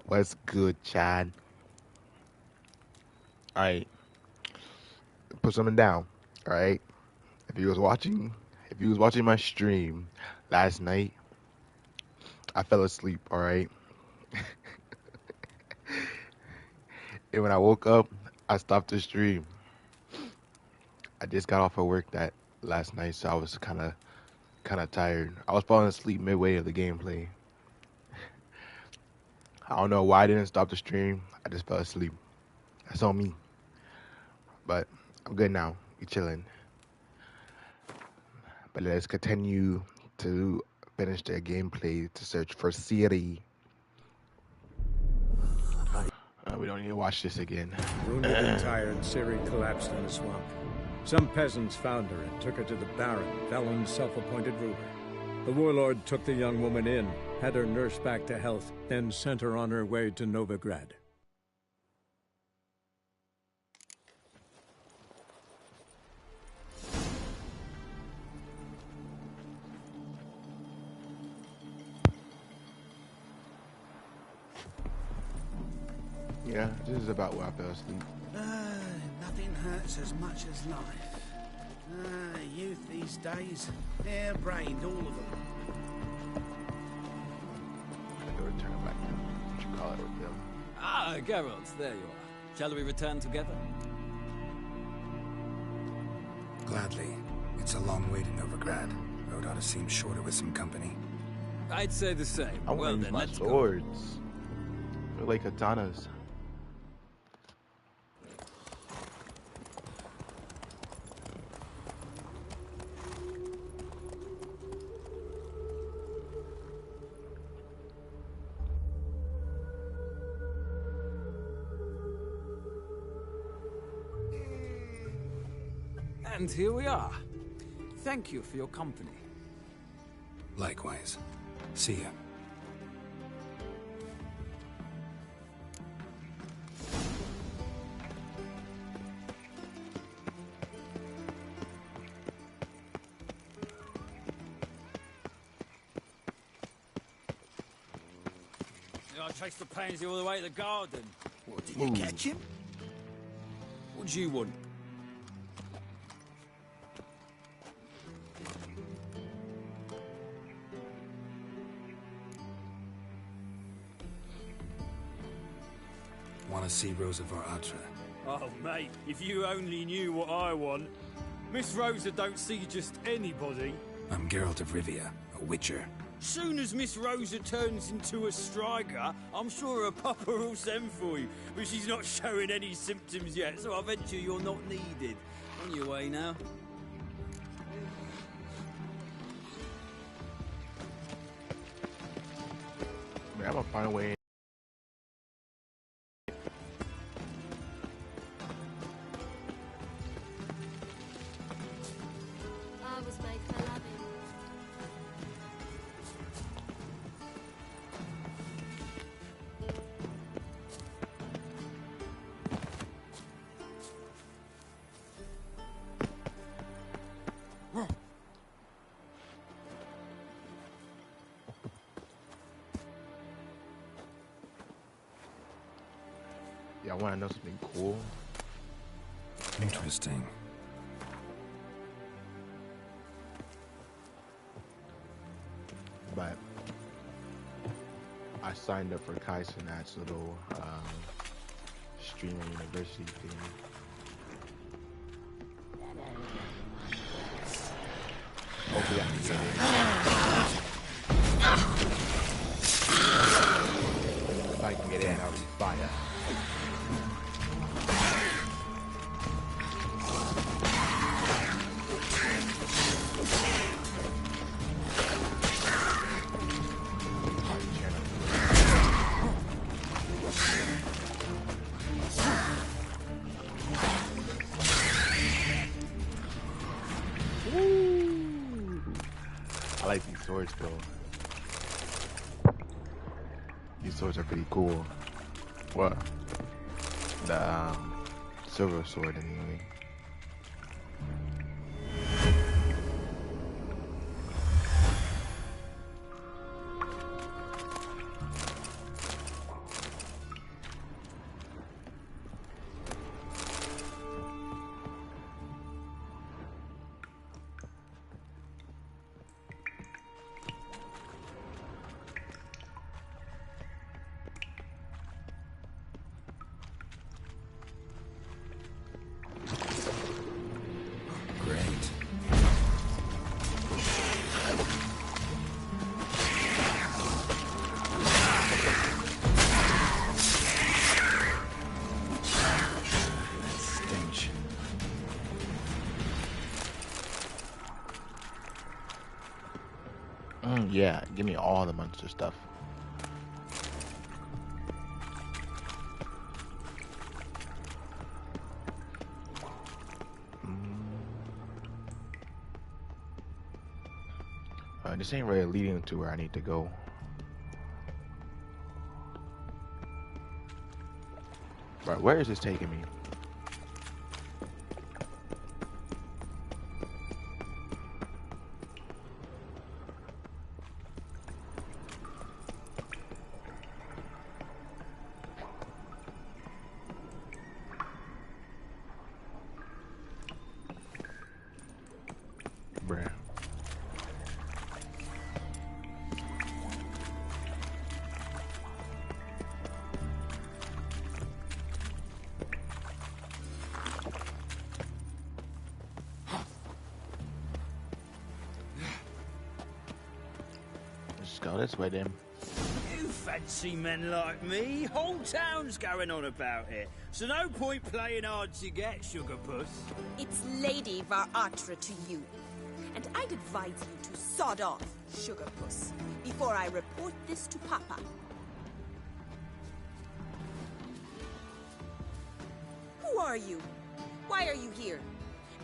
What's good, Chad? Alright, put something down. Alright? If you was watching my stream last night, I fell asleep, alright? And when I woke up, I stopped the stream. I just got off of work that last night, so I was kinda tired. I was falling asleep midway of the gameplay. I don't know why I didn't stop the stream. I just fell asleep. That's on me. But I'm good now. We chilling. But let's continue to finish the gameplay to search for Ciri. We don't need to watch this again. Wounded and tired, Ciri collapsed in a swamp. Some peasants found her and took her to the Baron, Velen's self-appointed ruler. The warlord took the young woman in, had her nursed back to health, then sent her on her way to Novigrad. Yeah, this is about where I fell asleep. Nothing hurts as much as life. Youth these days, hair-brained, all of them. I gotta return it back. What you call it with them? Ah, Geralt, there you are. Shall we return together? Gladly. It's a long way to Novigrad. Road ought to seem shorter with some company. I'd say the same. I want Well to use then, my let's go. swords. They're like katanas. And here we are. Thank you for your company. Likewise. See ya. I traced the pansy all the way to the garden. What, did you catch him? What do you want? Want to see Rosa Atra? Oh, mate, if you only knew what I want. Miss Rosa don't see just anybody. I'm Geralt of Rivia, a witcher. Soon as Miss Rosa turns into a striker, I'm sure her papa will send for you. But she's not showing any symptoms yet, so I venture you're not needed. On your way now. Man, I'm gonna find a way. I was made for loving. Yeah, I want to know something cool. Interesting. But I signed up for Kai Sinat's little streamer university thing. Hopefully I can get in. If I can get in, I'll be fire. I like these swords though. These swords are pretty cool. What? The silver sword anyway. Yeah, give me all the monster stuff. This ain't really leading to where I need to go. Right, where is this taking me? Bruh. Let's go this way then. You fancy men like me? Whole town's going on about it. So no point playing hard to get, sugar puss. It's Lady Varatra to you. And I'd advise you to sod off, sugar puss, before I report this to Papa. Who are you? Why are you here?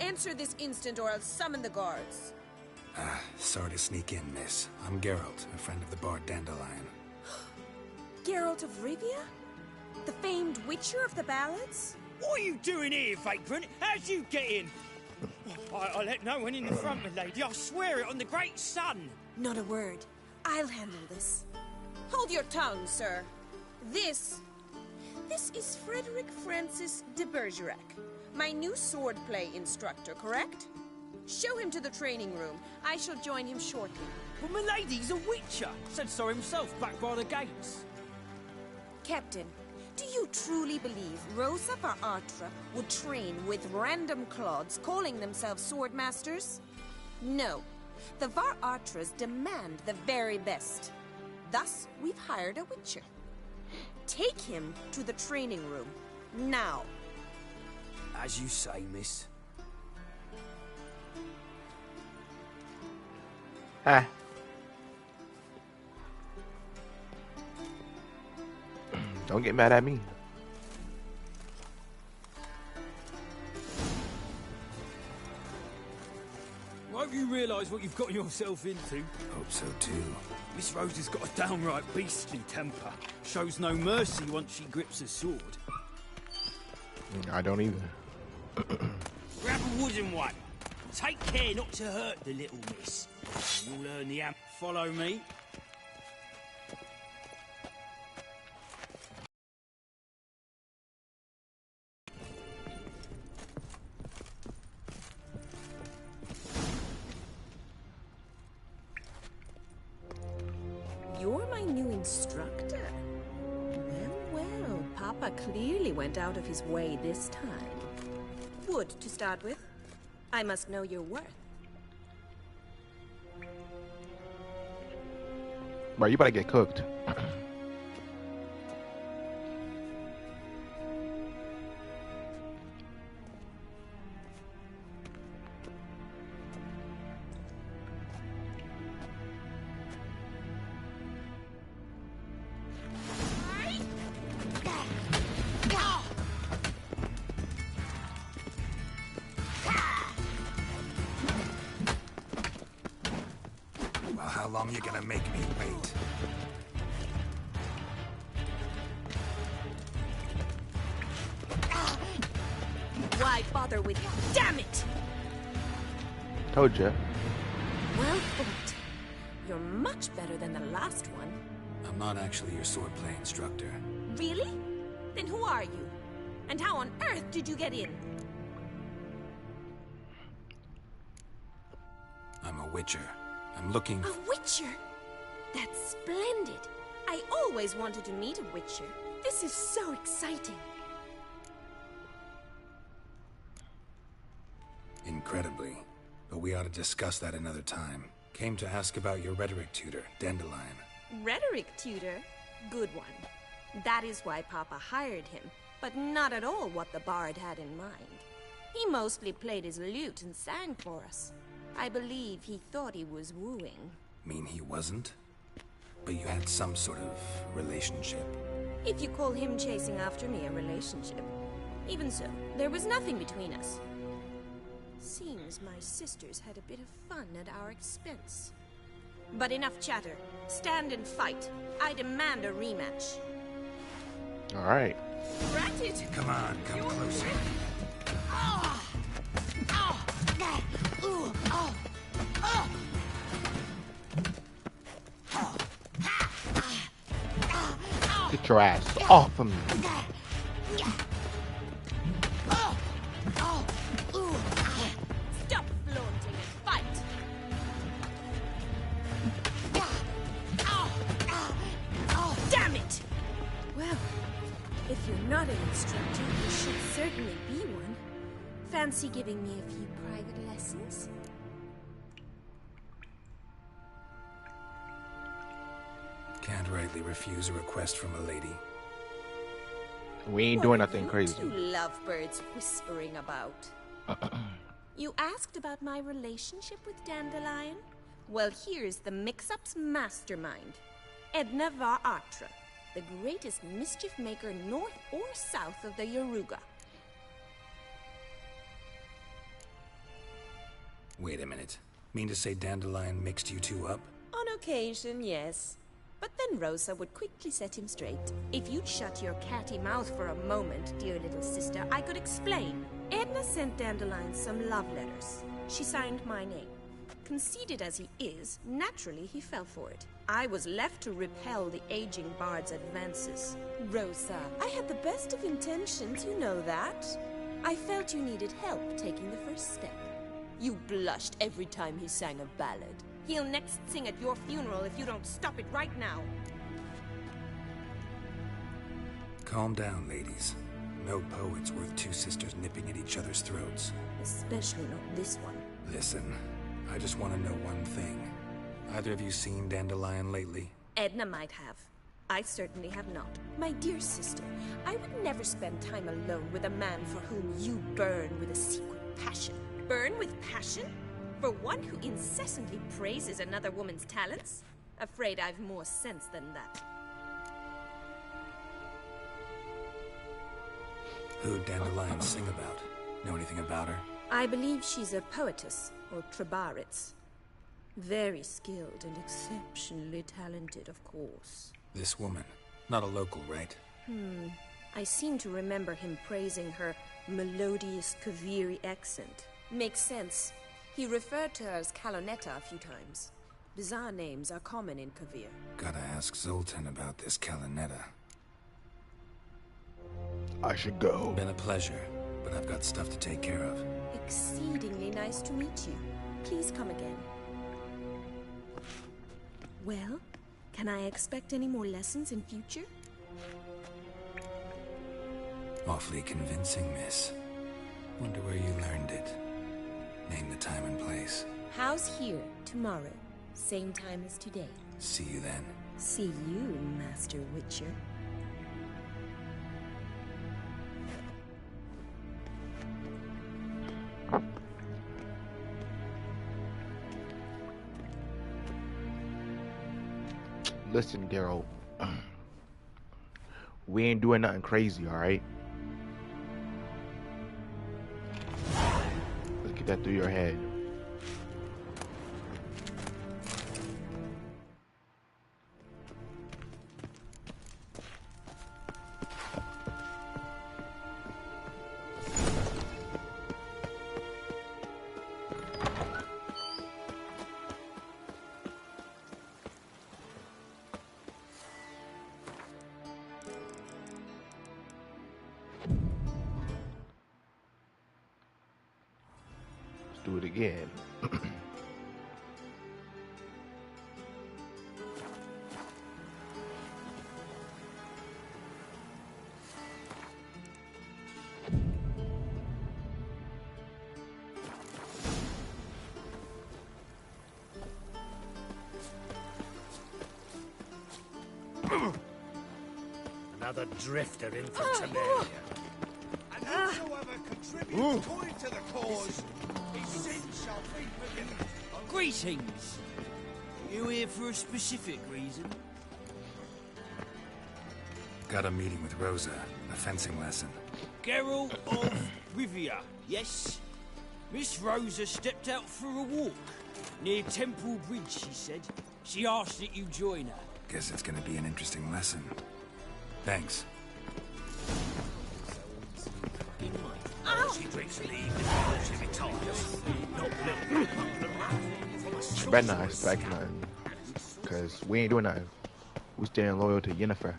Answer this instant or I'll summon the guards. Sorry to sneak in, miss. I'm Geralt, a friend of the bard Dandelion. Geralt of Rivia? The famed witcher of the ballads? What are you doing here, vagrant? How'd you get in? I let no one in the front, my lady. I swear it on the great sun. Not a word. I'll handle this. Hold your tongue, sir. This is Frederick Francis de Bergerac, my new swordplay instructor, correct? Show him to the training room. I shall join him shortly. Well, my lady's a witcher. Said so himself back by the gates. Captain, do you truly believe Rosa Varatra would train with random clods calling themselves sword masters? No. The Varatras demand the very best. Thus, we've hired a witcher. Take him to the training room. Now. As you say, miss. Ah. Don't get mad at me. Won't you realise what you've got yourself into? Hope so, too. Miss Rosa's got a downright beastly temper. Shows no mercy once she grips a sword. I don't either. Grab a wooden one. Take care not to hurt the little miss. You'll learn the amp. Follow me. You're my new instructor. Well, Papa clearly went out of his way this time. Wood, to start with. I must know your worth. Bro, you better get cooked. Well, how long you gonna make me wait? Why bother with him? Damn it! Told ya. Well fought. You're much better than the last one. I'm not actually your swordplay instructor. Really? Then who are you? And how on earth did you get in? I'm a witcher. I'm looking... A witcher? That's splendid. I always wanted to meet a witcher. This is so exciting. Incredibly. But we ought to discuss that another time. Came to ask about your rhetoric tutor, Dandelion. Rhetoric tutor? Good one. That is why Papa hired him, but not at all what the bard had in mind. He mostly played his lute and sang for us. I believe he thought he was wooing. Mean he wasn't? But you had some sort of relationship. If you call him chasing after me a relationship. Even so, there was nothing between us. Seems my sisters had a bit of fun at our expense. But enough chatter. Stand and fight. I demand a rematch. All right. Granted. Come on, come closer. Get your ass off of me. Stop flaunting and fight. Damn it! Well, if you're not an instructor, you should certainly be one. Fancy giving me a few private lessons? Can't rightly refuse a request from a lady. We ain't What doing are nothing you crazy. two lovebirds whispering about? You asked about my relationship with Dandelion? Well, here's the mix-up's mastermind. Edna var Atra, the greatest mischief maker north or south of the Yaruga. Wait a minute. Mean to say Dandelion mixed you two up? On occasion, yes. But then Rosa would quickly set him straight. If you'd shut your catty mouth for a moment, dear little sister, I could explain. Edna sent Dandelion some love letters. She signed my name. Conceited as he is, naturally he fell for it. I was left to repel the aging bard's advances. Rosa, I had the best of intentions, you know that. I felt you needed help taking the first step. You blushed every time he sang a ballad. He'll next sing at your funeral if you don't stop it right now. Calm down, ladies. No poet's worth two sisters nipping at each other's throats. Especially not this one. Listen, I just want to know one thing. Either of you seen Dandelion lately? Edna might have. I certainly have not. My dear sister, I would never spend time alone with a man for whom you burn with a secret passion. Burn with passion? For one who incessantly praises another woman's talents? Afraid I've more sense than that. Who'd Dandelion sing about? Know anything about her? I believe she's a poetess, or trabaritz. Very skilled and exceptionally talented, of course. This woman. Not a local, right? I seem to remember him praising her melodious Kaviri accent. Makes sense. He referred to her as Kalonetta a few times. Bizarre names are common in Kavir. Gotta ask Zoltan about this Kalonetta. I should go. Been a pleasure, but I've got stuff to take care of. Exceedingly nice to meet you. Please come again. Well, can I expect any more lessons in future? Awfully convincing, miss. Wonder where you learned it. Name the time and place. House here, tomorrow. Same time as today. See you then. See you, Master Witcher. Listen, Daryl. We ain't doing nothing crazy, all right? Let's get that through your head. Do it again. Another drifter in from Temeria. And whosoever contributes coin to the cause, his sins shall be forgiven. Greetings! You here for a specific reason? Got a meeting with Rosa, a fencing lesson. Geralt of Rivia, yes? Miss Rosa stepped out for a walk. Near Temple Bridge, she said. She asked that you join her. Guess it's gonna be an interesting lesson. Thanks. You better not expect nothing. Because we ain't doing nothing. We staying loyal to Yennefer.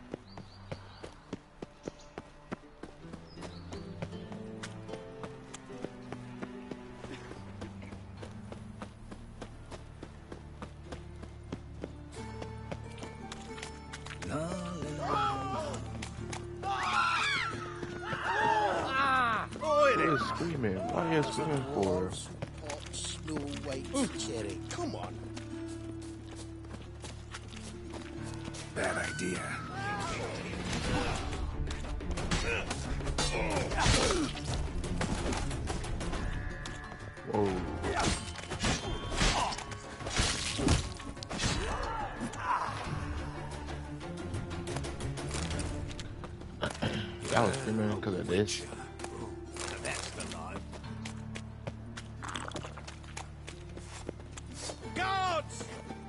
What is screaming? What are you screaming for? Slow wait, Cherry. Come on. Bad idea. Whoa. I was screaming because of this. Guards!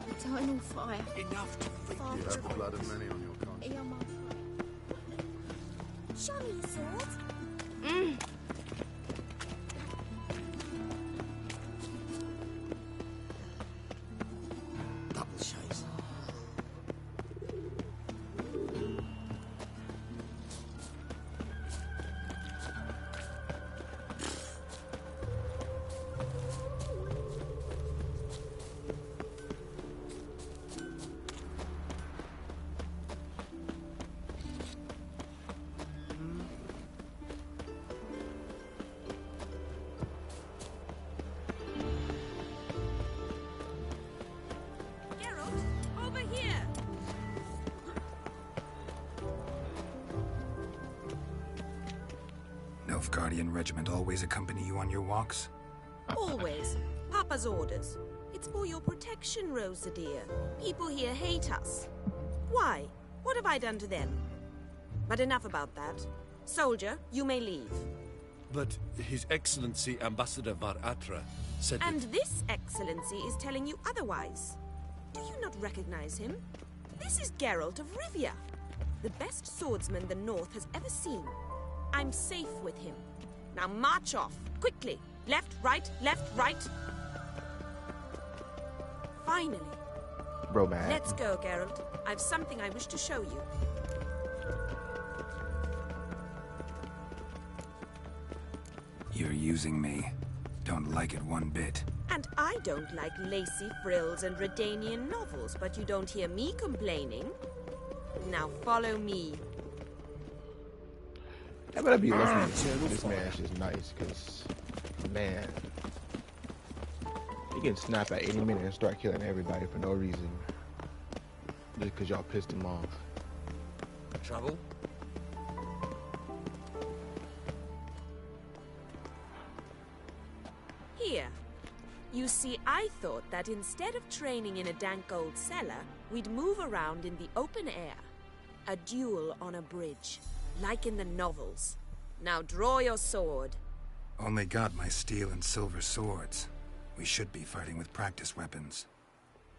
Eternal fire. Enough to feed Father you. of The blood of many on your conscience. Ear my Show me your sword. Double shades. Geralt, over here. Nilfgaardian regiment always accompany you on your walks? Always. Papa's orders. It's for your protection, Rosa dear. People here hate us. Why? What have I done to them? But enough about that. Soldier, you may leave. But His Excellency Ambassador Var Atra said And that... this excellency is telling you otherwise. Do you not recognize him? This is Geralt of Rivia, the best swordsman the North has ever seen. I'm safe with him. Now march off, quickly. Left, right, Finally. Bro, man. Let's go, Geralt. I've something I wish to show you. You're using me. Don't like it one bit. And I don't like lacy frills and Redanian novels, but you don't hear me complaining. Now follow me. I better be listening. This man's just nice, because, man, he can snap at any minute and start killing everybody for no reason. Just because y'all pissed him off. Trouble? Here. You see, I thought that instead of training in a dank old cellar, we'd move around in the open air. A duel on a bridge, like in the novels. Now draw your sword. Only got my steel and silver swords. We should be fighting with practice weapons.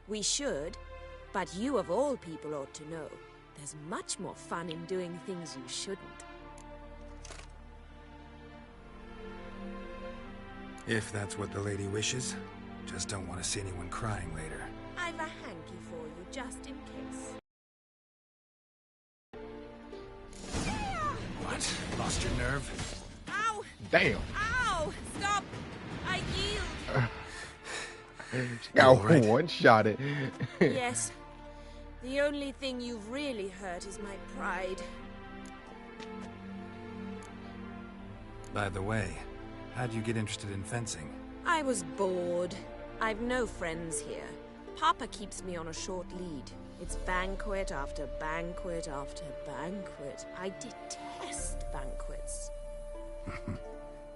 We should, but you of all people ought to know. There's much more fun in doing things you shouldn't. If that's what the lady wishes. Just don't want to see anyone crying later. I've a hanky for you, just in case. What? Lost your nerve? Ow! Damn. Ow! Stop! I yield! Got right. one-shotted. Yes. The only thing you've really hurt is my pride. By the way, how'd you get interested in fencing? I was bored. I've no friends here. Papa keeps me on a short lead. It's banquet after banquet after banquet. I detest banquets.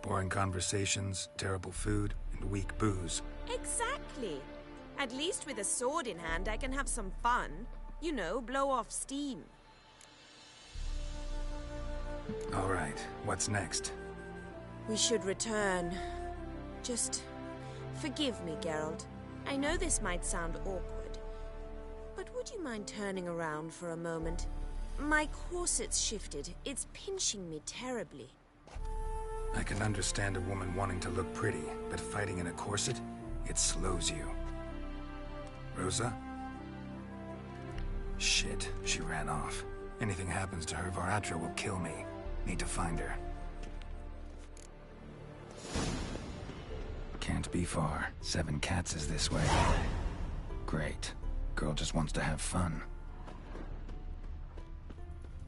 Boring conversations, terrible food, and weak booze. Exactly. At least with a sword in hand, I can have some fun. You know, blow off steam. All right, what's next? We should return. Just forgive me, Geralt. I know this might sound awkward, but would you mind turning around for a moment? My corset's shifted. It's pinching me terribly. I can understand a woman wanting to look pretty, but fighting in a corset, it slows you. Rosa? Shit, she ran off. Anything happens to her, Varatra will kill me. Need to find her. Can't be far. 7 Cats is this way. Great. Girl just wants to have fun.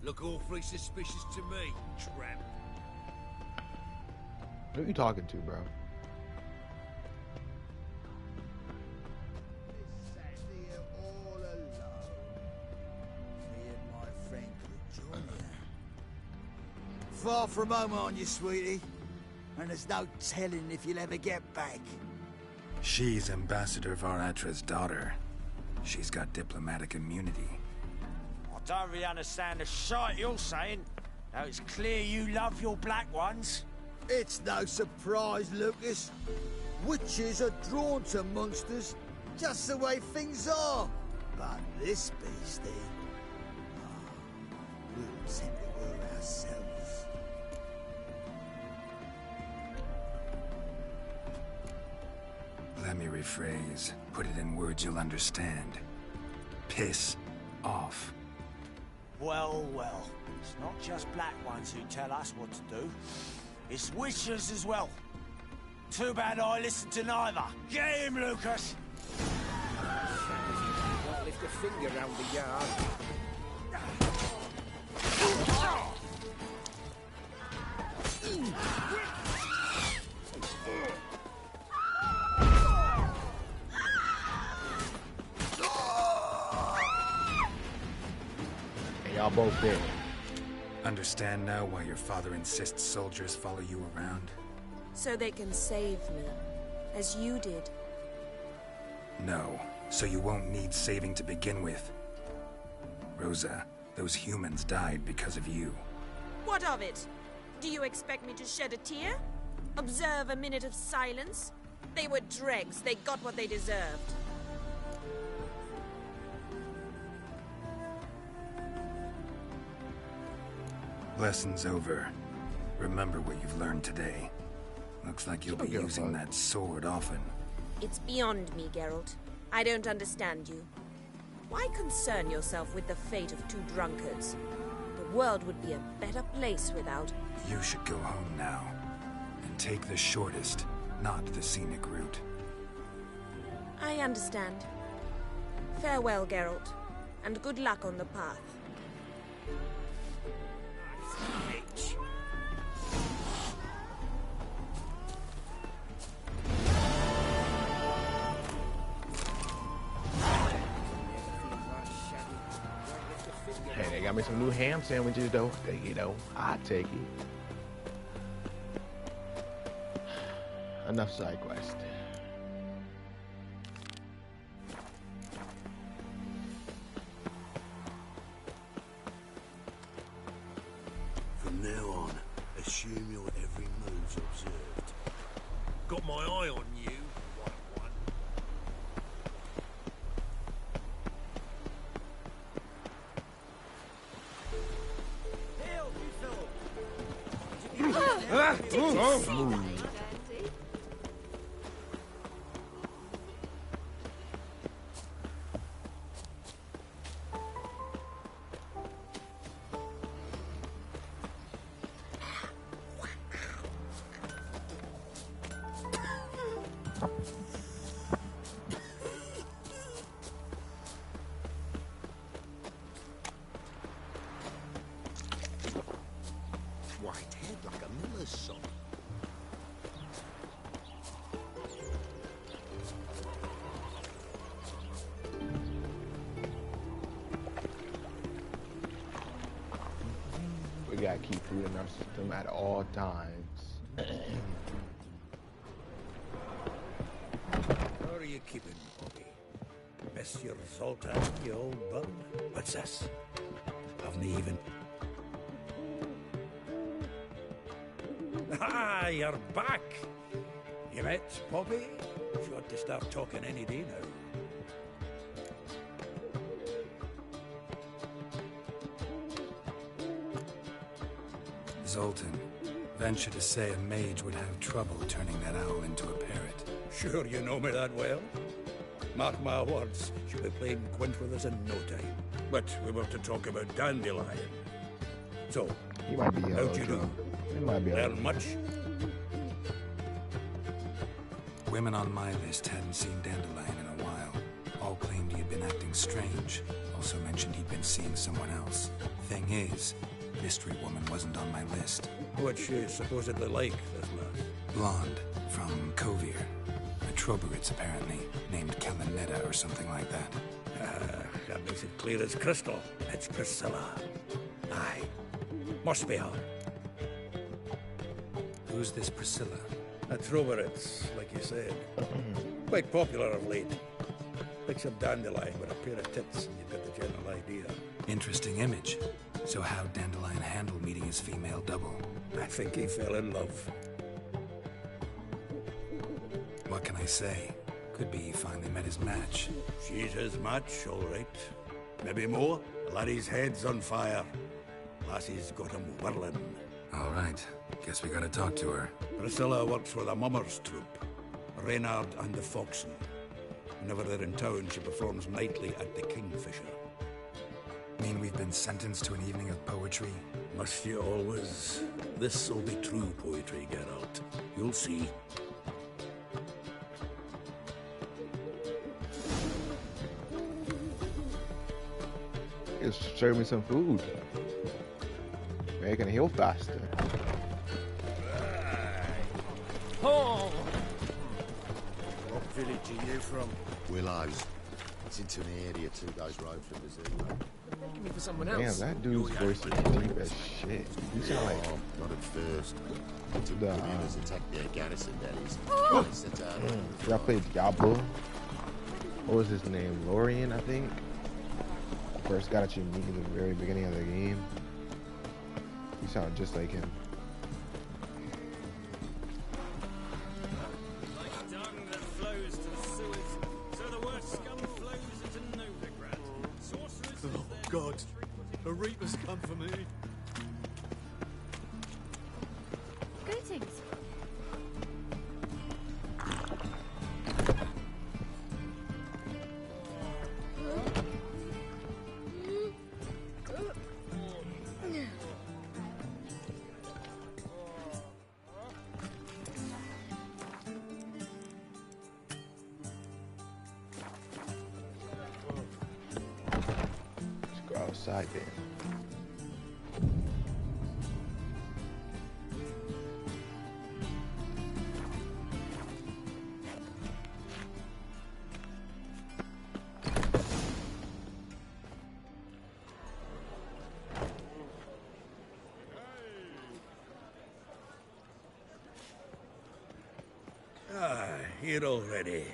Look awfully suspicious to me, tramp. Who are you talking to, bro? All alone. Me and my friend could join you. Far from home, aren't you, sweetie? And there's no telling if you'll ever get back. She's Ambassador Varatra's daughter. She's got diplomatic immunity. I don't really understand the shite you're saying. Now it's clear you love your black ones. It's no surprise, Lucas. Witches are drawn to monsters, just the way things are. But this beastie, we'll tend to her ourselves. Let me rephrase. Put it in words you'll understand. Piss off. Well, well. It's not just black ones who tell us what to do. It's witches as well. Too bad I listened to neither. Get him, Lucas! Don't lift a finger round the yard. And y'all both dead. Understand now why your father insists soldiers follow you around? So they can save me, as you did. No, so you won't need saving to begin with. Rosa, those humans died because of you. What of it? Do you expect me to shed a tear? Observe a minute of silence? They were dregs. They got what they deserved. Lesson's over. Remember what you've learned today. Looks like you'll be using that sword often. It's beyond me, Geralt. I don't understand you. Why concern yourself with the fate of 2 drunkards? The world would be a better place without... You should go home now. And take the shortest, not the scenic route. I understand. Farewell, Geralt. And good luck on the path. Hey, they got me some new ham sandwiches, though. You know, I take it. Enough side quest. From now on, assume your every move's observed. Got my eye on you, white one. White head like a miller's son. We gotta keep food in our system at all times. How are you keeping, Bobby? Miss your Zoltan, you old bum. What's this? Haven't even... Ah, you're back! You met Poppy? She ought to start talking any day now. Zoltan, venture to say a mage would have trouble turning that owl into a parrot. Sure you know me that well. Mark my words, she'll be playing quint with us in no time. But we were to talk about Dandelion. So, He might be how'd you do? He might be Learn much? Women on my list hadn't seen Dandelion in a while. All claimed he had been acting strange. Also mentioned he'd been seeing someone else. Thing is, Mystery Woman wasn't on my list. What's she supposedly like, this lass? Blonde, from Kovir. A Troberitz, apparently, named Kalinetta or something like that. That makes it clear as crystal. It's Priscilla. Aye. Must be her. Who's this Priscilla? A Troberitz, like you said. Quite popular of late. Picture Dandelion with a pair of tits, and you get the general idea. Interesting image. So how'd Dandelion handle meeting his female double? I think he fell in love. What can I say? Could be he finally met his match. She's his match, all right. Maybe more. Laddie's head's on fire. Lassie's got him whirling. All right. Guess we gotta talk to her. Priscilla works for the Mummers troupe. Reynard and the Foxen. Whenever they're in town, she performs nightly at the Kingfisher. Mean we've been sentenced to an evening of poetry? Must you always? This'll be true poetry, Geralt. You'll see. Just serve me some food. Maybe I can heal faster. Oh! What village are you from? Willows. It's into the area 2 days road from the zoo. Give me for someone Damn, else. that dude's voice is deep as shit. You sound like Not at first. Until the communers attacked their garrison, that is. I played Diablo. What was his name? Lorien, I think. First got you meet in the very beginning of the game. You sound just like him. Like dung that flows to the sewers, so the worst scum flows into Novigrad. Sorcerers. Oh, God. A Reaper's come for me. Greetings. Let's go outside then. Here already.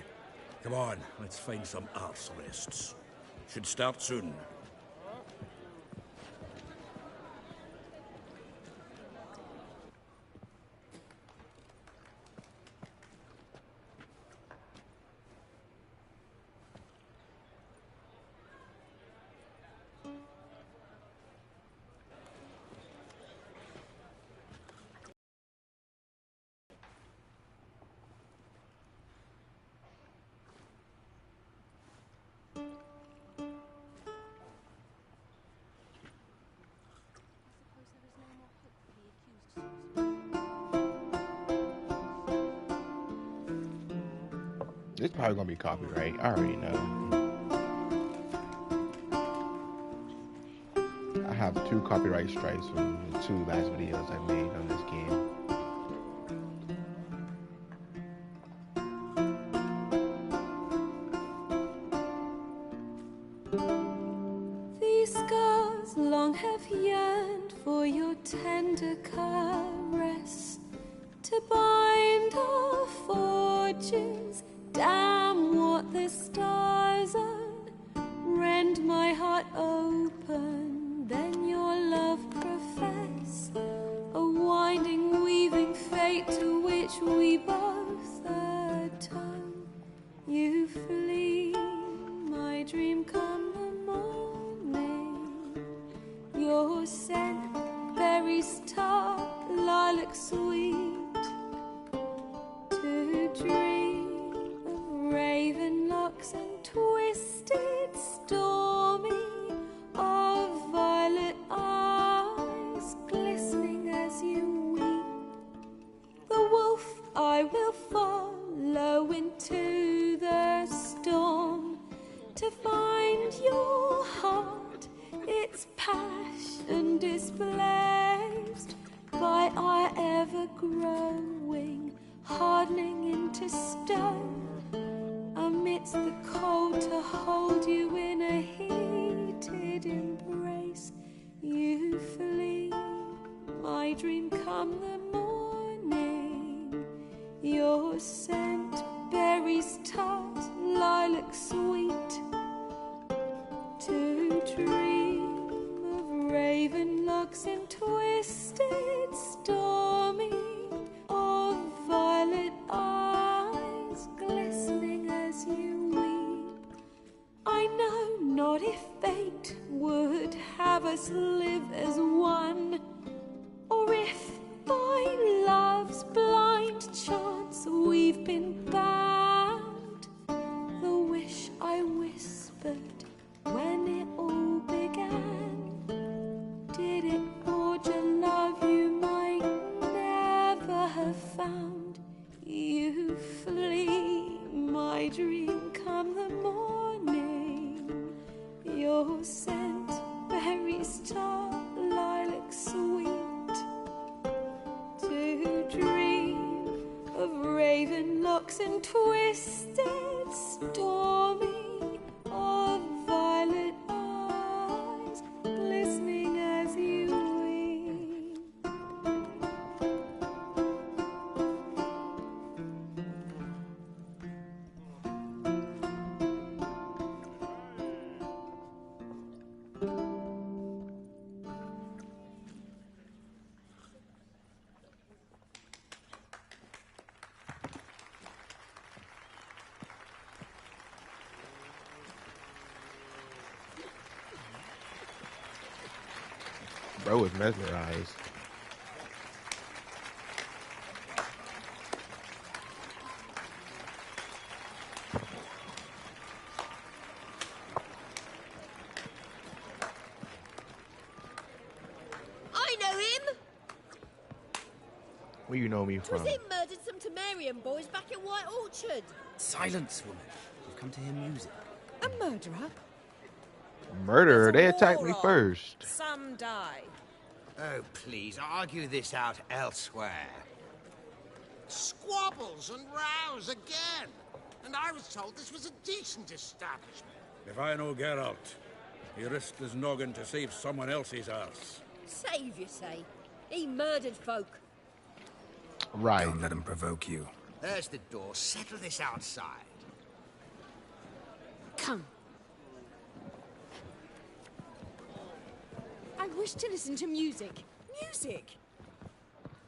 Come on, let's find some arse rests. Should start soon. This probably gonna be copyright. I already know. I have 2 copyright strikes from the 2 last videos I made on this game. These scars long have yearned for your tender caress, to bind our fortunes. Damn what the stars are You flee, my dream come the morning. Your scent, berries tart, lilac sweet. To dream of raven locks and twisted, stormy, of violet eyes glistening as you weep. The wolf I will follow into the storm to find your heart, its passion displaced by our ever-growing, hardening into stone. Amidst the cold to hold you in a heated embrace, you flee, my dream come the morning. Your scent, berries tart, lilac sweet. To dream of raven locks and twisted, stormy, of violet eyes glistening as you weep. I know not if fate would have us live as one, or if by love's blind chance we've been bound. The wish I whispered when it all began, did it forge a love you might never have found? You flee, my dream come the morning. Your scent, berries tart, lilac sweet. To dream of raven locks and twisted, stormy, of violet eyes glistening as you weep. Bro was mesmerized. I know him! Where you know me Twas from? him murdered some Temerian boys back at White Orchard. Silence, woman. We've come to hear music. A murderer? Murder. There's a They attacked war me on. first. Some die. Oh, please, argue this out elsewhere. Squabbles and rows again. And I was told this was a decent establishment. If I know Geralt, he risked his noggin to save someone else's arse. Save, you say? He murdered folk. Right. Don't let him provoke you. There's the door. Settle this outside. Come. I wish to listen to music. Music?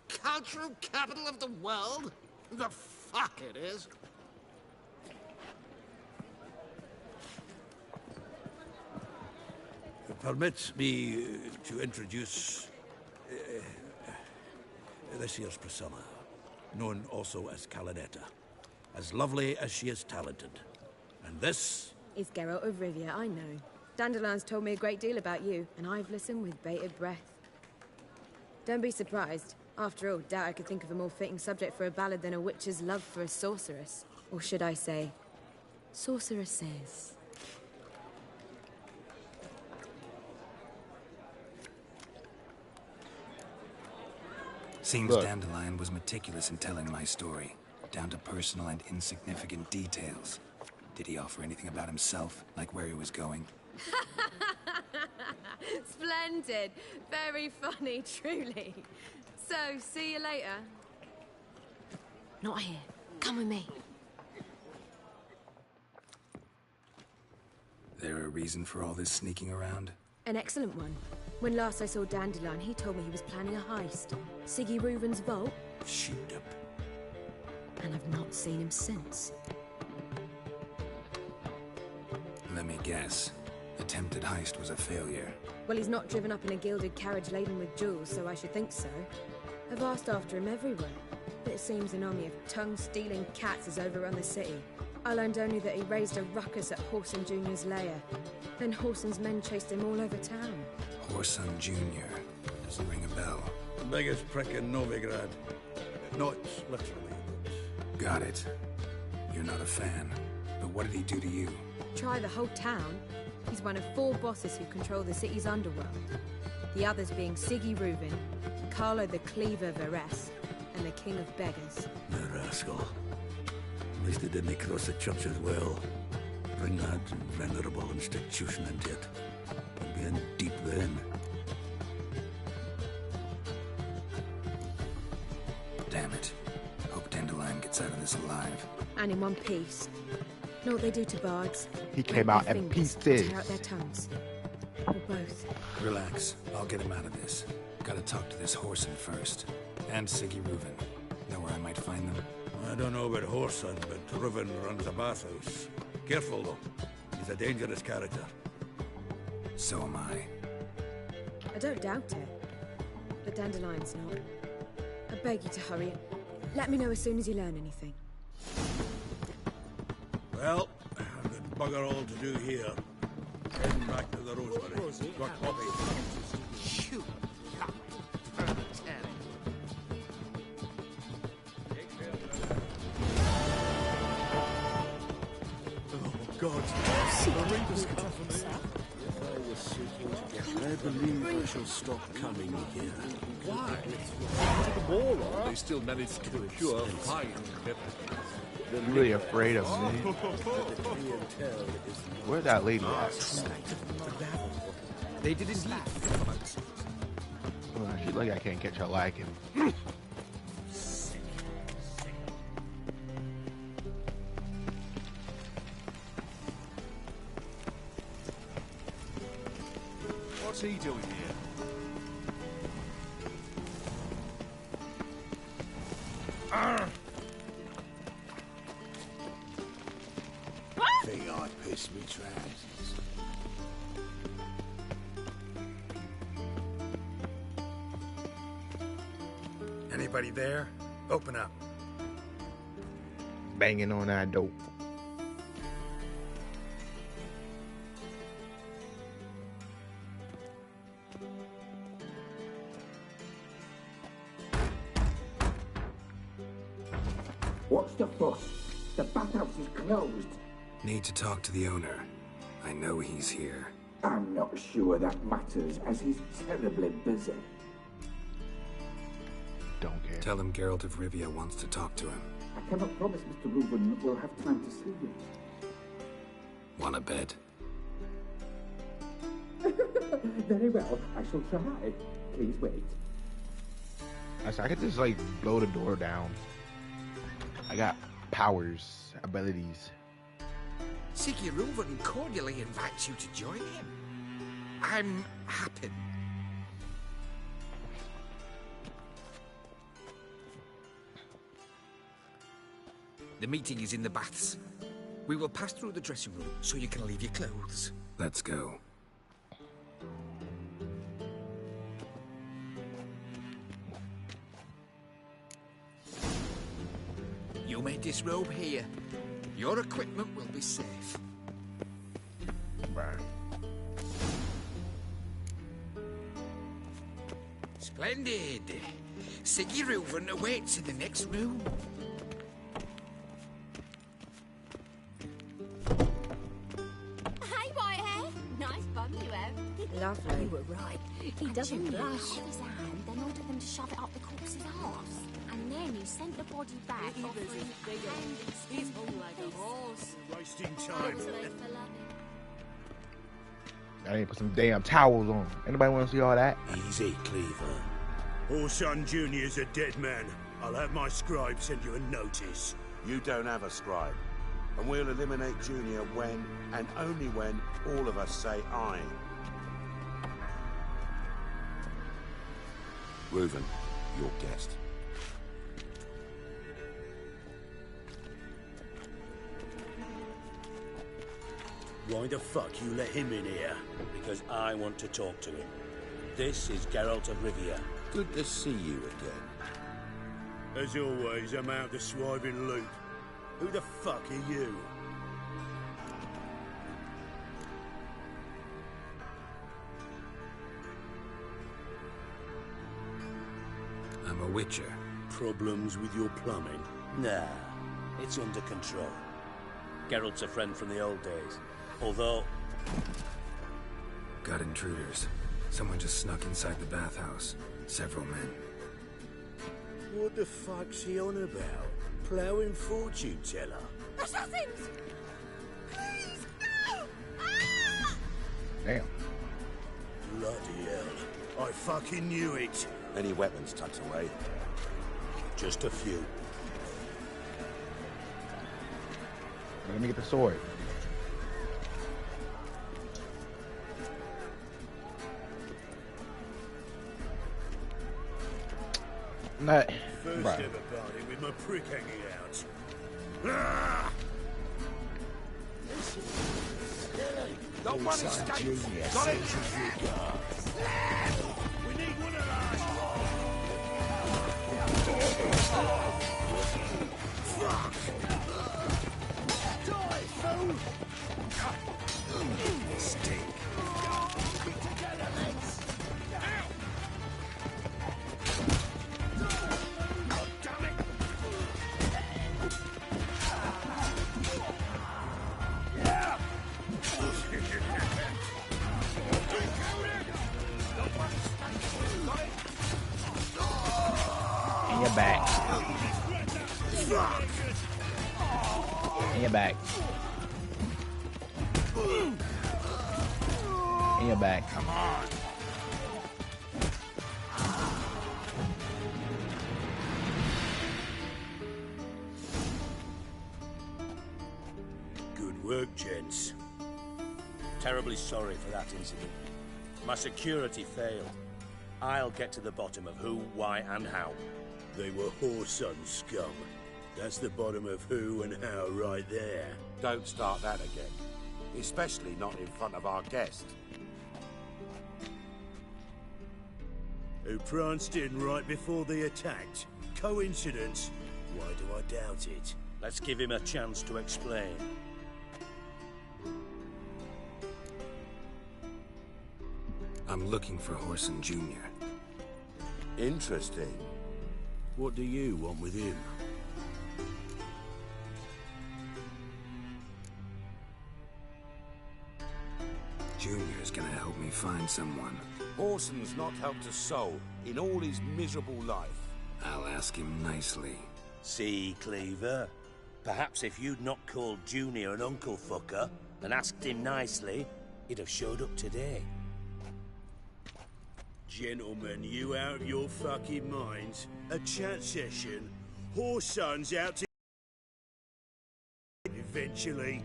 Cultural capital of the world? The fuck it is. Permit me to introduce this here's Priscilla, known also as Calinetta. As lovely as she is talented. And this is Geralt of Rivia, I know. Dandelion's told me a great deal about you, and I've listened with bated breath. Don't be surprised. After all, doubt I could think of a more fitting subject for a ballad than a witch's love for a sorceress. Or should I say, sorceresses. Seems Look. Dandelion was meticulous in telling my story, down to personal and insignificant details. Did he offer anything about himself, like where he was going? Splendid. Very funny, truly. So, see you later. Not here. Come with me. There a reason for all this sneaking around? An excellent one. When last I saw Dandelion, he told me he was planning a heist. Siggy Reuven's vault. Shoot up. And I've not seen him since. me guess. Attempted heist was a failure. Well, he's not driven up in a gilded carriage laden with jewels, so I should think so. I've asked after him everywhere, but it seems an army of tongue-stealing cats has overrun the city. I learned only that he raised a ruckus at Whoreson Jr.'s lair. Then Whoreson's men chased him all over town. Whoreson Jr. Doesn't ring a bell. The biggest prick in Novigrad. Not literally, but... Got it. You're not a fan. But what did he do to you? Try the whole town. He's one of 4 bosses who control the city's underworld. The others being Siggy Reuven, Carlo the Cleaver Varese, and the King of Beggars. The rascal. At least he didn't cross the church as well. Bring that venerable institution into it. And be in deep then. Damn it. Hope Dandelion gets out of this alive. And in one piece. Know what they do to bards? He came out in pieces. Tear out their tongues. Or both. Relax. I'll get him out of this. Gotta talk to this Whoreson first. And Siggy Reuven. Know where I might find them? I don't know about Whoreson, but Reuven runs a bathhouse. Careful, though. He's a dangerous character. So am I. I don't doubt it. But Dandelion's not. I beg you to hurry. Let me know as soon as you learn anything. Well, I've got bugger all to do here. Heading back to the Rosebery. Got Bobby. Shoot! Oh, God. The Reaper's come for me. If I was seeking, I believe I shall stop coming here. Why? To the war, they still managed to procure fine weapons. I'm really afraid of me. Where's that lady at? They did indeed. She like I can't catch her liking. What's he doing here? Think I pissed me trousers. Anybody there? Open up. Banging on that dope. What's the fuss? The bathhouse is closed. Need to talk to the owner. I know he's here. I'm not sure that matters, as he's terribly busy. Don't care. Tell him Geralt of Rivia wants to talk to him. I cannot promise Mr. Reuben will have time to see you. Want a bed? Very well, I shall try. Please wait. I could just like blow the door down. I got powers, abilities. Siggy Reuven cordially invites you to join him. I'm happy. The meeting is in the baths. We will pass through the dressing room so you can leave your clothes. Let's go. You may disrobe here. Your equipment will be safe. Right. Splendid. Siggy Reuven awaits in the next room. Hey, Whitehair. Nice bum you have. Lovely. You were right. He doesn't blush. He his hand, then ordered them to shove it up the corpse's arse. And then he sent the body back. He's like a horse. Wasting time. I need to put some damn towels on. Anybody want to see all that? Easy, Cleaver. Whoreson Jr.'s a dead man. I'll have my scribe send you a notice. You don't have a scribe. And we'll eliminate Junior when, and only when, all of us say aye. Reuven, your guest. Why the fuck you let him in here? Because I want to talk to him. This is Geralt of Rivia. Good to see you again. As always, I'm out the swiving loop. Who the fuck are you? I'm a witcher. Problems with your plumbing? Nah, it's under control. Geralt's a friend from the old days. Although... Got intruders. Someone just snuck inside the bathhouse. Several men. What the fuck's he on about? Ploughing fortune teller? Assassins! Please, no! Ah! Damn. Bloody hell. I fucking knew it. Any weapons tucked away? Just a few. Let me get the sword. Not. First Bruh. ever party with my prick hanging out. Ah! Got one escape! Got it! We need one of Fuck! Die, fool! Mistake. Keep together, mates! God damn it! Yeah! In your back. In your back. In your back. Come on! Good work, gents. Terribly sorry for that incident. My security failed. I'll get to the bottom of who, why, and how. They were whoreson scum. That's the bottom of who and how right there. Don't start that again. Especially not in front of our guest. Who pranced in right before they attacked. Coincidence? Why do I doubt it? Let's give him a chance to explain. I'm looking for Whoreson Jr. Interesting. What do you want with him? Junior's gonna help me find someone. Whoreson's not helped a soul in all his miserable life. I'll ask him nicely. See, Cleaver? Perhaps if you'd not called Junior an uncle fucker and asked him nicely, he'd have showed up today. Gentlemen, you out of your fucking minds? A chat session? Whoreson's out to... Eventually,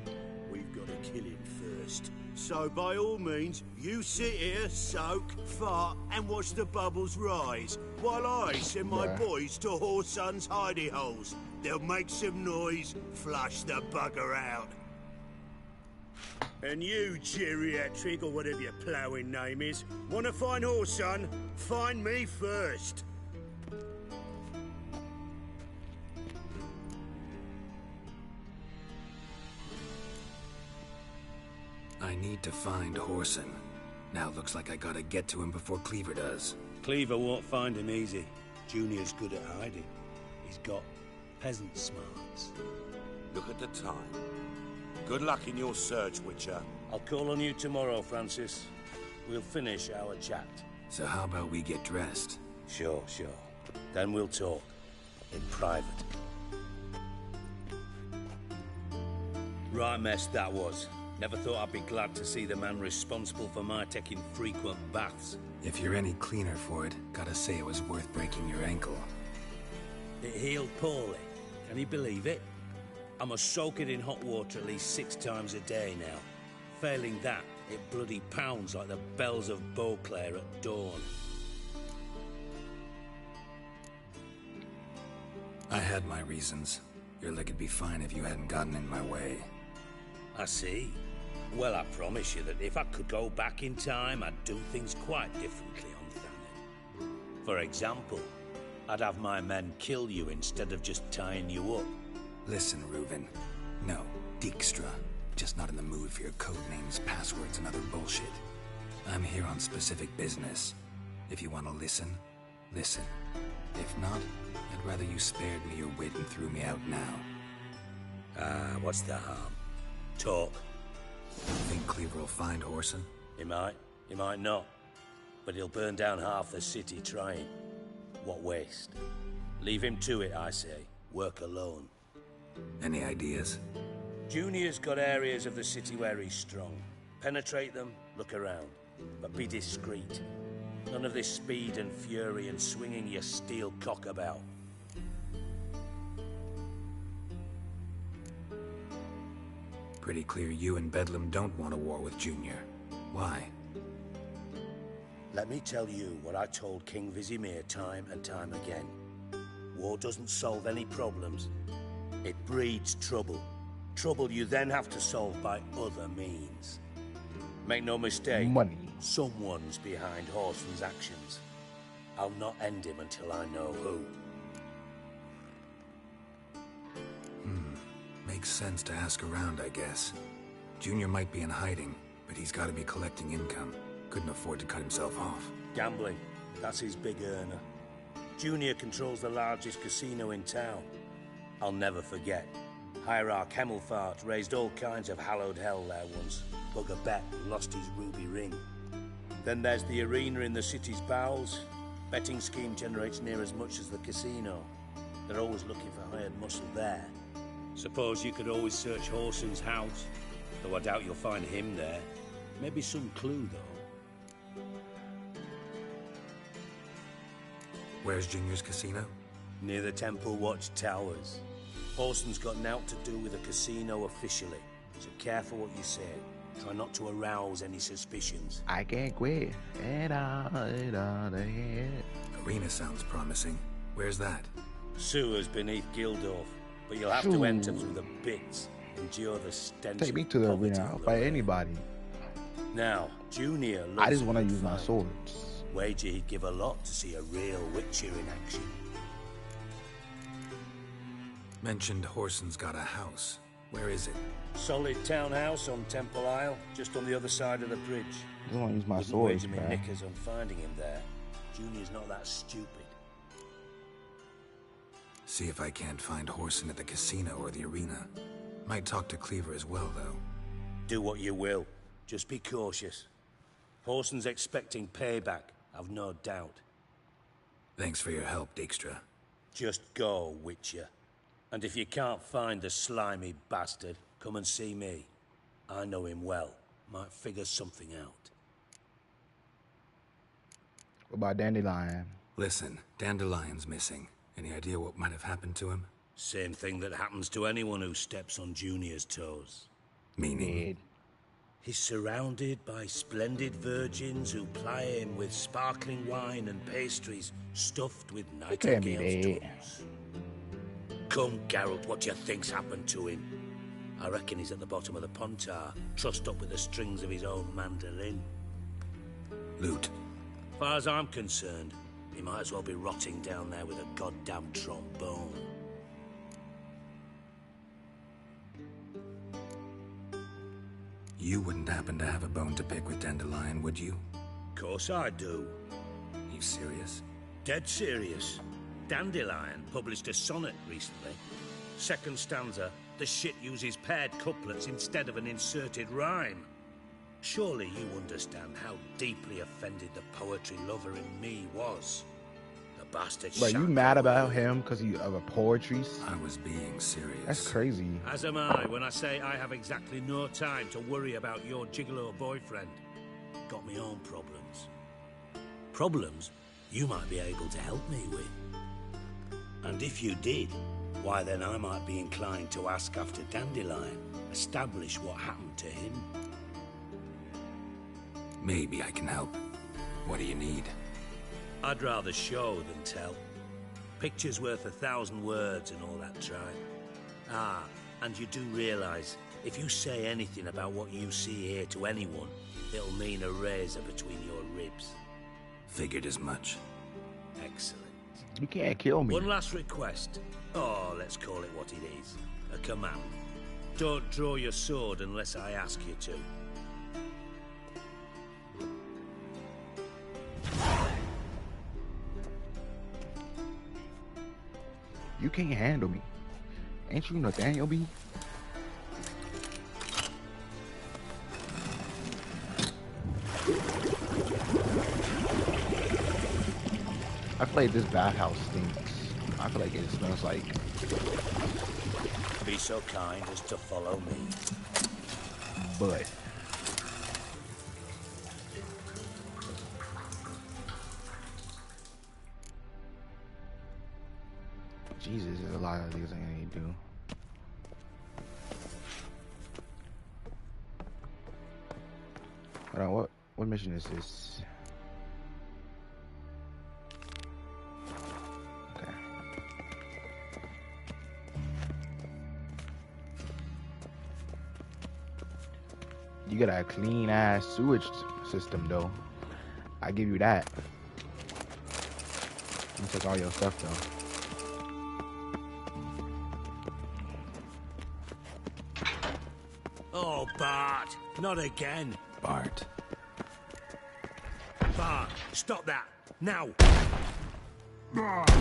we've got to kill him first. So by all means, you sit here, soak, fart, and watch the bubbles rise, while I send my boys to Whoreson's hidey holes. They'll make some noise, flush the bugger out. And you, geriatric, or whatever your ploughing name is, want to find Whoreson? Find me first. I need to find Whoreson. Now it looks like I gotta get to him before Cleaver does. Cleaver won't find him easy. Junior's good at hiding. He's got peasant smarts. Look at the time. Good luck in your search, Witcher. I'll call on you tomorrow, Francis. We'll finish our chat. So how about we get dressed? Sure. Then we'll talk. In private. Right mess that was. Never thought I'd be glad to see the man responsible for my taking frequent baths. If you're any cleaner for it, gotta say it was worth breaking your ankle. It healed poorly. Can you believe it? I must soak it in hot water at least 6 times a day now. Failing that, it bloody pounds like the bells of Beauclair at dawn. I had my reasons. Your leg would be fine if you hadn't gotten in my way. I see. Well, I promise you that if I could go back in time, I'd do things quite differently on Thanet. For example, I'd have my men kill you instead of just tying you up. Listen, Reuven. No, Dijkstra. Just not in the mood for your code names, passwords, and other bullshit. I'm here on specific business. If you want to listen, listen. If not, I'd rather you spared me your wit and threw me out now. What's the harm? Talk. Think Cleaver will find Whoreson? He might not. But he'll burn down half the city trying. What waste? Leave him to it, I say. Work alone. Any ideas? Junior's got areas of the city where he's strong. Penetrate them, look around. But be discreet. None of this speed and fury and swinging your steel cock about. Pretty clear you and Bedlam don't want a war with Junior. Why? Let me tell you what I told King Vizimir time and time again. War doesn't solve any problems. It breeds trouble. Trouble you then have to solve by other means. Make no mistake, money. Someone's behind Whoreson's actions. I'll not end him until I know who. Makes sense to ask around, I guess. Junior might be in hiding, but he's got to be collecting income. Couldn't afford to cut himself off. Gambling. That's his big earner. Junior controls the largest casino in town. I'll never forget. Hierarch Hemmelfart raised all kinds of hallowed hell there once. Bugger bet lost his ruby ring. Then there's the arena in the city's bowels. Betting scheme generates near as much as the casino. They're always looking for hired muscle there. Suppose you could always search Whoreson's house, though I doubt you'll find him there. Maybe some clue, though. Where's Junior's casino? Near the Temple Watch Towers. Whoreson's got naught to do with the casino officially, so careful what you say. Try not to arouse any suspicions. I can't quit. Arena sounds promising. Where's that? Sewers beneath Gildorf, but you'll have to enter through the bits. Endure the stench. Take me to the arena. I'll fight anybody. Now, Junior. I just want to use my swords. Wager he'd give a lot to see a real Witcher in action. Mentioned Whoreson's got a house. Where is it? Solid townhouse on Temple Isle, just on the other side of the bridge. I just want to use my Wouldn't swords, wager me man. knickers on finding him there. Junior's not that stupid. See if I can't find Whoreson at the casino or the arena. Might talk to Cleaver as well, though. Do what you will. Just be cautious. Whoreson's expecting payback, I've no doubt. Thanks for your help, Dijkstra. Just go, Witcher. And if you can't find the slimy bastard, come and see me. I know him well. Might figure something out. What about Dandelion? Listen, Dandelion's missing. Any idea what might have happened to him? Same thing that happens to anyone who steps on Junior's toes. Meaning? He's surrounded by splendid virgins who ply him with sparkling wine and pastries stuffed with nightingale's tongues. Come, Geralt, what do you think's happened to him? I reckon he's at the bottom of the Pontar, trussed up with the strings of his own mandolin. Loot. Far as I'm concerned, he might as well be rotting down there with a goddamn trombone. You wouldn't happen to have a bone to pick with Dandelion, would you? Course I do. You serious? Dead serious. Dandelion published a sonnet recently. Second stanza, the shit uses paired couplets instead of an inserted rhyme. Surely you understand how deeply offended the poetry lover in me was. The bastard. But you mad about him because he of a poetry? I was being serious. That's crazy. As am I when I say I have exactly no time to worry about your gigolo boyfriend. Got me own problems. Problems you might be able to help me with. And if you did, why then I might be inclined to ask after Dandelion, establish what happened to him. Maybe I can help. What do you need? I'd rather show than tell. Picture's worth 1,000 words and all that tribe. Ah, and you do realise If you say anything about what you see here to anyone, it'll mean a razor between your ribs. Figured as much. Excellent. You can't kill me. One last request. Oh, let's call it what it is. A command. Don't draw your sword unless I ask you to. You can't handle me. Ain't you Nathaniel B? I feel like this bathhouse stinks. I feel like it smells like... Be so kind as to follow me. But... Jesus, there's a lot of things I need to do. Hold on, what mission is this? Okay. You got a clean ass sewage system though. I give you that. You took all your stuff though. Oh, Bart! Not again! Bart. Bart, stop that! Now! Bart,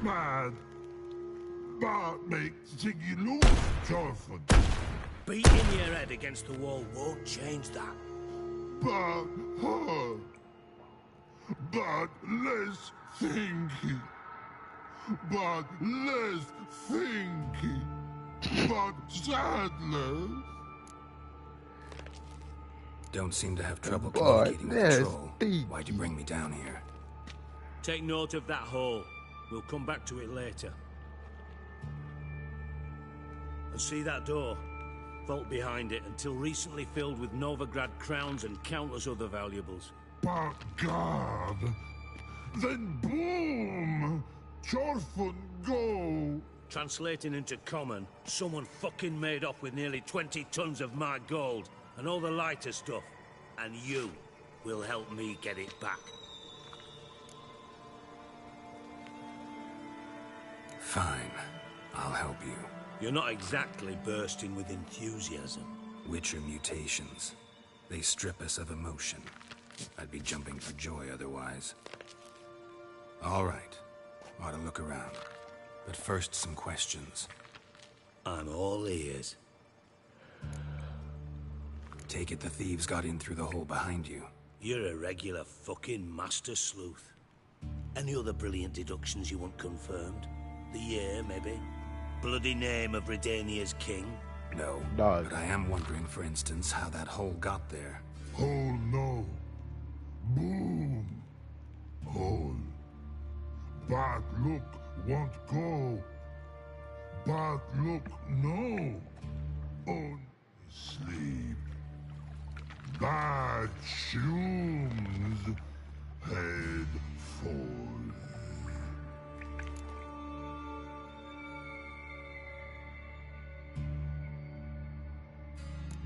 man! Bart makes Ziggy lose, Jonathan. Beating your head against the wall won't change that. Bart hurt. Bart less thinky. Bart less thinky. Bart sadness. Don't seem to have trouble Bart, communicating with the troll. Why'd you bring me down here? Take note of that hole. We'll come back to it later. And see that door? Vault behind it, until recently filled with Novigrad crowns and countless other valuables. But God, then boom! Chorfun go! Translating into common, someone fucking made off with nearly 20 tons of my gold, and all the lighter stuff. And you will help me get it back. Fine. I'll help you. You're not exactly bursting with enthusiasm. Witcher mutations. They strip us of emotion. I'd be jumping for joy otherwise. All right. Ought to look around. But first, some questions. I'm all ears. Take it the thieves got in through the hole behind you. You're a regular fucking master sleuth. Any other brilliant deductions you want confirmed? The year, maybe? Bloody name of Redania's king? No, but I am wondering, for instance, how that hole got there. Hole no. Boom. Hole. Bad look won't go. Bad look no. On sleep. Bad shoes. Head fall.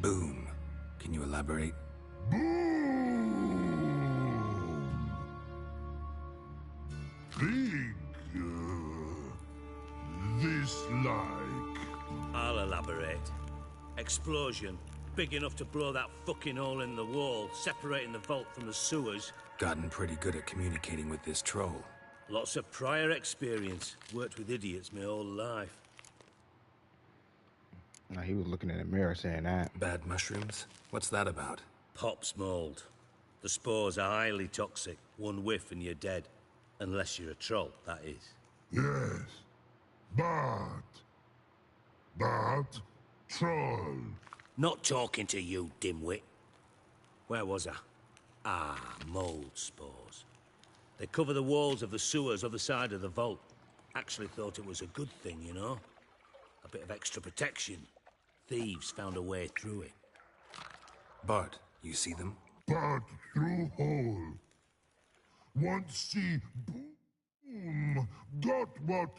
Boom. Can you elaborate? Boom! Big, this like. I'll elaborate. Explosion. Big enough to blow that fucking hole in the wall, separating the vault from the sewers. Gotten pretty good at communicating with this troll. Lots of prior experience. Worked with idiots my whole life. Now he was looking in the mirror saying that. Bad mushrooms? What's that about? Pops mold. The spores are highly toxic. One whiff and you're dead. Unless you're a troll, that is. Yes. But troll. Not talking to you, dimwit. Where was I? Ah, mold spores. They cover the walls of the sewers other side of the vault. Actually thought it was a good thing, you know? A bit of extra protection. Thieves found a way through it. Bart, you see them? Bart through hole. Want see boom. Got what?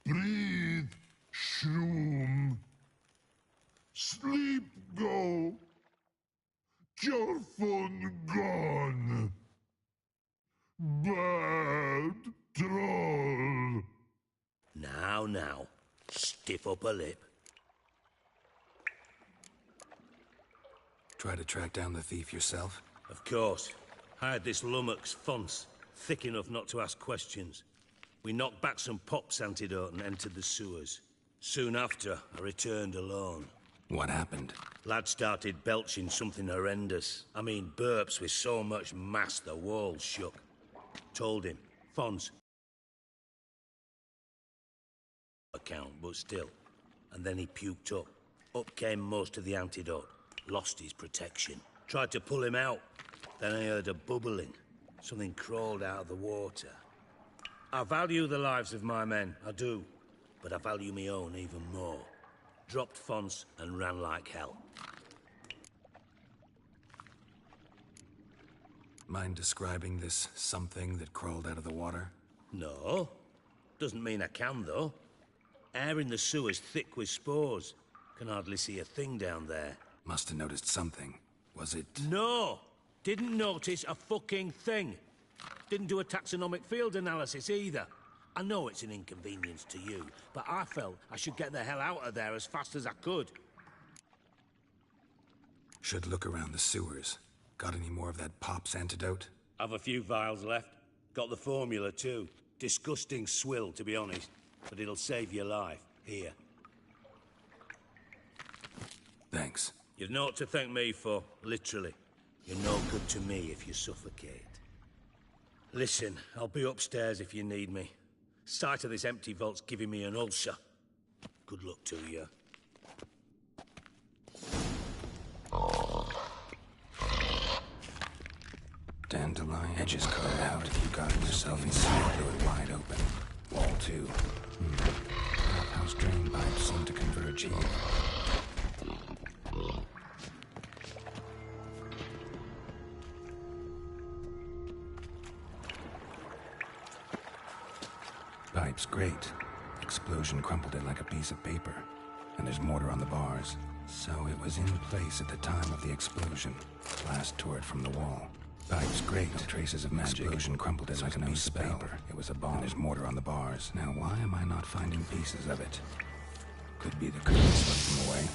Breathe. Shroom. fun gone. Bad troll. Now, stiff upper lip. Try to track down the thief yourself? Of course. Hired this lummox Fons, thick enough not to ask questions. We knocked back some pop's antidote and entered the sewers. Soon after, I returned alone. What happened? Lad started belching something horrendous. I mean, burps with so much mass the walls shook. Told him, Fons. Account, but still. And then he puked up. Up came most of the antidote. Lost his protection. Tried to pull him out. Then I heard a bubbling. Something crawled out of the water. I value the lives of my men, I do. But I value my own even more. Dropped Fons and ran like hell. Mind describing this something that crawled out of the water? No. Doesn't mean I can, though. Air in the sewer's thick with spores. Can hardly see a thing down there. Must have noticed something. Was it... No! Didn't notice a fucking thing. Didn't do a taxonomic field analysis either. I know it's an inconvenience to you, but I felt I should get the hell out of there as fast as I could. Should look around the sewers. Got any more of that pop's antidote? I've a few vials left. Got the formula too. Disgusting swill, to be honest. But it'll save your life. Here. Thanks. You've naught to thank me for, literally. You're no good to me if you suffocate. Listen, I'll be upstairs if you need me. Sight of this empty vault's giving me an ulcer. Good luck to you. Dandelion edges cut out. You got yourself inside, blew it wide open. Wall 2. House drain pipes seem to converge here. Pipe's great. Explosion crumpled it like a piece of paper. And there's mortar on the bars. So it was in place at the time of the explosion. Blast tore it from the wall. Pipe's great. No traces of magic. Explosion crumpled it like a piece of paper. It was a bomb. And there's mortar on the bars. Now why am I not finding pieces of it? Could be the curtain slipped them away.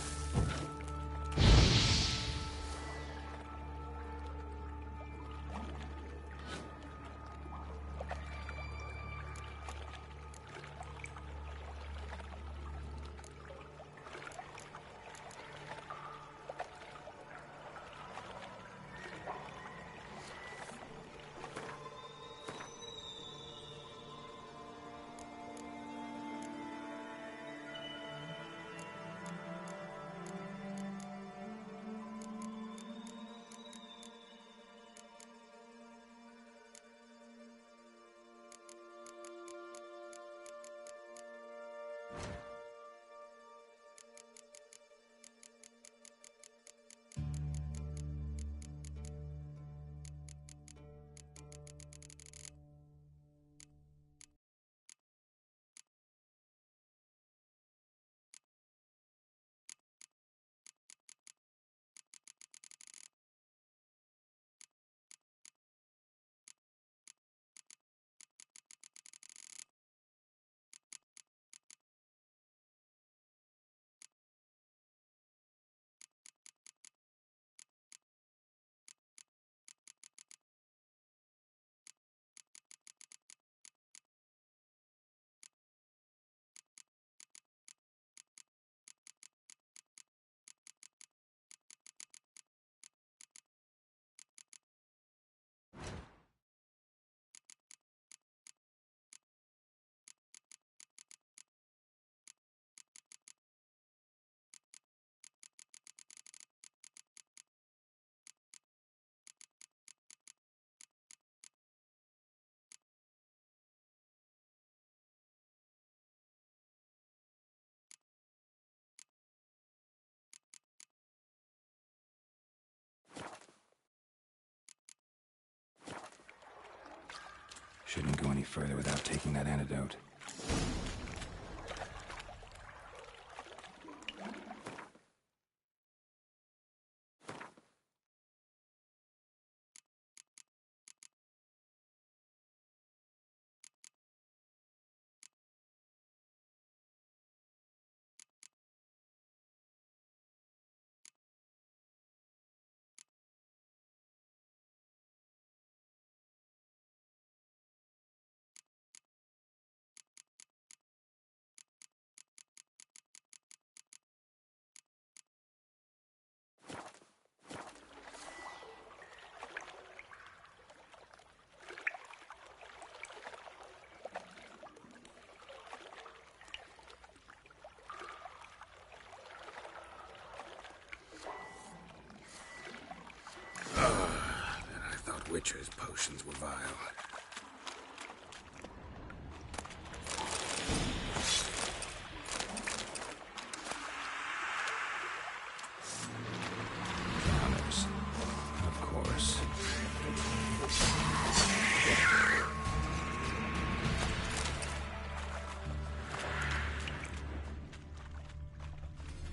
Shouldn't go any further without taking that antidote. Witcher's potions were vile. Drowners. Of course.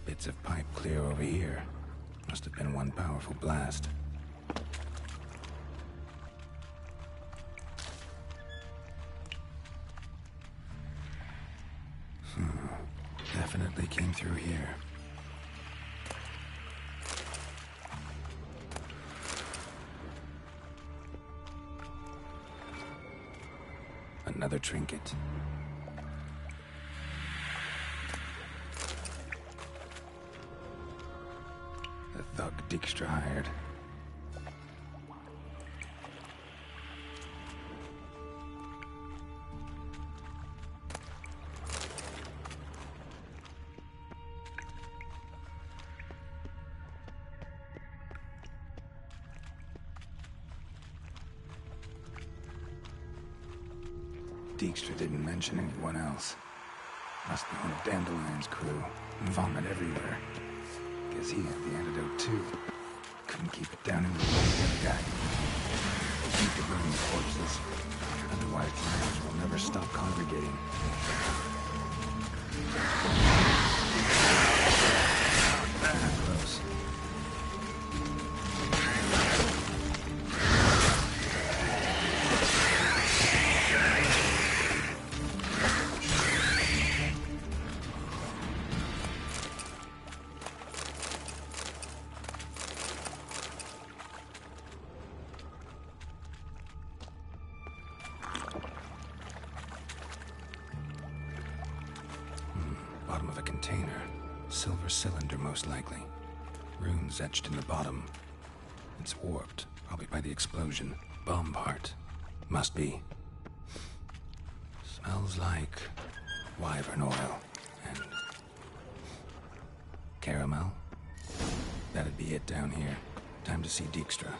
Bits of pipe clear over here. Must have been one powerful blast. Definitely came through here. Another trinket. The thug Dijkstra hired. Dijkstra didn't mention anyone else. Must be one of Dandelion's crew. Vomit everywhere. Guess he had the antidote too. Couldn't keep it down anymore. The other guy. Need to burn the corpses. Otherwise, the miners will never stop congregating. Close. Bottom of a container. Silver cylinder, most likely. Runes etched in the bottom. It's warped, probably by the explosion. Bomb part. Must be. Smells like wyvern oil and caramel. That'd be it down here. Time to see Dijkstra.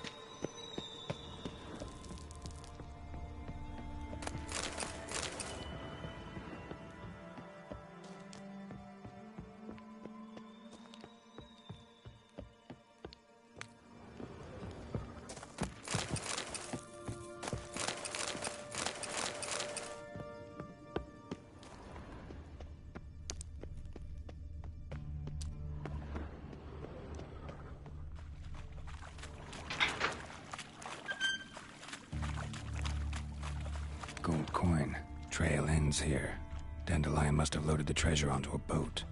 Gold coin. Trail ends here. Dandelion must have loaded the treasure onto a boat.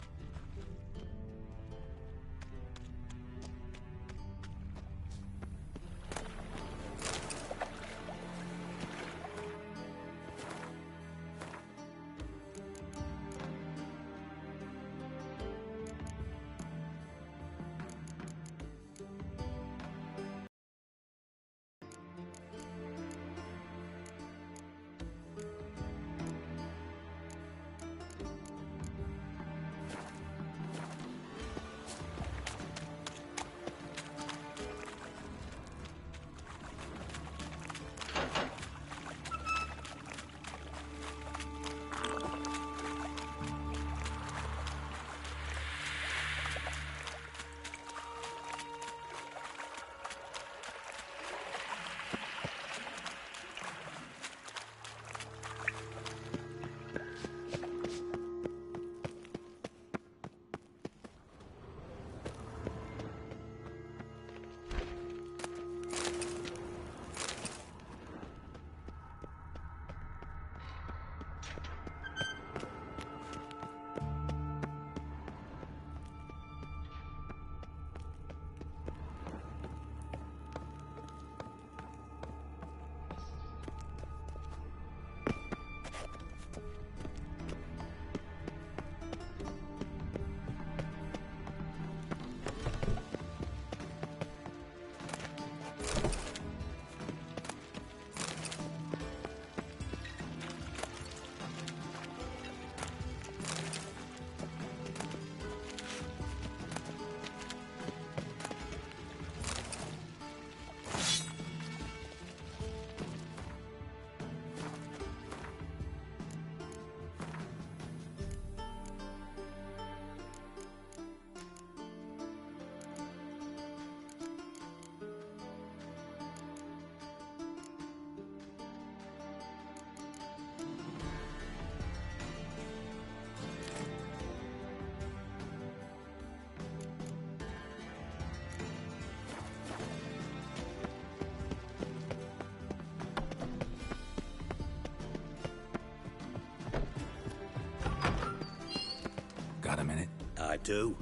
I do.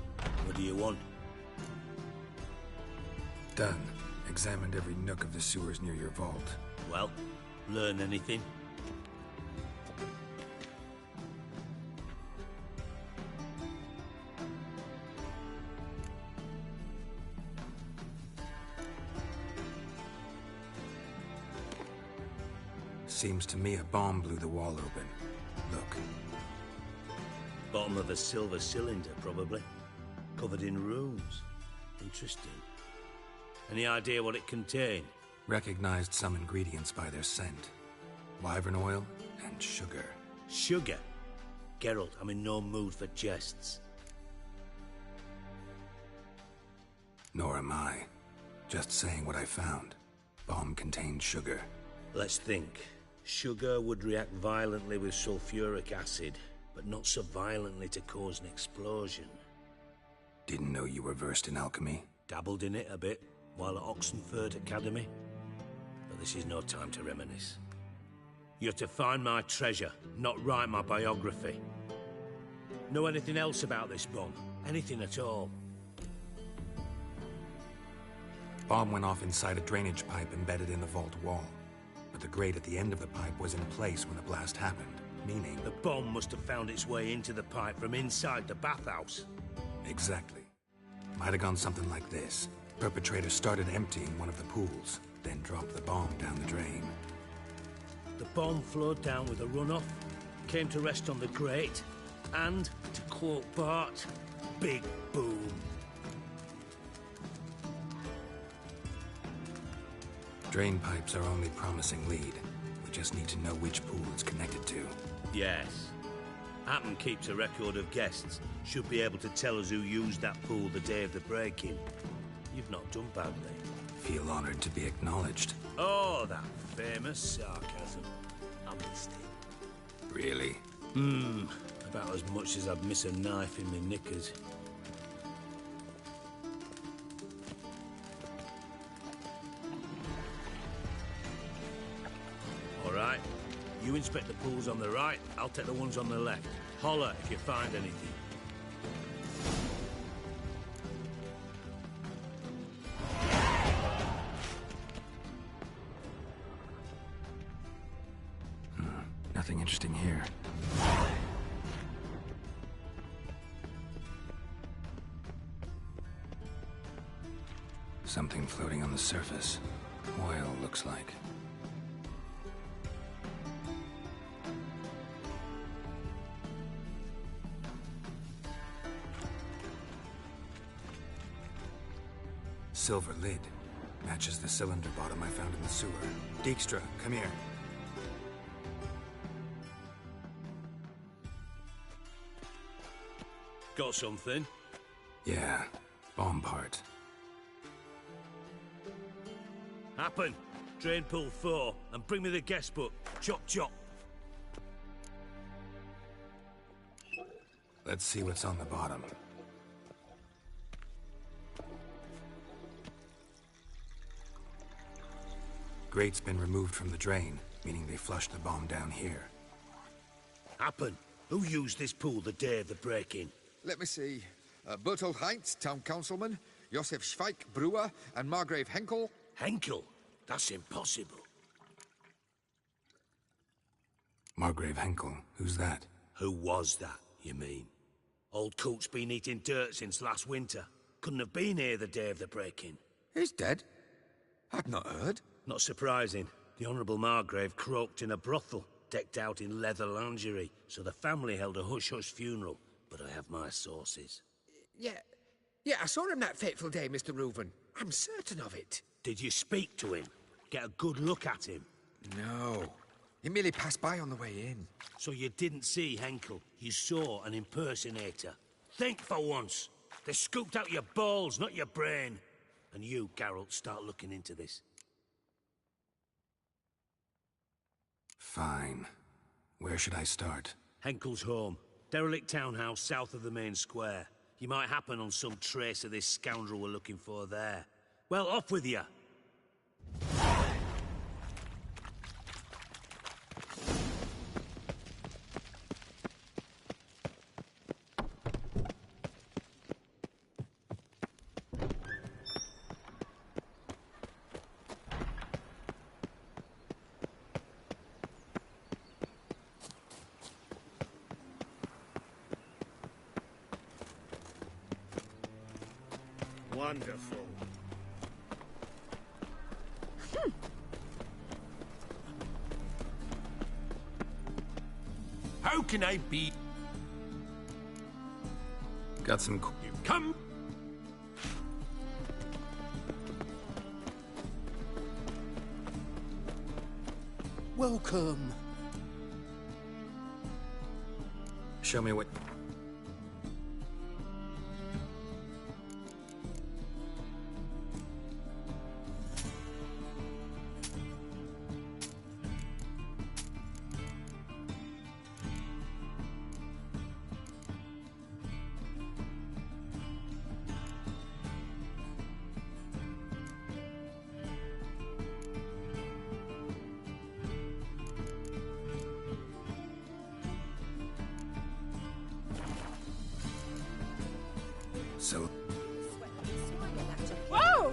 What do you want? Done. Examined every nook of the sewers near your vault. Well, learn anything? Seems to me a bomb blew the wall open. Look. Bottom of a silver cylinder, probably. Covered in runes. Interesting. Any idea what it contained? Recognized some ingredients by their scent. Wyvern oil and sugar. Sugar? Geralt, I'm in no mood for jests. Nor am I. Just saying what I found. Bomb contained sugar. Let's think. Sugar would react violently with sulfuric acid, but not so violently to cause an explosion. Didn't know you were versed in alchemy. Dabbled in it a bit while at Oxenford Academy. But this is no time to reminisce. You're to find my treasure, not write my biography. Know anything else about this bomb? Anything at all? Bomb went off inside a drainage pipe embedded in the vault wall. But the grate at the end of the pipe was in place when the blast happened, meaning... The bomb must have found its way into the pipe from inside the bathhouse. Exactly. Might have gone something like this. Perpetrator started emptying one of the pools, then dropped the bomb down the drain. The bomb flowed down with a runoff, came to rest on the grate, and, to quote Bart, big boom. Drain pipes are only promising lead. We just need to know which pool it's connected to. Yes. Happen keeps a record of guests. Should be able to tell us who used that pool the day of the break-in. You've not done badly. Feel honored to be acknowledged. Oh, that famous sarcasm. I missed it. Really? About as much as I'd miss a knife in my knickers. All right. You inspect the pools on the right, I'll take the ones on the left. Holler if you find anything. Nothing interesting here. Something floating on the surface. Oil, looks like. Silver lid. Matches the cylinder bottom I found in the sewer. Dijkstra, come here. Got something? Yeah, bomb part. Happen. Drain pool 4, and bring me the guest book. Chop chop. Let's see what's on the bottom. Grate's been removed from the drain, meaning they flushed the bomb down here. Happen. Who used this pool the day of the break-in? Let me see. Bertold Heinz, town councilman, Josef Schweik, brewer, and Margrave Henkel. Henkel? That's impossible. Margrave Henkel, who's that? Who was that, you mean? Old Coot's been eating dirt since last winter. Couldn't have been here the day of the break-in. He's dead? I'd not heard. Not surprising. The Honourable Margrave croaked in a brothel, decked out in leather lingerie, so the family held a hush-hush funeral. But I have my sources. Yeah, I saw him that fateful day, Mr. Reuven. I'm certain of it. Did you speak to him? Get a good look at him? No. He merely passed by on the way in. So you didn't see Henkel? You saw an impersonator? Think for once. They scooped out your balls, not your brain. And you, Geralt, start looking into this. Fine. Where should I start? Henkel's home. Derelict townhouse south of the main square. You might happen on some trace of this scoundrel we're looking for there. Well, off with you! Wonderful. How can I be? Got some... You come? Welcome. Show me what... So... Whoa!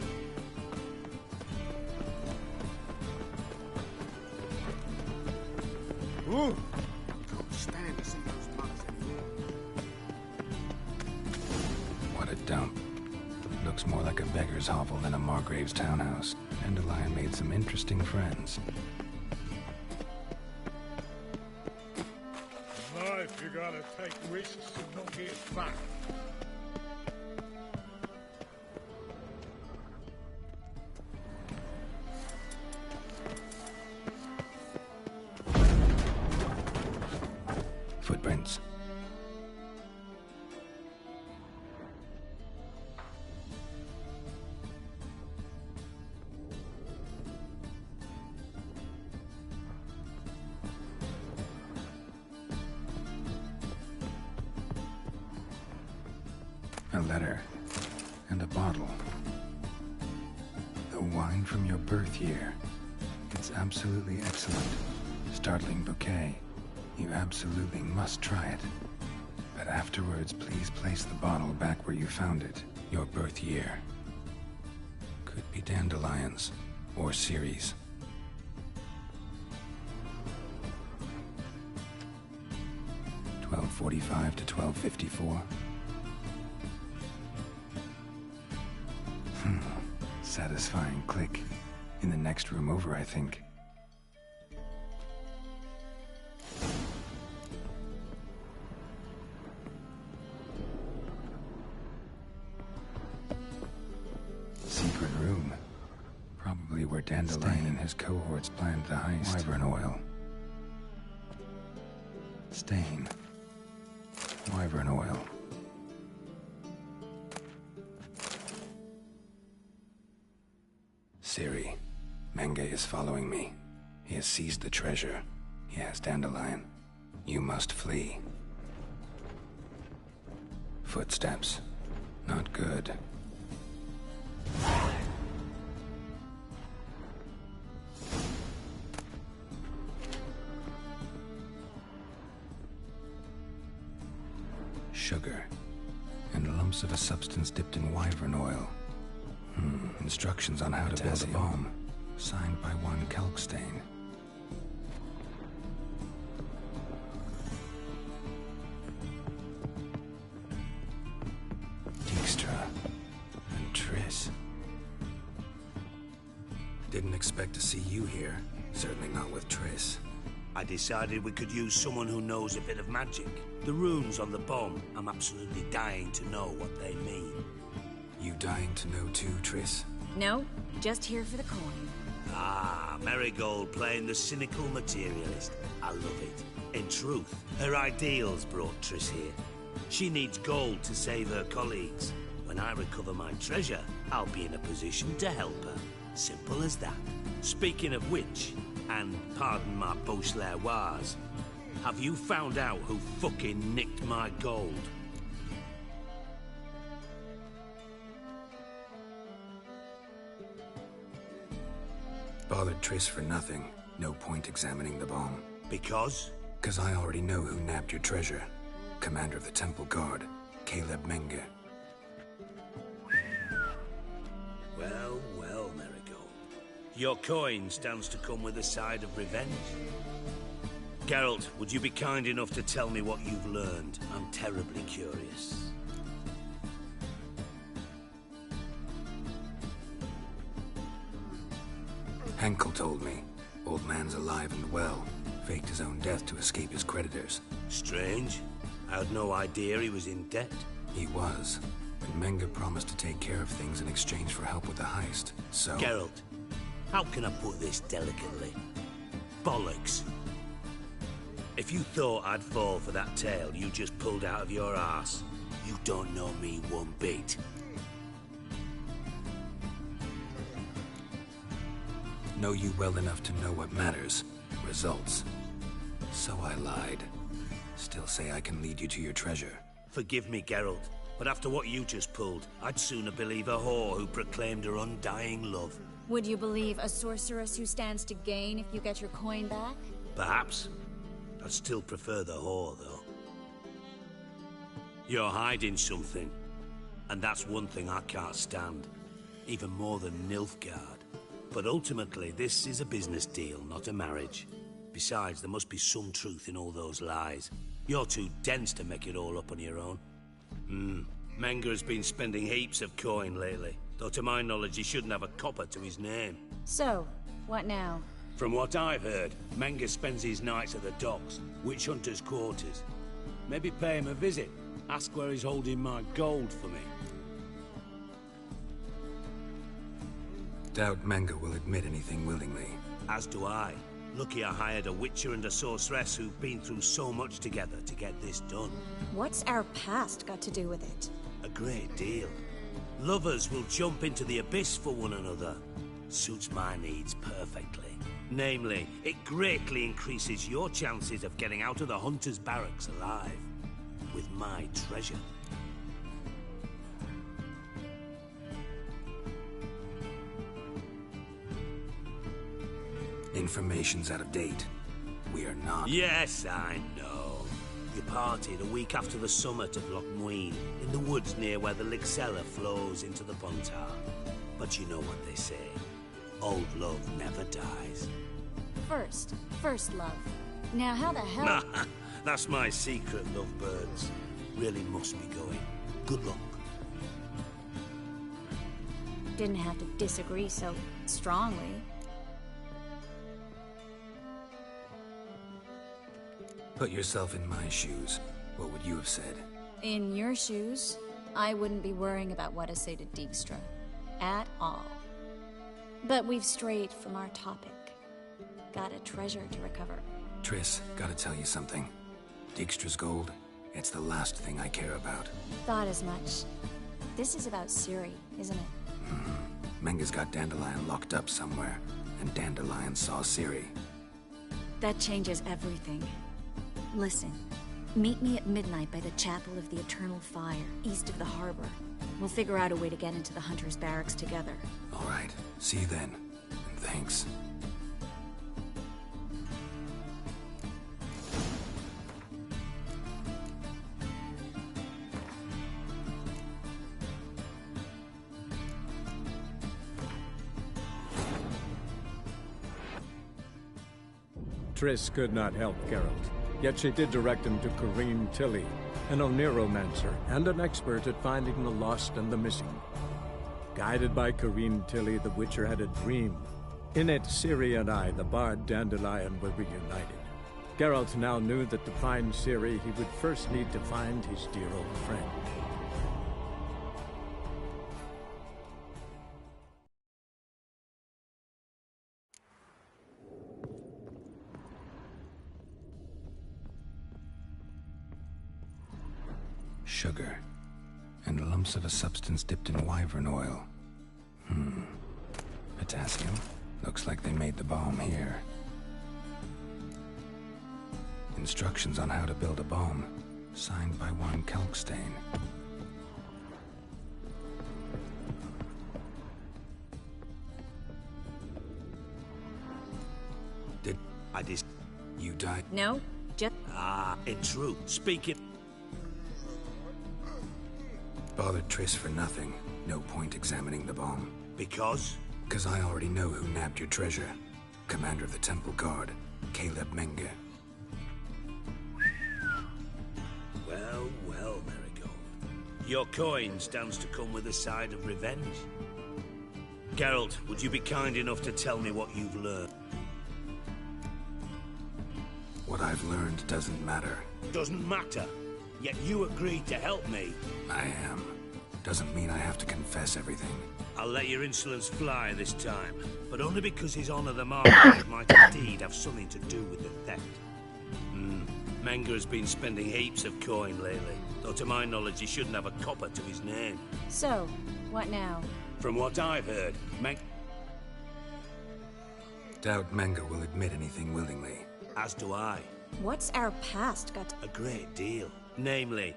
Ooh. Can't stand to see those mugs anymore. What a dump. Looks more like a beggar's hovel than a Margrave's townhouse. Dandelion made some interesting friends. In life, you gotta take risks and not get fucked. Footprints. A letter. And a bottle. The wine from your birth year. It's absolutely excellent. Startling bouquet. You absolutely must try it. But afterwards, please place the bottle back where you found it. Your birth year. Could be Dandelion's. Or Ciri's. $12:45 to $12:54. Satisfying click. In the next room over, I think. Secret room. Probably where Dandelion and his cohorts planned the heist. Wyvern oil. Stain. Wyvern oil. Ciri. Menge is following me. He has seized the treasure. He has Dandelion. You must flee. Footsteps. Not good. Sugar. And lumps of a substance dipped in wyvern oil. Instructions on how to build a bomb. Signed by one Kelkstain. Dijkstra. And Triss. Didn't expect to see you here. Certainly not with Triss. I decided we could use someone who knows a bit of magic. The runes on the bomb, I'm absolutely dying to know what they mean. You dying to know too, Triss? No, just here for the coin. Ah, Marigold playing the cynical materialist. I love it. In truth, her ideals brought Triss here. She needs gold to save her colleagues. When I recover my treasure, I'll be in a position to help her. Simple as that. Speaking of which, and pardon my Beauclervoise, have you found out who fucking nicked my gold? Bothered Triss for nothing. No point examining the bomb. Because? Because I already know who nabbed your treasure. Commander of the Temple Guard, Caleb Menge. Well, well, Marigold. Your coin stands to come with a side of revenge. Geralt, would you be kind enough to tell me what you've learned? I'm terribly curious. Henkel told me. Old man's alive and well. Faked his own death to escape his creditors. Strange. I had no idea he was in debt. He was. And Menge promised to take care of things in exchange for help with the heist. So... Geralt, how can I put this delicately? Bollocks. If you thought I'd fall for that tale you just pulled out of your arse, you don't know me one bit. Know you well enough to know what matters. Results. So I lied. Still say I can lead you to your treasure. Forgive me, Geralt, but after what you just pulled, I'd sooner believe a whore who proclaimed her undying love. Would you believe a sorceress who stands to gain if you get your coin back? Perhaps. I'd still prefer the whore, though. You're hiding something, and that's one thing I can't stand, even more than Nilfgaard. But ultimately, this is a business deal, not a marriage. Besides, there must be some truth in all those lies. You're too dense to make it all up on your own. Menge has been spending heaps of coin lately, though to my knowledge he shouldn't have a copper to his name. So, what now? From what I've heard, Menge spends his nights at the docks, witch hunters' quarters. Maybe pay him a visit. Ask where he's holding my gold for me. Doubt Menge will admit anything willingly. As do I. Lucky I hired a witcher and a sorceress who've been through so much together to get this done. What's our past got to do with it? A great deal. Lovers will jump into the abyss for one another. Suits my needs perfectly. Namely, it greatly increases your chances of getting out of the hunter's barracks alive. With my treasure. Information's out of date. We are not... Yes, I know. You partied a week after the summit of Loch Muin, in the woods near where the Lixella flows into the Pontar. But you know what they say. Old love never dies. First love. Now how the hell... That's my secret, lovebirds. Really must be going. Good luck. Didn't have to disagree so strongly. Put yourself in my shoes. What would you have said? In your shoes, I wouldn't be worrying about what to say to Dijkstra. At all. But we've strayed from our topic. Got a treasure to recover. Triss, gotta tell you something. Dijkstra's gold, it's the last thing I care about. Thought as much. This is about Ciri, isn't it? Menge's got Dandelion locked up somewhere, and Dandelion saw Ciri. That changes everything. Listen, meet me at midnight by the Chapel of the Eternal Fire, east of the harbor. We'll figure out a way to get into the Hunter's barracks together. All right, see you then. And thanks. Triss could not help Geralt, yet she did direct him to Corrine Tilly, an Oniromancer and an expert at finding the lost and the missing. Guided by Corrine Tilly, the Witcher had a dream. In it, Ciri and I, the bard Dandelion, were reunited. Geralt now knew that to find Ciri, he would first need to find his dear old friend. Sugar. And lumps of a substance dipped in wyvern oil. Potassium. Looks like they made the bomb here. Instructions on how to build a bomb. Signed by one Kalkstein. Did I just... You died? No, just... in truth, speaking... Bothered Triss for nothing. No point examining the bomb. Because? Because I already know who nabbed your treasure. Commander of the Temple Guard, Caleb Menge. Well, well, Marigold. Your coin stands to come with a side of revenge. Geralt, would you be kind enough to tell me what you've learned? What I've learned doesn't matter. Doesn't matter. Yet you agreed to help me. I am. Doesn't mean I have to confess everything. I'll let your insolence fly this time, but only because his honor the Marquis might indeed have something to do with the theft. Menga has been spending heaps of coin lately, though to my knowledge he shouldn't have a copper to his name. So, what now? From what I've heard, Doubt Menga will admit anything willingly. As do I. What's our past got to... A great deal. Namely,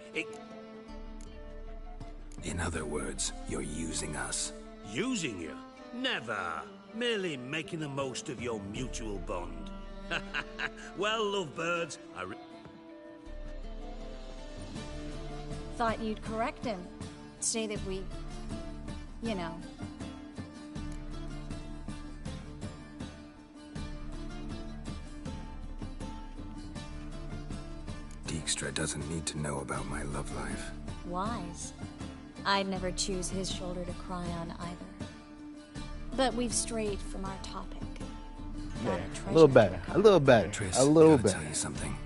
In other words, you're using us. Using you? Never. Merely making the most of your mutual bond. Well, lovebirds, Thought you'd correct him. Say that we... you know... Dijkstra doesn't need to know about my love life. Wise. I'd never choose his shoulder to cry on either. But we've strayed from our topic. Yeah, a little better. A little better. Triss, A little gotta better. tell you something.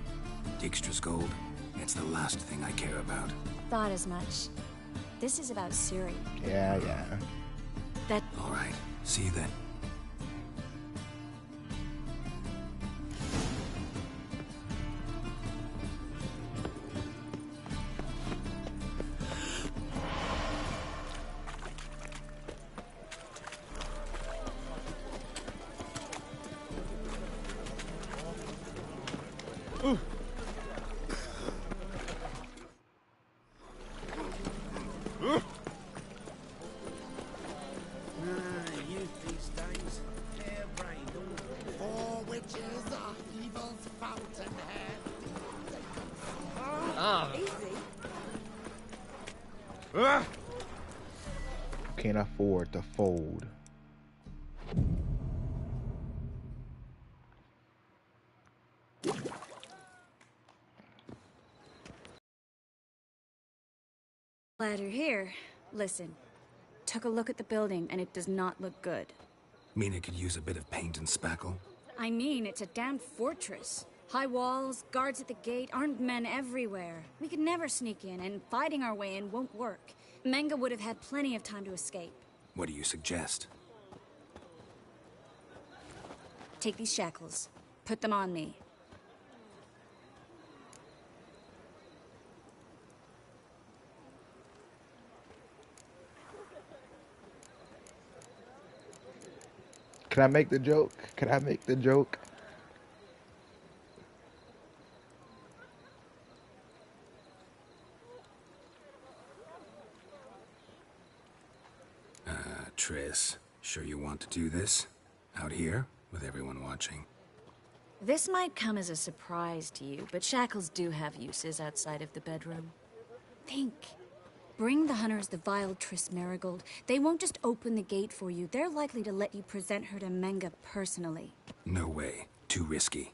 Dijkstra's gold, it's the last thing I care about. Thought as much. This is about Ciri. Yeah. That... All right. See you then. Youth these days, hair-brained all. 4 witches are evil's fountainhead. Ah. Can't afford to fold. Glad you're here. Listen. Took a look at the building, and it does not look good. Mean it could use a bit of paint and spackle? I mean, it's a damn fortress. High walls, guards at the gate, armed men everywhere. We could never sneak in, and fighting our way in won't work. Menga would have had plenty of time to escape. What do you suggest? Take these shackles. Put them on me. Can I make the joke? Can I make the joke? Triss, sure you want to do this? Out here, with everyone watching? This might come as a surprise to you, but shackles do have uses outside of the bedroom. Think. Bring the hunters the vile Triss Marigold. They won't just open the gate for you. They're likely to let you present her to Menga personally. No way. Too risky.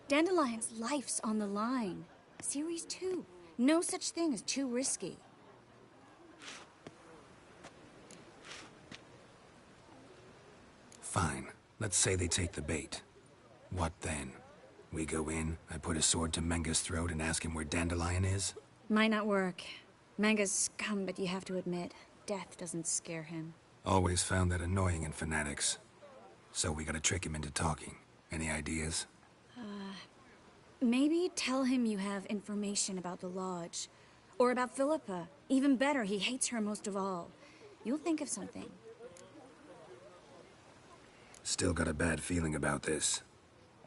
Dandelion's life's on the line. Ciri's too. No such thing as too risky. Fine. Let's say they take the bait. What then? We go in, I put a sword to Menga's throat and ask him where Dandelion is? Might not work. Menga's scum, but you have to admit, death doesn't scare him. Always found that annoying in fanatics. So we gotta trick him into talking. Any ideas? Maybe tell him you have information about the Lodge. Or about Philippa. Even better, he hates her most of all. You'll think of something. Still got a bad feeling about this.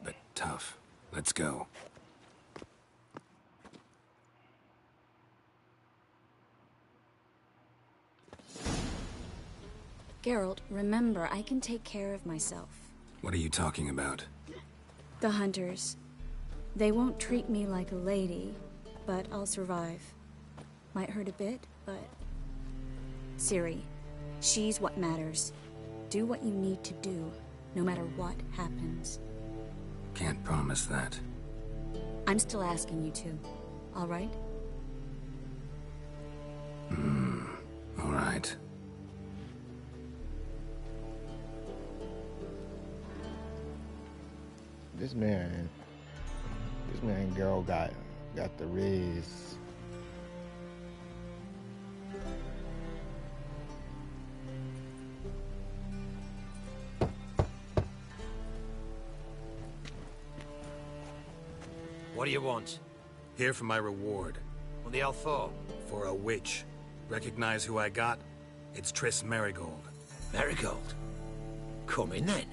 But tough. Let's go. Geralt, remember, I can take care of myself. What are you talking about? The hunters. They won't treat me like a lady, but I'll survive. Might hurt a bit, but... Ciri, she's what matters. Do what you need to do, no matter what happens. Can't promise that. I'm still asking you to, all right? All right. This man, girl got the riz. What do you want? Here for my reward. What the hell for? For a witch. Recognize who I got? It's Triss Merigold. Merigold? Come in then.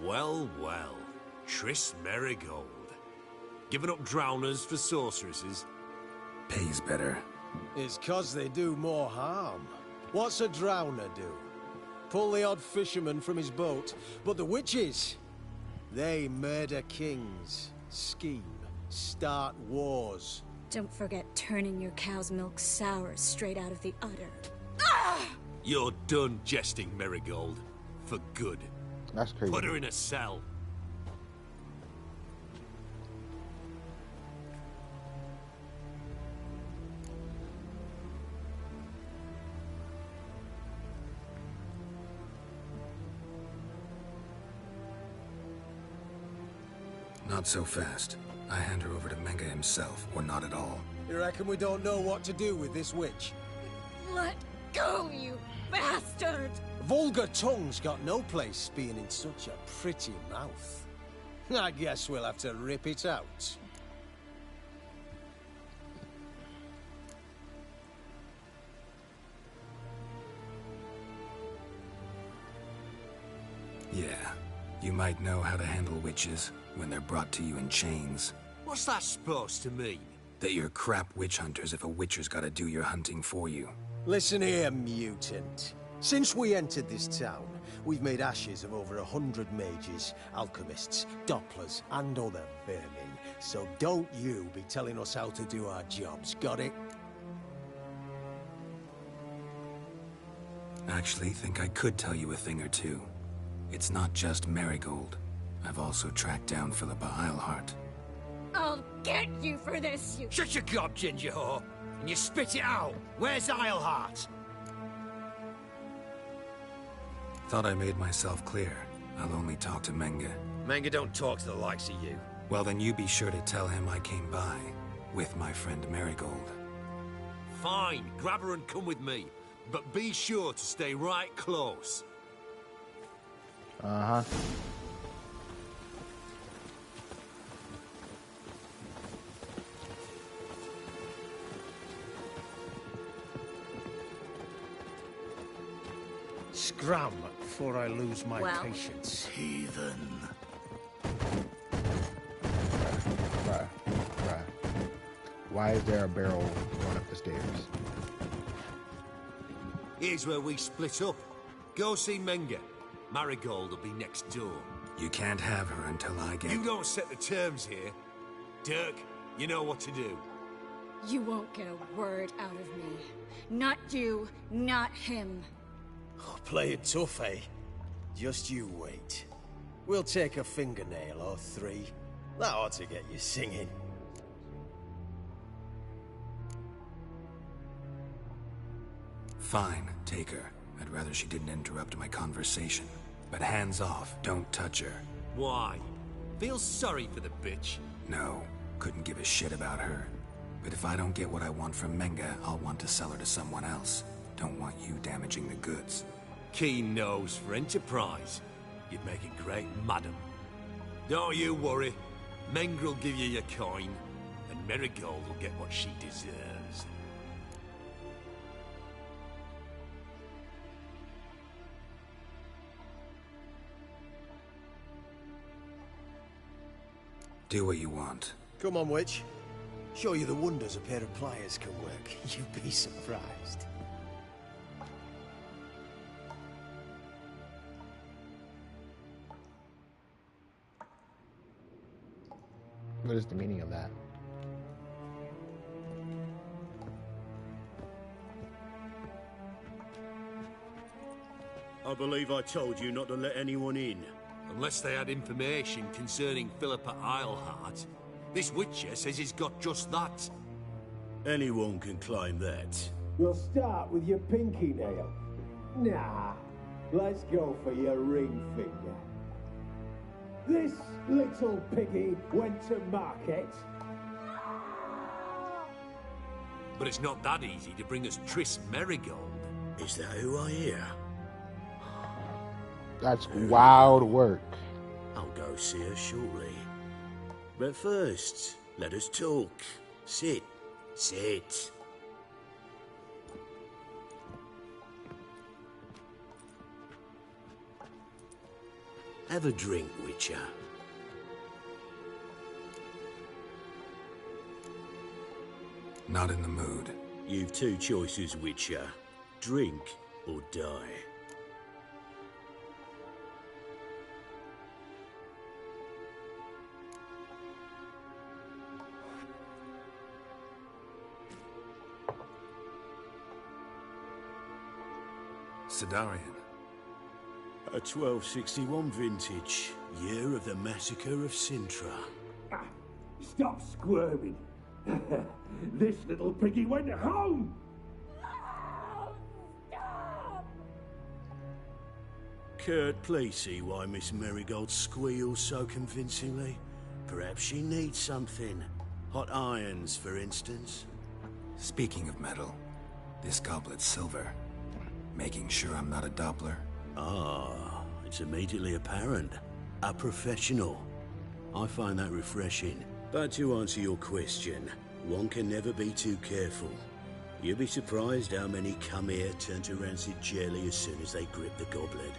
Well, well. Triss Merigold. Giving up drowners for sorceresses? Pays better. It's 'cause they do more harm. What's a drowner do? Pull the odd fisherman from his boat. But the witches, they murder kings, scheme, start wars. Don't forget turning your cow's milk sour straight out of the udder. You're done jesting, Merigold. For good. That's crazy. Put her in a cell. Not so fast. I hand her over to Menga himself, or not at all. You reckon we don't know what to do with this witch? Let go, you bastard! Vulgar tongue's got no place being in such a pretty mouth. I guess we'll have to rip it out. Yeah. You might know how to handle witches when they're brought to you in chains. What's that supposed to mean? That you're crap witch hunters if a witcher's gotta do your hunting for you. Listen here, mutant. Since we entered this town, we've made ashes of over 100 mages, alchemists, dopplers, and other vermin. So don't you be telling us how to do our jobs, got it? Actually, think I could tell you a thing or two. It's not just Merigold. I've also tracked down Philippa Eilhart. I'll get you for this, you... Shut your gob, ginger whore, and you spit it out. Where's Eilhart? Thought I made myself clear. I'll only talk to Menga. Menga don't talk to the likes of you. Well, then you be sure to tell him I came by with my friend Merigold. Fine, grab her and come with me. But be sure to stay right close. Uh-huh. Scram before I lose my Well. patience. Heathen. Bruh. Why is there a barrel going up the stairs? Here's where we split up. Go see Menga. Marigold will be next door. You can't have her until I get... You don't set the terms here. Dirk, you know what to do. You won't get a word out of me. Not you, not him. Oh, play it tough, eh? Just you wait. We'll take a fingernail or three. That ought to get you singing. Fine, take her. I'd rather she didn't interrupt my conversation. But hands off, don't touch her. Why? Feel sorry for the bitch? No, couldn't give a shit about her. But if I don't get what I want from Menga, I'll want to sell her to someone else. Don't want you damaging the goods. Keen nose for enterprise. You'd make a great madam. Don't you worry. Mengrel will give you your coin, and Merigold will get what she deserves. Do what you want. Come on, witch. Show you the wonders a pair of pliers can work. You'd be surprised. What is the meaning of that? I believe I told you not to let anyone in. Unless they had information concerning Philippa Eilhart. This witcher says he's got just that. Anyone can claim that. We'll start with your pinky nail. Nah, let's go for your ring finger. This little piggy went to market. But it's not that easy to bring us Triss Merigold. Is that who I hear? That's wild work. I'll go see her shortly. But first, let us talk. Sit. Sit. Have a drink, Witcher. Not in the mood. You've two choices, Witcher. Drink or die. Sidarian. A 1261 vintage, year of the massacre of Sintra. Stop squirming. This little piggy went home. Kurt, please see why Miss Merigold squeals so convincingly. Perhaps she needs something. Hot irons, for instance. Speaking of metal, this goblet's silver. Making sure I'm not a Doppler. Ah, it's immediately apparent. A professional. I find that refreshing. But to answer your question, one can never be too careful. You'll be surprised how many come here turn to rancid jelly as soon as they grip the goblet.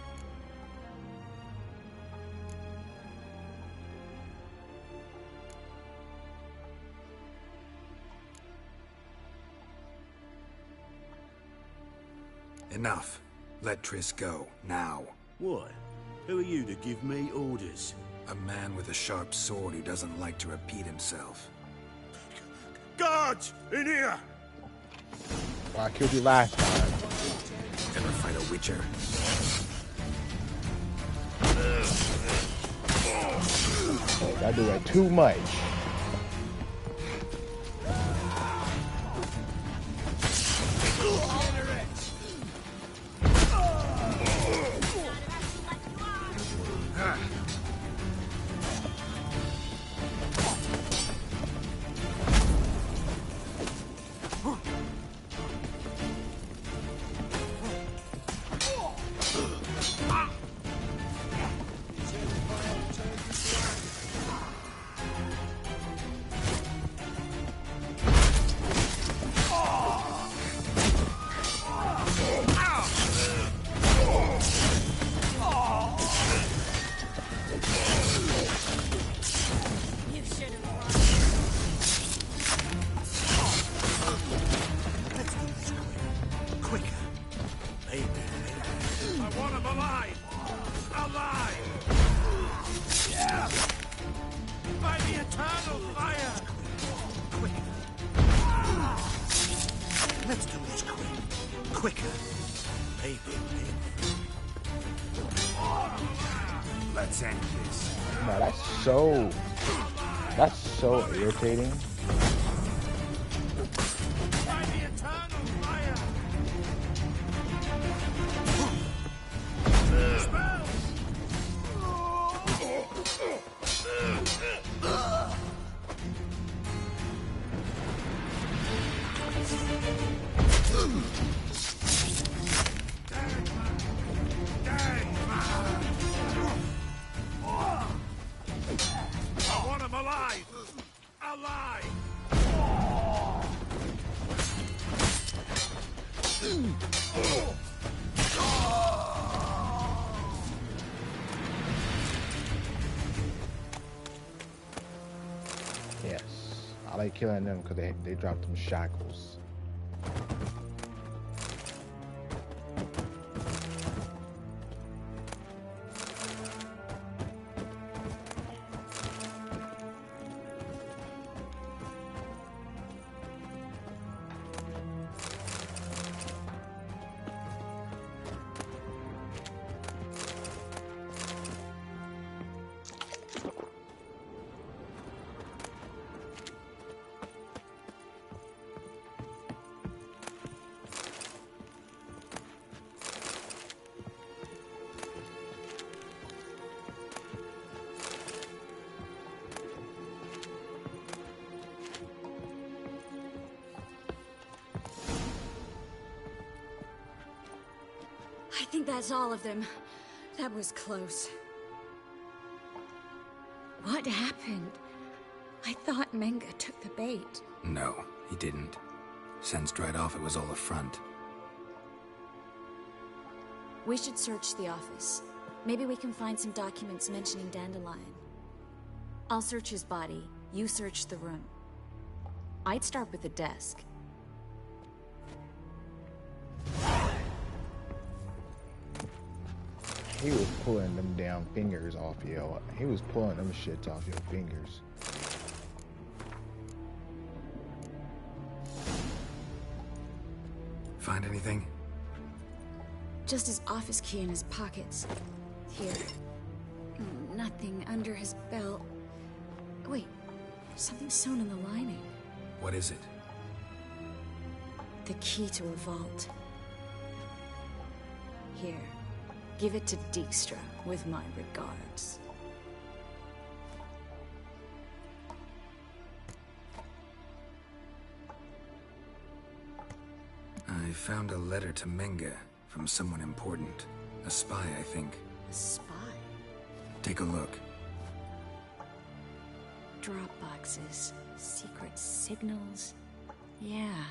Enough. Let Triss go, now. What? Who are you to give me orders? A man with a sharp sword who doesn't like to repeat himself. Guards! In here! Well, I killed you last time. Ever fight a witcher? I do it too much. Let's end this. No, that's so irritating. Yes, I like killing them because they drop them shackles. think that's all of them. That was close. What happened? I thought Menga took the bait. No, he didn't. Sensed right off it was all a front. We should search the office. Maybe we can find some documents mentioning Dandelion. I'll search his body. You search the room. I'd start with the desk. He was pulling them damn fingers off you. He was pulling them shits off your fingers. Find anything? Just his office key in his pockets. Here. Nothing under his belt. Wait, something sewn in the lining. What is it? The key to a vault. Here. Give it to Dijkstra with my regards. I found a letter to Menga from someone important. A spy, I think. A spy? Take a look. Drop boxes, secret signals. Yeah,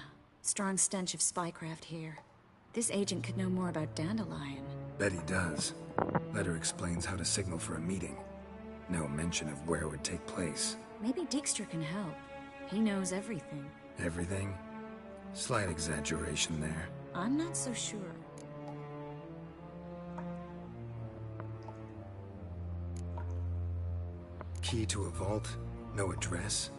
strong stench of spycraft here. This agent could know more about Dandelion. Bet he does. Letter explains how to signal for a meeting. No mention of where it would take place. Maybe Dijkstra can help. He knows everything. Everything? Slight exaggeration there. I'm not so sure. Key to a vault? No address?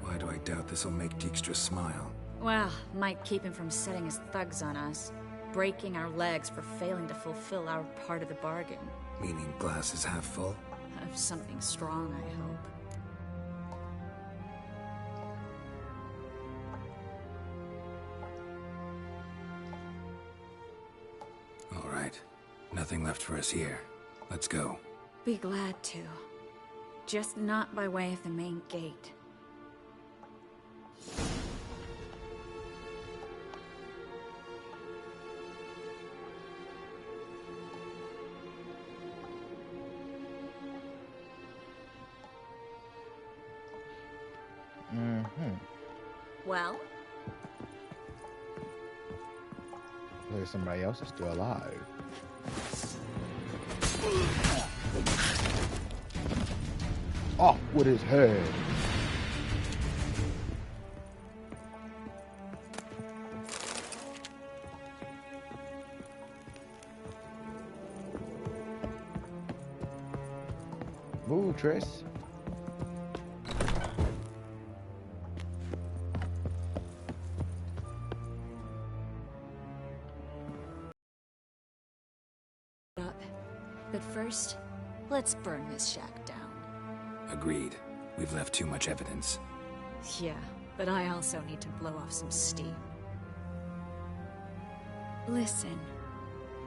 Why do I doubt this'll make Dijkstra smile? Well, might keep him from setting his thugs on us. Breaking our legs for failing to fulfill our part of the bargain. Meaning glass is half full? Of something strong, I hope. All right. Nothing left for us here. Let's go. Be glad to. Just not by way of the main gate. Well? There's somebody else is still alive. Off with his head. Move, Triss. But first, let's burn this shack down. Agreed. We've left too much evidence. Yeah, but I also need to blow off some steam. Listen,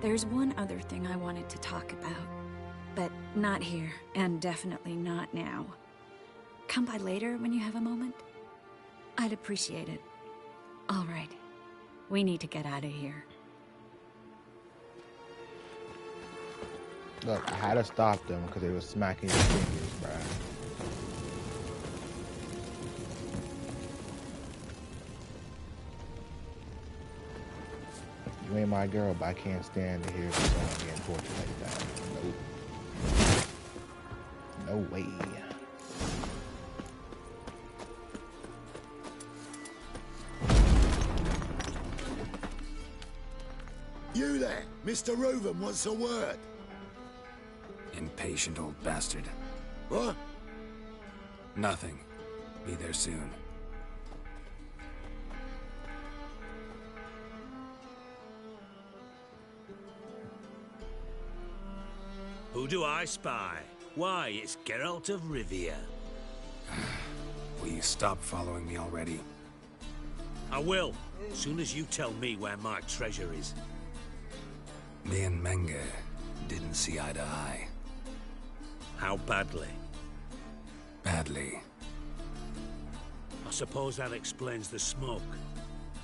there's one other thing I wanted to talk about. But not here, and definitely not now. Come by later when you have a moment? I'd appreciate it. All right. We need to get out of here. Look, I had to stop them because they were smacking your fingers, bruh. You ain't my girl, but I can't stand to hear someone getting tortured like that. Nope. No way. You there, Mr. Reuven wants a word. Impatient old bastard. What? Nothing. Be there soon. Who do I spy? Why, it's Geralt of Rivia. Will you stop following me already? I will, soon as you tell me where my treasure is. Me and Menga didn't see eye to eye. How badly? Badly. I suppose that explains the smoke.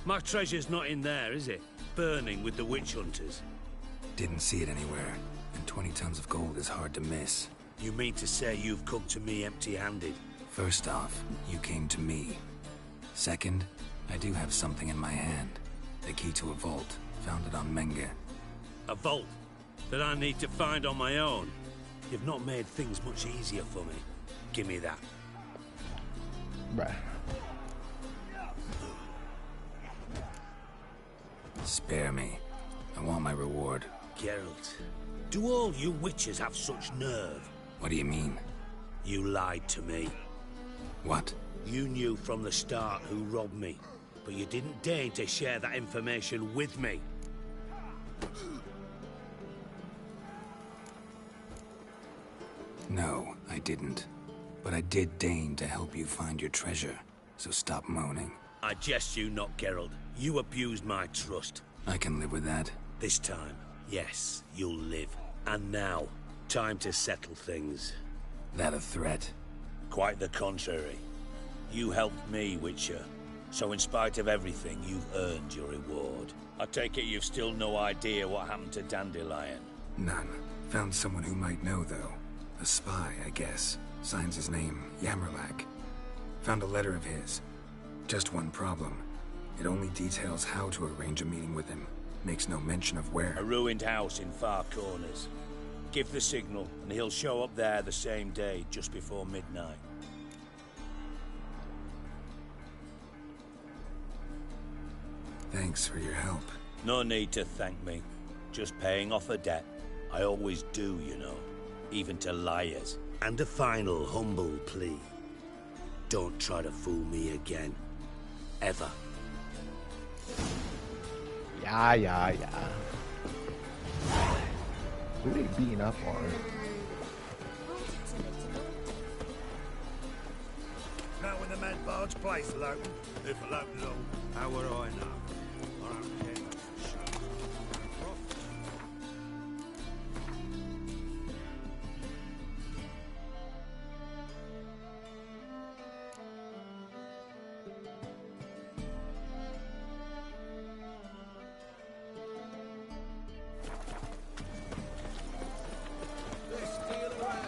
My treasure's not in there, is it? Burning with the witch hunters. Didn't see it anywhere, and 20 tons of gold is hard to miss. You mean to say you've come to me empty-handed? First off, you came to me. Second, I do have something in my hand. The key to a vault, found it on Menge. A vault that I need to find on my own? You've not made things much easier for me. Give me that. Bruh. Spare me. I want my reward. Geralt, do all you witches have such nerve? What do you mean? You lied to me. What? You knew from the start who robbed me, but you didn't deign to share that information with me. No, I didn't. But I did deign to help you find your treasure, so stop moaning. I jest you not, Geralt. You abused my trust. I can live with that. This time, yes, you'll live. And now, time to settle things. That a threat? Quite the contrary. You helped me, Witcher. So in spite of everything, you've earned your reward. I take it you've still no idea what happened to Dandelion? None. Found someone who might know, though. A spy, I guess. Signs his name, Yammerlak. Found a letter of his. Just one problem. It only details how to arrange a meeting with him. Makes no mention of where. A ruined house in Far Corners. Give the signal, and he'll show up there the same day, just before midnight. Thanks for your help. No need to thank me. Just paying off a debt. I always do, you know. Even to liars. And a final humble plea. Don't try to fool me again. Ever. Yeah. Who they beating up on? Now when the man barge place, Loton. If Loton's all, how would I know? I don't care.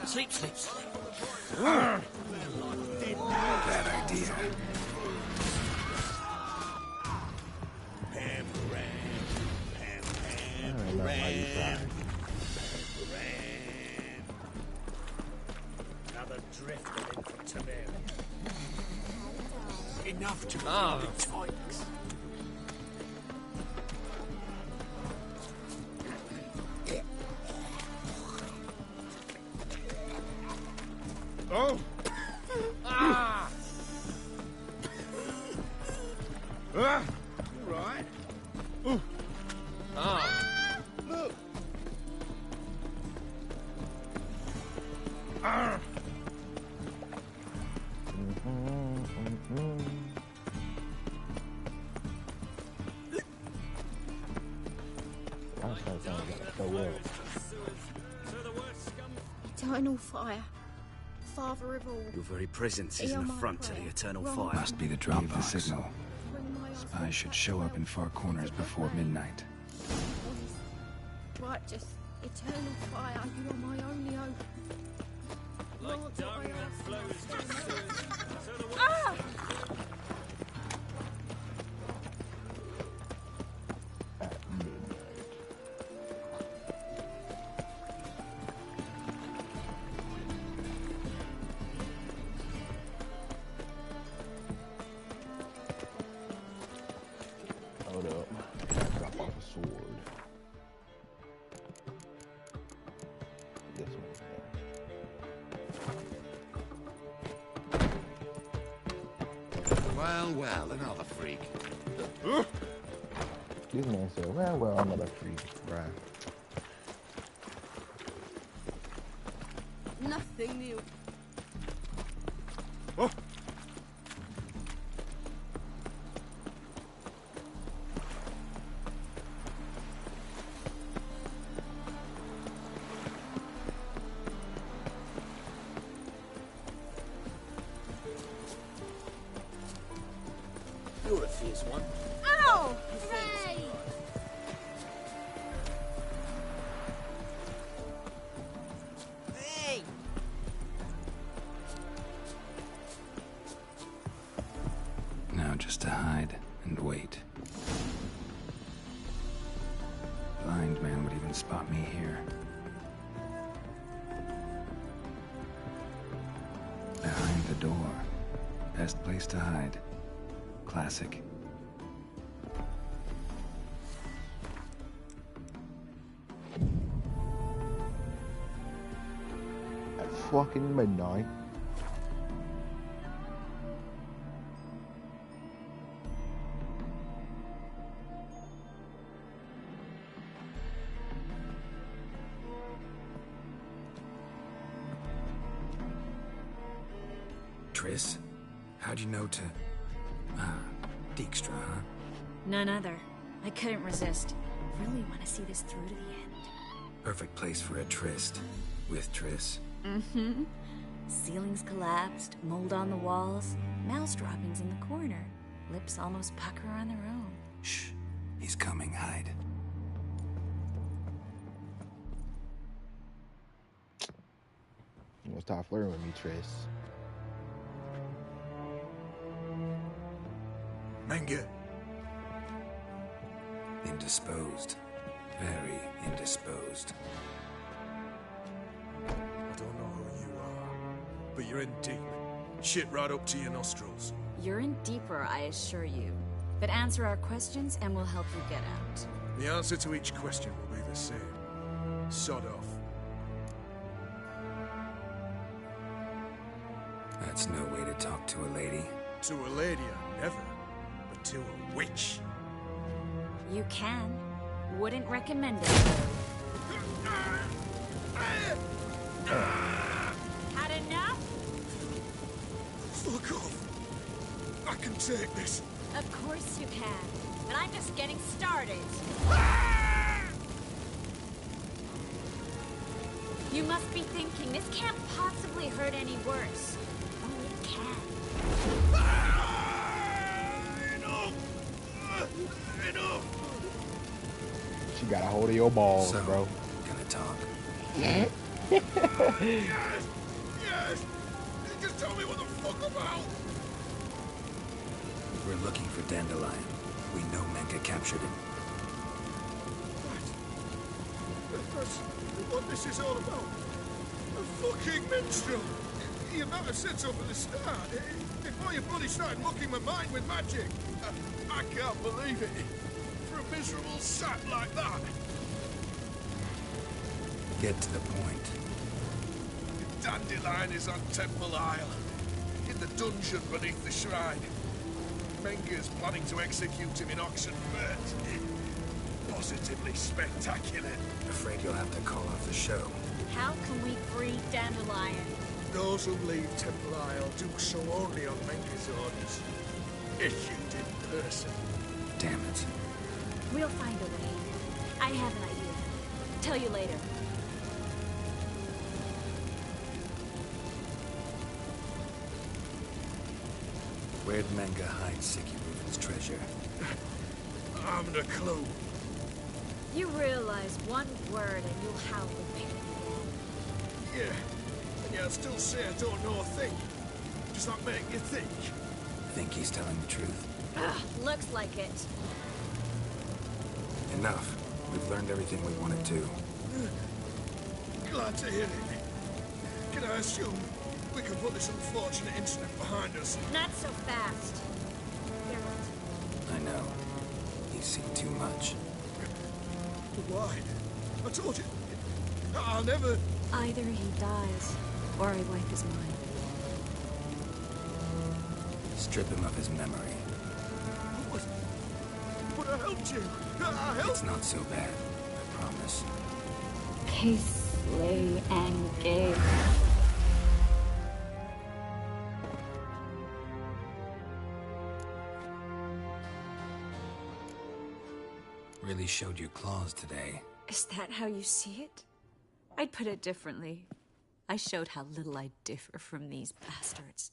Sleep. Bad idea. Another drift of infantry. Enough to twice. Oh! Ah! Ah! All right. Ooh. Ah! Look. Ah! Eternal fire. Father of all. Your very presence is an affront to the eternal fire. Must be the drop of the signal. Spies should show up in Far Corners before midnight. Righteous, eternal fire, you are my only hope. Like dung that flows to sewers. So the Ah! Hold up. Gotta drop off a sword. This one. Well, another freak. This man said, well, another freak. Right. Nothing new. Oh. You're a fierce one. Ow! Hooray! Best to hide and wait. Blind man would even spot me here. Behind the door. Best place to hide. Classic. At fucking midnight. Triss? How'd you know to... Dijkstra, huh? None other. I couldn't resist. Really want to see this through to the end. Perfect place for a tryst. With Triss. Mm-hmm. Ceilings collapsed, mold on the walls, mouse droppings in the corner. Lips almost pucker on their own. Shh. He's coming. Hide. You gonna stop flirting with me, Triss. Menge. Indisposed. Very indisposed. I don't know who you are, but you're in deep. Shit right up to your nostrils. You're in deeper, I assure you. But answer our questions and we'll help you get out. The answer to each question will be the same. Sod off. That's no way to talk to a lady. To a lady, I never. But to a witch. You can. Wouldn't recommend it. Had enough? Fuck off. I can take this. Of course you can. But I'm just getting started. You must be thinking, this can't possibly hurt any worse. Oh, it can. Enough! She got a hold of your balls, so, bro. Gonna talk. Yes! Yes! Just tell me what the fuck about! We're looking for Dandelion. We know Menge captured him. That's what this is all about. A fucking minstrel! You might have said so from the start. Before you bloody started mucking my mind with magic. I can't believe it. For a miserable sap like that. Get to the point. Dandelion is on Temple Isle. In the dungeon beneath the shrine. Menge's planning to execute him in auction first. Positively spectacular. Afraid you'll have to call off the show. How can we free Dandelion? Those who leave Temple Isle do so only on Menge's orders. Issued in person. Damn it. We'll find a way. I have an idea. Tell you later. Where'd Menge hide Sicky Reuven's treasure? I haven't a clue. You realize one word and you'll howl with pain. Yeah. And yet I still say I don't know a thing. Does that make you think? Think he's telling the truth? Ugh, looks like it. Enough. We've learned everything we wanted to. Glad to hear it. Can I assume we can put this unfortunate incident behind us? Not so fast. Geralt. I know. He's seen too much. But why? I told you. I'll never... Either he dies, or I wipe his mind. Strip him of his memory. But I helped you. I helped... It's not so bad, I promise. Slay and gay. Really showed your claws today. Is that how you see it? I'd put it differently. I showed how little I differ from these bastards.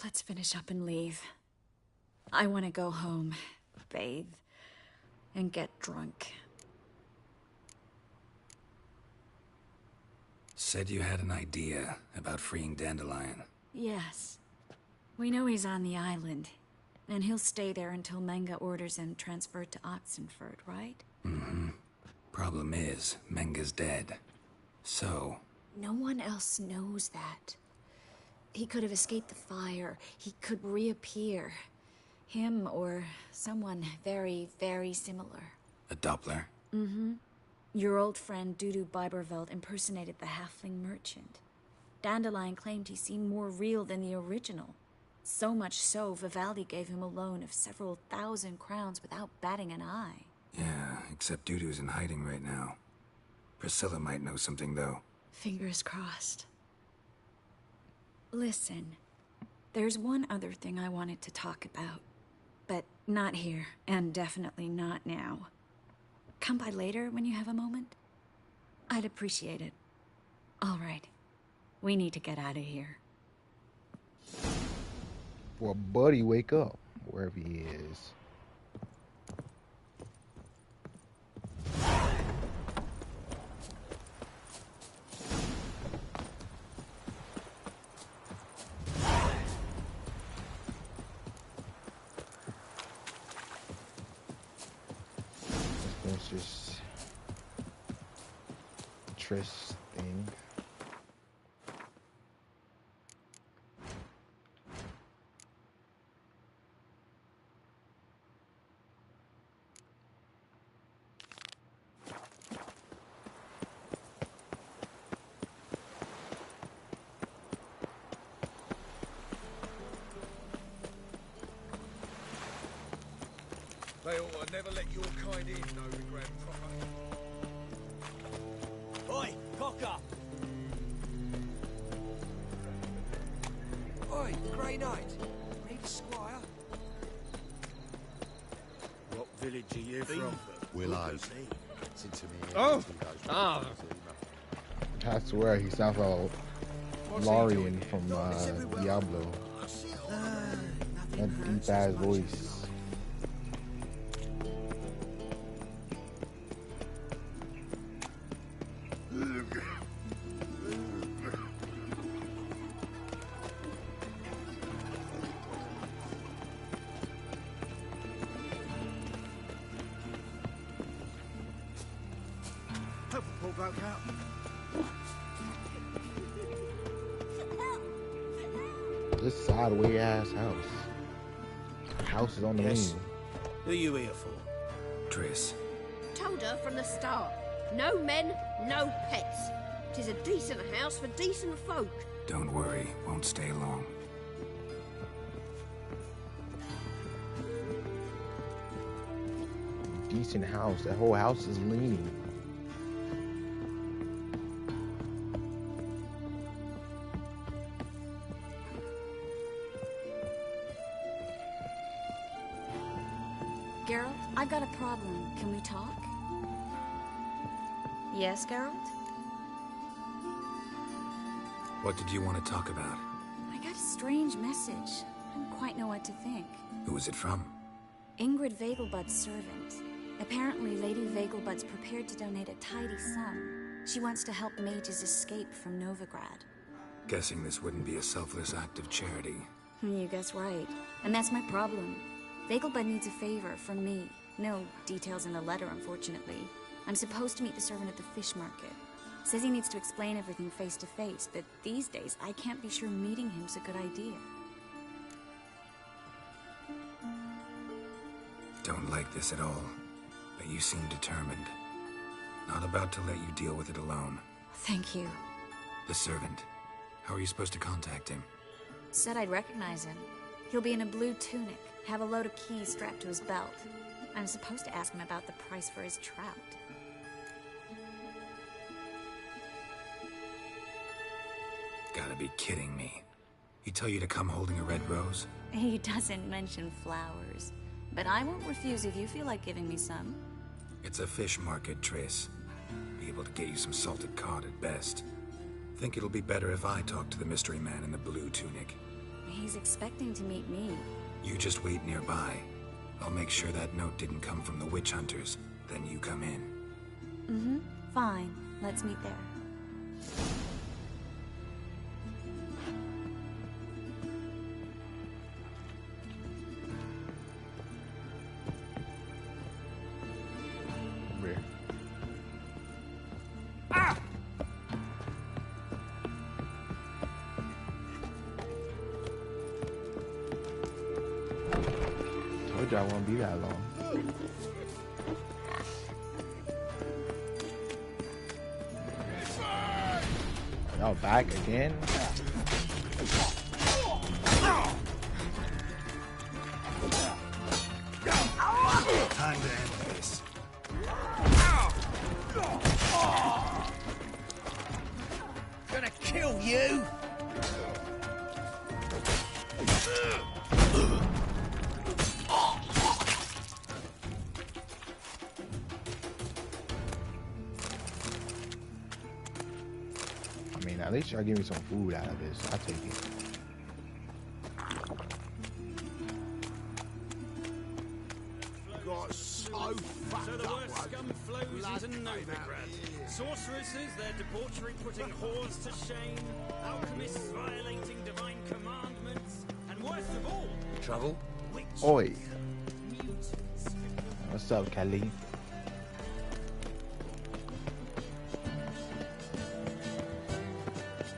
Let's finish up and leave. I want to go home, bathe, and get drunk. Said you had an idea about freeing Dandelion. Yes. We know he's on the island, and he'll stay there until Menga orders him transferred to Oxenford, right? Mm-hmm. Problem is, Menga's dead. So... No one else knows that. He could have escaped the fire. He could reappear. Him or someone very, very similar. A Doppler? Mm-hmm. Your old friend Dudu Biberveld impersonated the halfling merchant. Dandelion claimed he seemed more real than the original. So much so, Vivaldi gave him a loan of several thousand crowns without batting an eye. Yeah, except Dudu's in hiding right now. Priscilla might know something, though. Fingers crossed. Listen, there's one other thing I wanted to talk about. But not here, and definitely not now. Come by later when you have a moment? I'd appreciate it. All right. We need to get out of here. Well, buddy, wake up, wherever he is. Let's just Triss thing. They ought to never let your kind in, no regret proper. Oi, cock up! Oi, Grey Knight. Need a squire? What village are you from? Willows. It's into me. Oh! Ah! I swear he sounds like Larian from Diablo. That deep ass voice. Hope a poor bloke out. This sideway ass house. House is on the Yes. menu. Who you here for? Triss. Told her from the start. No men, no pets. 'Tis a decent house for decent folk. Don't worry, won't stay long. Decent house. That whole house is leaning. Geralt, I got a problem. Can we talk? Yes, Geralt? What did you want to talk about? I got a strange message. I don't quite know what to think. Who was it from? Ingrid Vegelbud's servant. Apparently, Lady Vegelbud's prepared to donate a tidy sum. She wants to help mages escape from Novigrad. Guessing this wouldn't be a selfless act of charity. You guess right. And that's my problem. Vegelbud needs a favor from me. No details in the letter, unfortunately. I'm supposed to meet the servant at the fish market. Says he needs to explain everything face to face, but these days I can't be sure meeting him's a good idea. Don't like this at all, but you seem determined. Not about to let you deal with it alone. Thank you. The servant. How are you supposed to contact him? Said I'd recognize him. He'll be in a blue tunic, have a load of keys strapped to his belt. I'm supposed to ask him about the price for his trout. Gotta be kidding me. He tell you to come holding a red rose? He doesn't mention flowers, but I won't refuse if you feel like giving me some. It's a fish market, Triss. Be able to get you some salted cod at best. Think it'll be better if I talk to the mystery man in the blue tunic. He's expecting to meet me. You just wait nearby. I'll make sure that note didn't come from the witch hunters. Then you come in. Mm-hmm. Fine. Let's meet there. Told you I won't be that long. Y'all back again? Time to end this. Gonna kill you! I mean, at least y'all give me some food out of this. I'll take it. Got so fucked So the up, worst scum flows into Novigrad. Sorceresses, their debauchery putting whores to shame, alchemists violating divine commandments, and worst of all, Trouble? Oi. What's up, Kelly?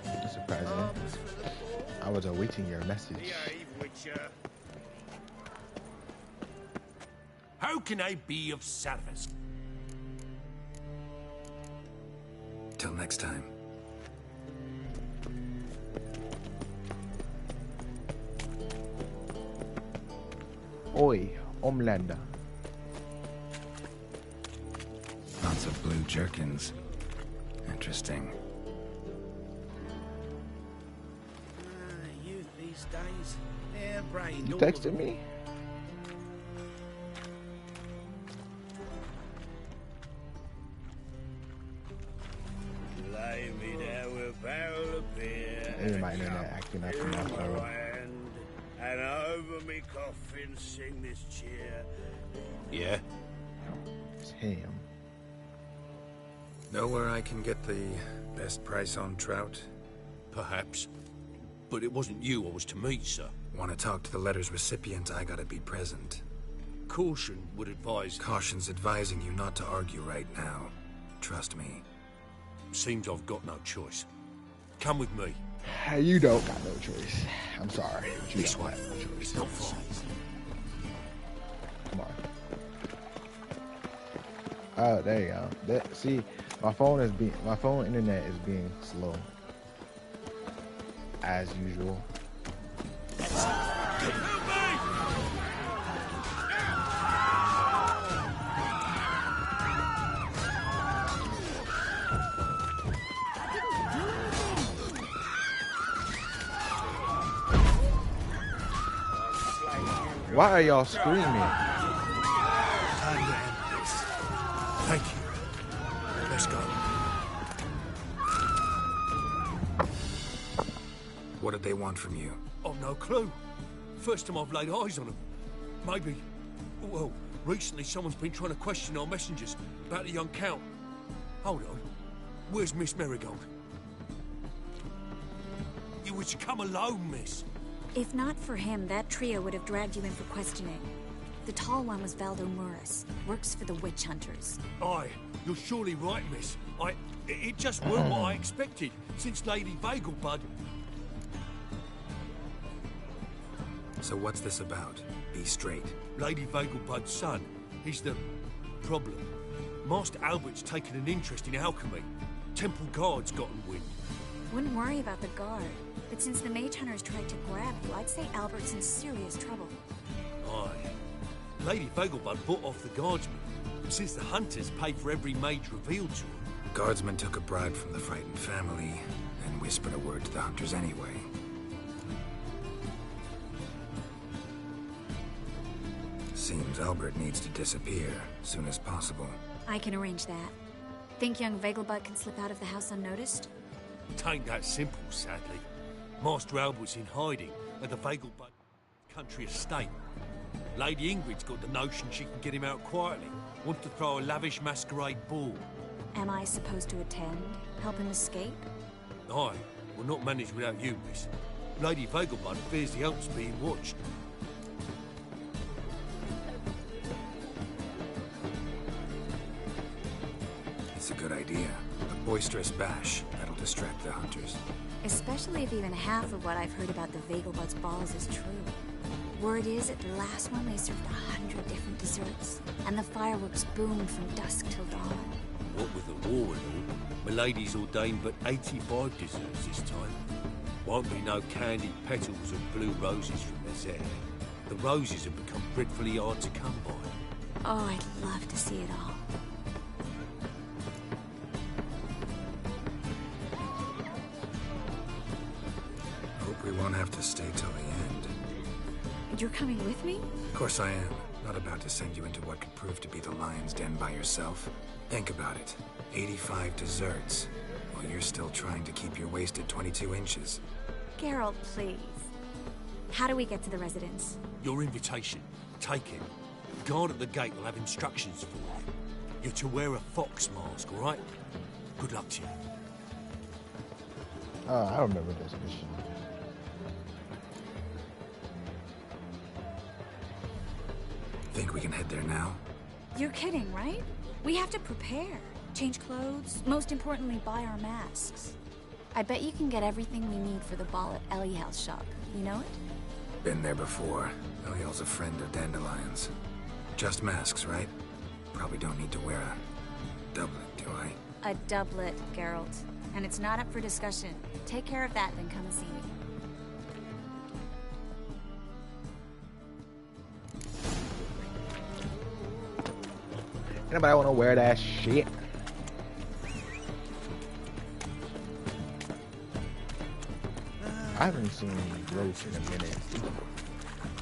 Mr. President, I was awaiting your message. How can I be of service? Till next time. Oi, Homelander. Lots of blue jerkins. Interesting. Youth these days, harebrained. You all texted of them. me? Lay me down with a barrel of beer. Maybe my internet acting up in my phone. hand, and over me coffin sing this cheer. Yeah? It's him. Know where I can get the best price on trout? Perhaps. But it wasn't you I was to meet, sir. Want to talk to the letter's recipient, I gotta be present. Caution would advise... Caution's advising you not to argue right now. Trust me. Seems I've got no choice. Come with me. You don't got no choice. I'm sorry. But you This don't way. have no choice. It's not far. Come on. Oh, there you go. See, my phone internet is being slow. As usual. Why are y'all screaming? Time to end this. Thank you. Let's go. What did they want from you? I've no clue. First time I've laid eyes on them. Maybe... Well, recently someone's been trying to question our messengers about the young Count. Hold on. Where's Miss Marigold? You was to come alone, miss. If not for him, that trio would have dragged you in for questioning. The tall one was Valdo Muris, works for the witch hunters. Aye, you're surely right, miss. It just weren't what I expected, since Lady Vagelbud... So what's this about? Be straight. Lady Vagelbud's son. He's the problem. Master Albert's taken an interest in alchemy. Temple Guard's gotten wind. Wouldn't worry about the guard, but since the mage hunters tried to grab you, I'd say Albert's in serious trouble. Aye. Lady Vagelbud bought off the guardsmen, since the hunters paid for every mage revealed to them. Guardsmen took a bribe from the frightened family and whispered a word to the hunters anyway. Seems Albert needs to disappear as soon as possible. I can arrange that. Think young Vagelbud can slip out of the house unnoticed? Tain't that simple, sadly. Master Albert's in hiding at the Vagelbud country estate. Lady Ingrid's got the notion she can get him out quietly. Wants to throw a lavish masquerade ball. Am I supposed to attend? Help him escape? Aye, we'll not manage without you, miss. Lady Vagelbud fears the Alps being watched. It's a good idea, but Boisterous bash. That'll distract the hunters. Especially if even half of what I've heard about the Vagelbud's balls is true. Word is, at the last one they served 100 different desserts, and the fireworks boomed from dusk till dawn. What with the war and all, Milady's ordained but 85 desserts this time. Won't be no candied petals or blue roses from this air. The roses have become dreadfully hard to come by. Oh, I'd love to see it all. Hope we won't have to stay till the end. You're coming with me? Of course I am. Not about to send you into what could prove to be the lion's den by yourself. Think about it. 85 desserts, while you're still trying to keep your waist at 22 inches. Geralt, please. How do we get to the residence? Your invitation. Take it. The guard at the gate will have instructions for you. You're to wear a fox mask, all right? Good luck to you. I remember this mission. Think we can head there now? You're kidding, right? We have to prepare. Change clothes. Most importantly, buy our masks. I bet you can get everything we need for the ball at Eliel's shop. You know it? Been there before. Eliel's a friend of Dandelion's. Just masks, right? Probably don't need to wear a doublet, do I? A doublet, Geralt. And it's not up for discussion. Take care of that, then come and see me. Anybody want to wear that shit? I haven't seen Roach in a minute.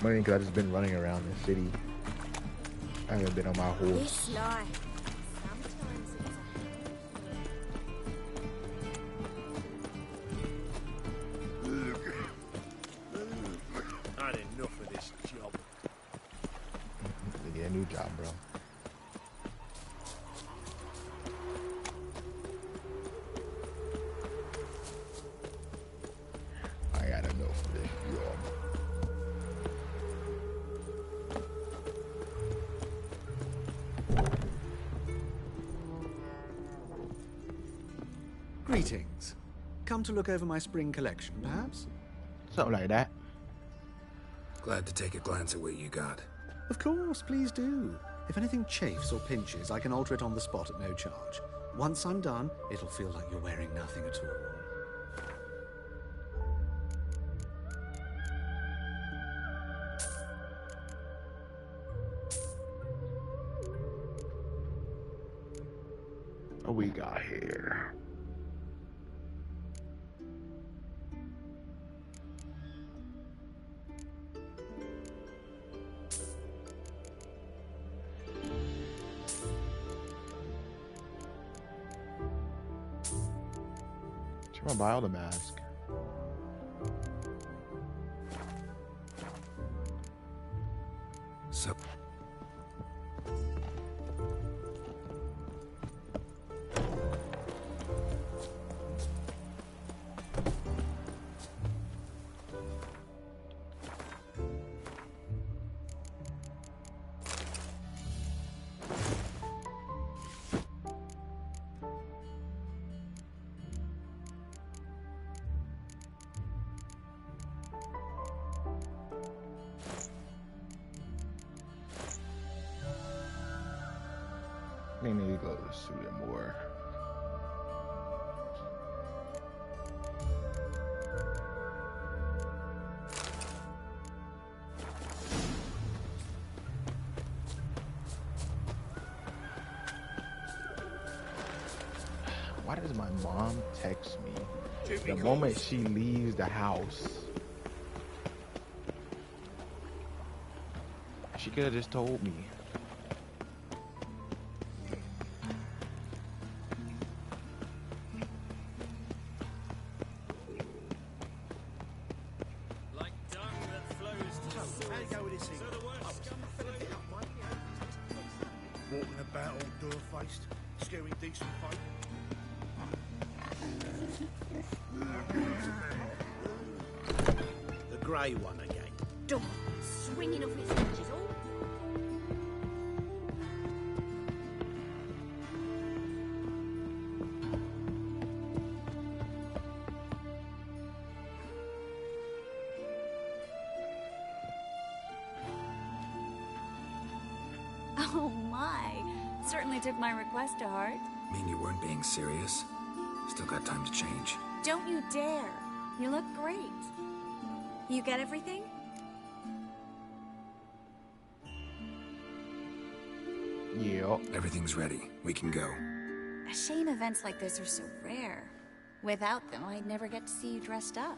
Mainly because I've just been running around the city. I haven't been on my horse. This life. I had enough of this job. Yeah, new job, bro. I got enough of this job. Greetings. Come to look over my spring collection, perhaps? Something like that. Glad to take a glance at what you got. Of course, please do. If anything chafes or pinches, I can alter it on the spot at no charge. Once I'm done, it'll feel like you're wearing nothing at all. What we got here? Should I buy all the mask? So... They need to go to Suya more. Why does my mom text me the moment she leaves the house? She could have just told me. Walking about all door-faced, scaring decent folk. The grey one again. Dog, swinging off its hinges, all. certainly took my request to heart. Mean you weren't being serious? Still got time to change. Don't you dare. You look great. You get everything? Yeah. Everything's ready. We can go. A shame events like this are so rare. Without them, I'd never get to see you dressed up.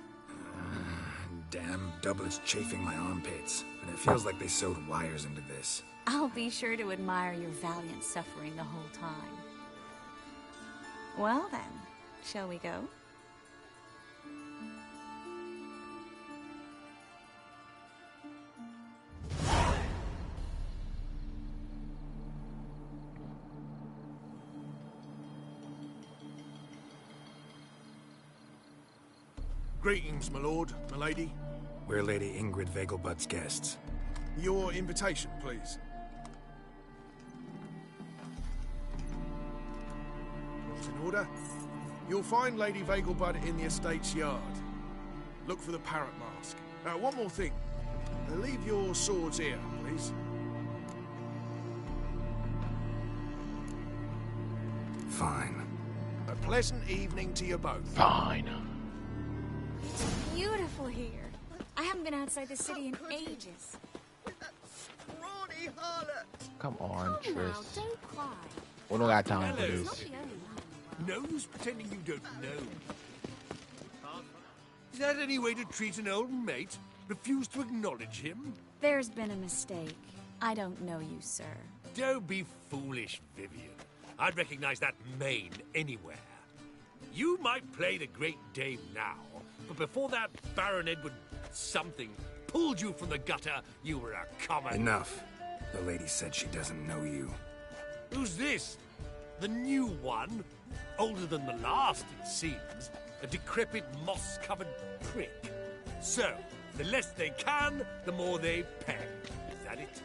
Damn doublets chafing my armpits. And it feels like they sewed wires into this. I'll be sure to admire your valiant suffering the whole time. Well then, shall we go? Greetings, my lord, my lady. We're Lady Ingrid Vegelbud's guests. Your invitation, please. What's in order? You'll find Lady Vegelbud in the estate's yard. Look for the parrot mask. One more thing. Leave your swords here, please. Fine. A pleasant evening to you both. Fine. It's beautiful here. I haven't been outside the city in ages. Come on, Now, Triss. don't cry. We don't got time for Hello. this. No use pretending you don't know. Is that any way to treat an old mate? Refuse to acknowledge him? There's been a mistake. I don't know you, sir. Don't be foolish, Vivian. I'd recognize that mane anywhere. You might play the great dame now, but before that Baron Edward something pulled you from the gutter, you were a common... Enough. The lady said she doesn't know you. Who's this? The new one? Older than the last, it seems. A decrepit, moss-covered prick. So, the less they can, the more they pay. Is that it?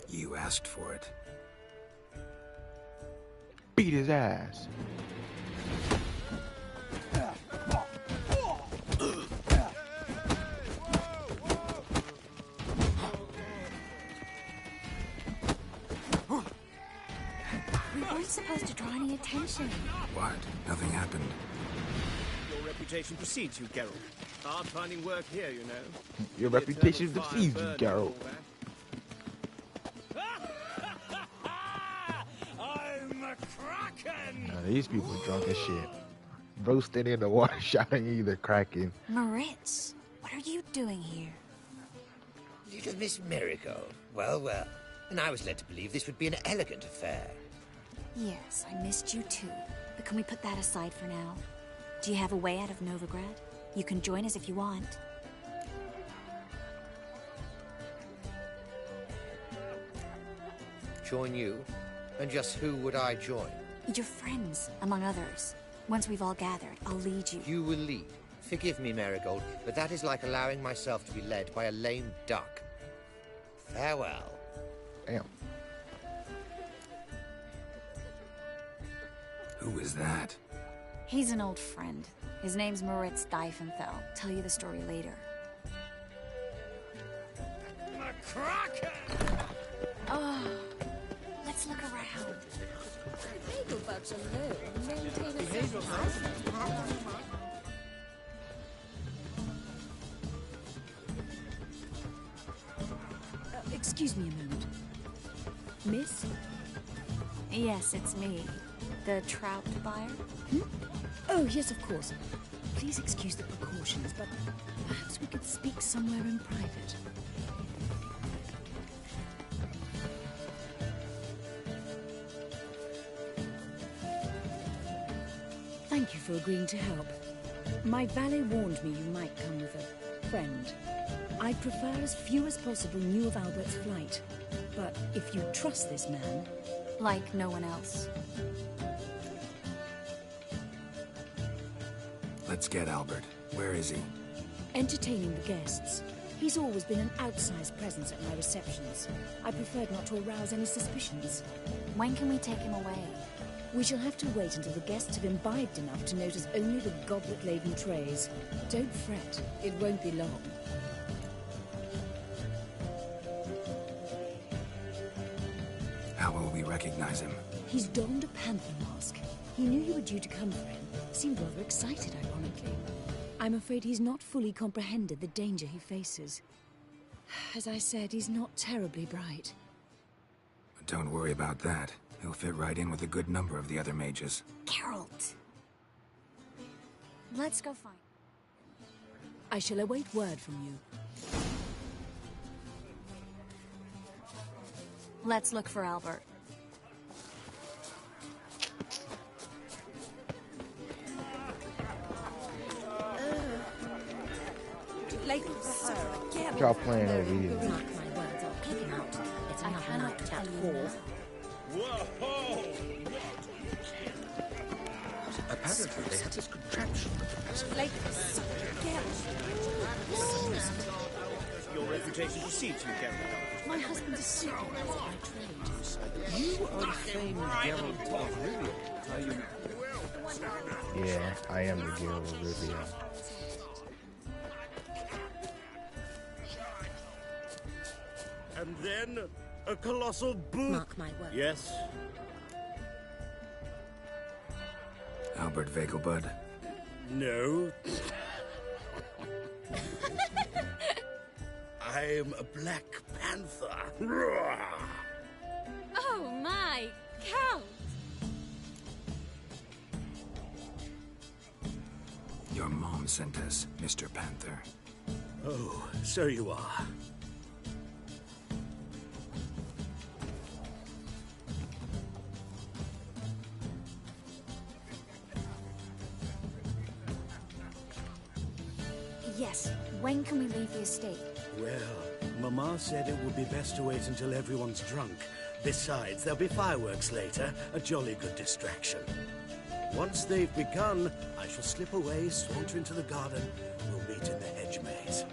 You asked for it. Beat his ass. We weren't supposed to draw any attention. What? Nothing happened. Your reputation precedes you, Geralt. Hard finding work here, you know. Your reputation precedes you, Geralt. I'm a kraken! Now, these people are drunk as shit. Roasting in the water, shouting either cracking. Moritz, what are you doing here? Little Miss Marigold. Well, well. And I was led to believe this would be an elegant affair. Yes, I missed you too. But can we put that aside for now? Do you have a way out of Novigrad? You can join us if you want. Join you? And just who would I join? Your friends, among others. Once we've all gathered, I'll lead you. You will lead. Forgive me, Marigold, but that is like allowing myself to be led by a lame duck. Farewell. Damn. Who is that? He's an old friend. His name's Moritz Diefenthal. Tell you the story later. A kraken! Oh, let's look around. Beaglebugs alone maintain a certain height. Excuse me a moment. Miss? Yes, it's me. The trout buyer? Oh, yes, of course. Please excuse the precautions, but perhaps we could speak somewhere in private. Thank you for agreeing to help. My valet warned me you might come with a friend. I'd prefer as few as possible knew of Albert's flight. But if you trust this man... Like no one else. Let's get Albert. Where is he? Entertaining the guests. He's always been an outsized presence at my receptions. I preferred not to arouse any suspicions. When can we take him away? We shall have to wait until the guests have imbibed enough to notice only the goblet-laden trays. Don't fret, it won't be long. How will we recognize him? He's donned a panther mask. He knew you were due to come for him. Seemed rather excited, ironically. I'm afraid he's not fully comprehended the danger he faces. As I said, he's not terribly bright. Don't worry about that. He'll fit right in with a good number of the other mages. Geralt! Let's go find. I shall await word from you. Let's look for Albert. Y'all playing over here. Mark my words, I'll kick him out. It's another night with that whore. Whoa! Apparently, they have this contraption Your reputation precedes you, Geralt. My husband's a supervisor by trade. You are the famed Geralt of Rivia, are you? Yeah, I am the Geralt of Rivia. And then a colossal boot. Mark my words. Yes. Albert Vegelbud? No. I'm a Black Panther. Oh my, Count! Your mom sent us, Mr. Panther. Oh, so you are. Yes. When can we leave the estate? Well, Mama said it would be best to wait until everyone's drunk. Besides, there'll be fireworks later, a jolly good distraction. Once they've begun, I shall slip away, saunter into the garden. We'll meet in the hedge maze.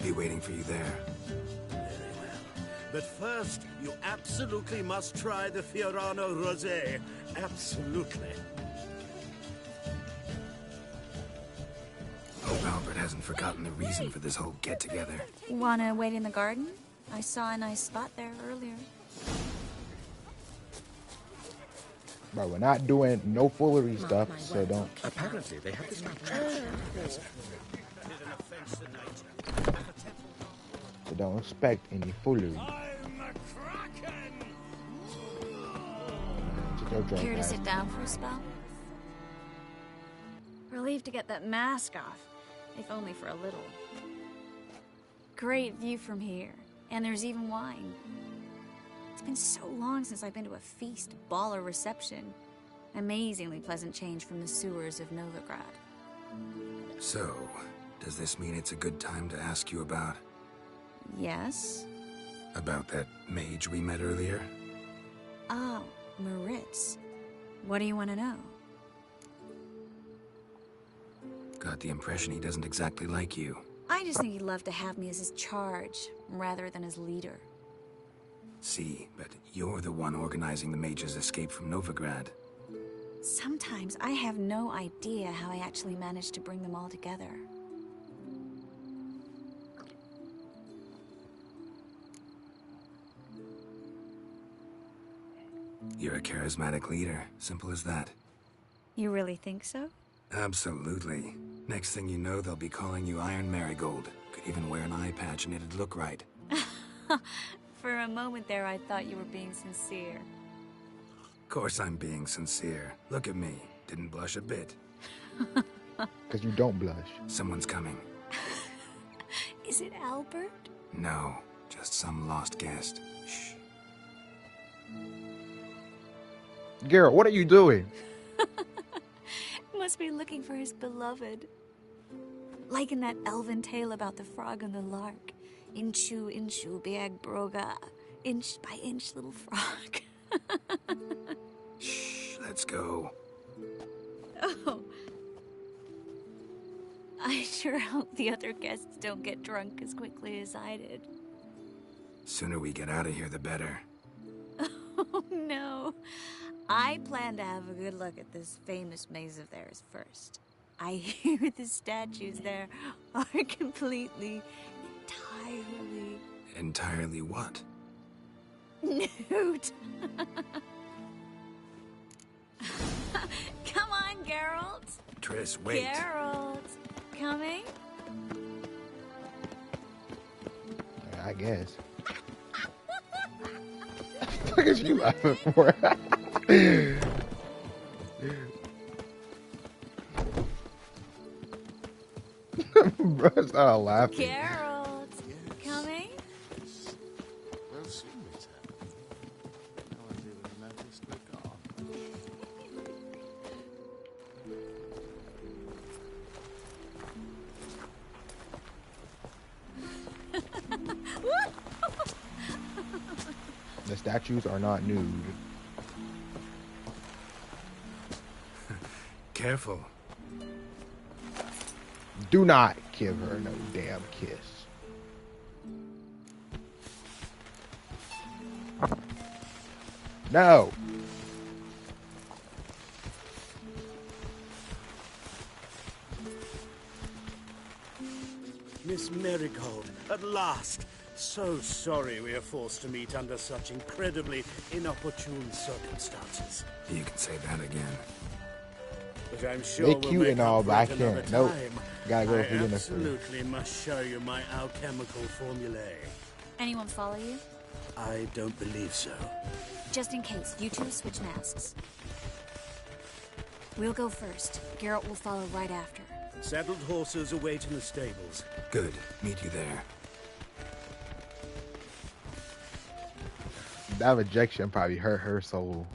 Be waiting for you there. Very well. But first, you absolutely must try the Fiorano Rosé. Absolutely. Hope Albert hasn't forgotten the reason for this whole get-together. Wanna wait in the garden? I saw a nice spot there earlier. Bro, we're not doing no foolery stuff, so don't. Apparently, they have this contraption. So don't expect any foolery. Care to sit down for a spell? Relieved to get that mask off, if only for a little. Great view from here, and there's even wine. It's been so long since I've been to a feast, ball, or reception. Amazingly pleasant change from the sewers of Novigrad. So, does this mean it's a good time to ask you about... Yes? About that mage we met earlier? Oh, Maritz. What do you want to know? Got the impression he doesn't exactly like you. I just think he'd love to have me as his charge, rather than his leader. See, but you're the one organizing the mage's escape from Novigrad. Sometimes I have no idea how I actually managed to bring them all together. You're a charismatic leader. Simple as that. You really think so? Absolutely. Next thing you know, they'll be calling you Iron Marigold. Could even wear an eye patch and it'd look right. For a moment there, I thought you were being sincere. Of course I'm being sincere. Look at me. Didn't blush a bit. Because you don't blush. Someone's coming. Is it Albert? No, just some lost guest. Shh. Geralt, what are you doing? Must be looking for his beloved. Like in that elven tale about the frog and the lark. Inchu, inchu, biag broga. Inch by inch, little frog. Shh, let's go. Oh. I sure hope the other guests don't get drunk as quickly as I did. Sooner we get out of here, the better. Oh, no. I plan to have a good look at this famous maze of theirs first. I hear the statues there are completely, entirely... Entirely what? Newt! Come on, Geralt. Triss, wait. Geralt, coming? I guess. What the fuck is you laughing for? Bro, stop laughing. Geralt, coming? Well, soon return. No idea what the notice we're gone. The statues are not nude. Careful. Do not give her no damn kiss. No. Miss Marigold, at last. So sorry we are forced to meet under such incredibly inopportune circumstances. You can say that again. But I'm sure They we'll cute make and up all, for but I it another can't. Nope. time. Gotta go I for dinner first. absolutely must show you my alchemical formulae. Anyone follow you? I don't believe so. Just in case, you two switch masks. We'll go first. Geralt will follow right after. Saddled horses await in the stables. Good. Meet you there. That rejection probably hurt her soul.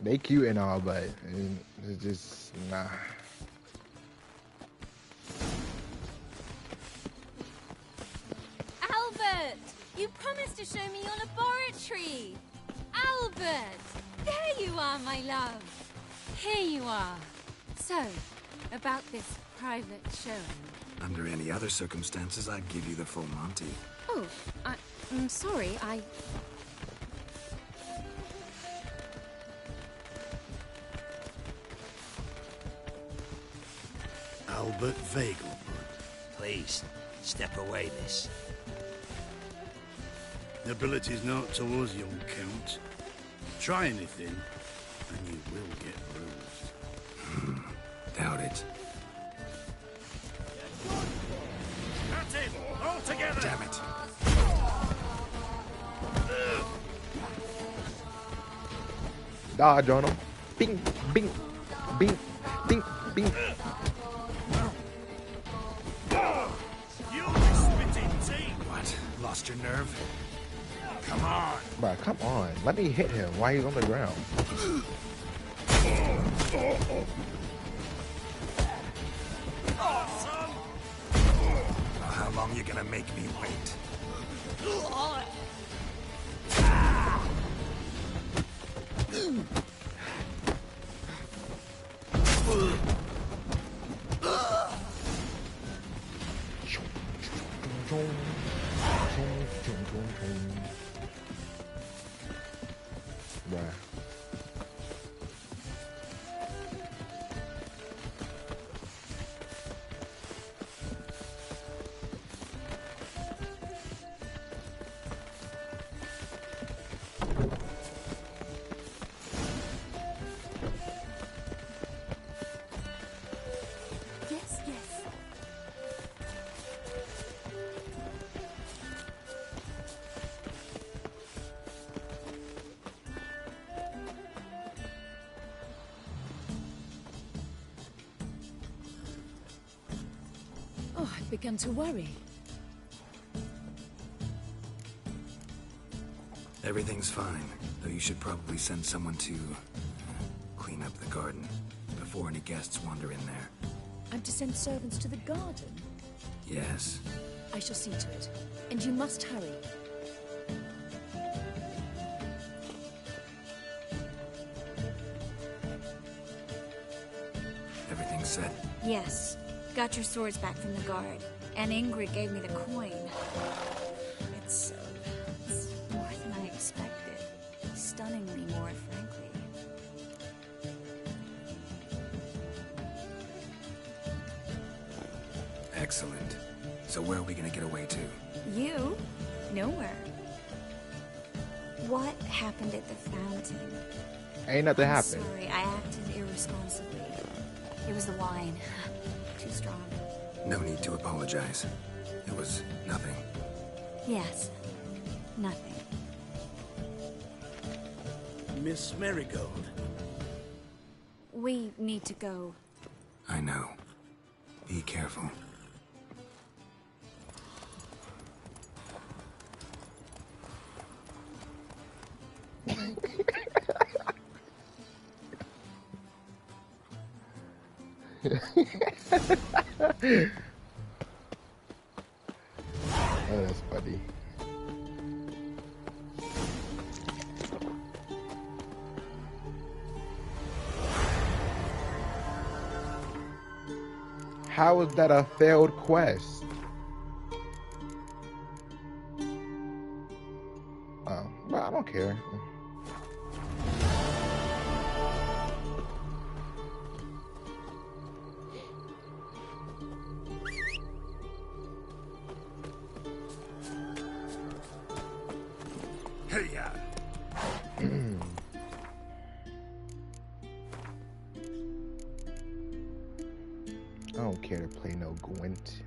They cute and all, but it's just nah. Albert! You promised to show me your laboratory! Albert! There you are, my love! Here you are. So, about this private showing. Under any other circumstances, I'd give you the full Monty. Oh, I'm sorry, Albert Vegelbud. Please, step away, miss. Nobility's not towards young Count. Try anything, and you will get bruised. Doubt it. At him! All together! Damn it. Dodge on him. Bing, bing, bing, bing, bing. What? Lost your nerve? Come on. Bro, come on. Let me hit him while he's on the ground. How long you gonna make me wait? Bruh. Yes, yes. Oh, I've begun to worry. Everything's fine, though you should probably send someone to clean up the garden before any guests wander in there. I'm to send servants to the garden. Yes. I shall see to it. And you must hurry. Everything's set. Yes. Got your swords back from the guard. And Ingrid gave me the coin. It's more than I expected. Stunningly more, frankly. Excellent. So where are we gonna get away to? You? Nowhere. What happened at the fountain? Ain't nothing I'm happened. sorry, I acted irresponsibly. It was the wine. Too strong. No need to apologize. It was nothing. Yes. Nothing. Miss Marigold. We need to go. I know. Be careful. Oh, that's funny. How is that a failed quest? Well, I don't care. Hey, ya. I don't care to play no Gwent.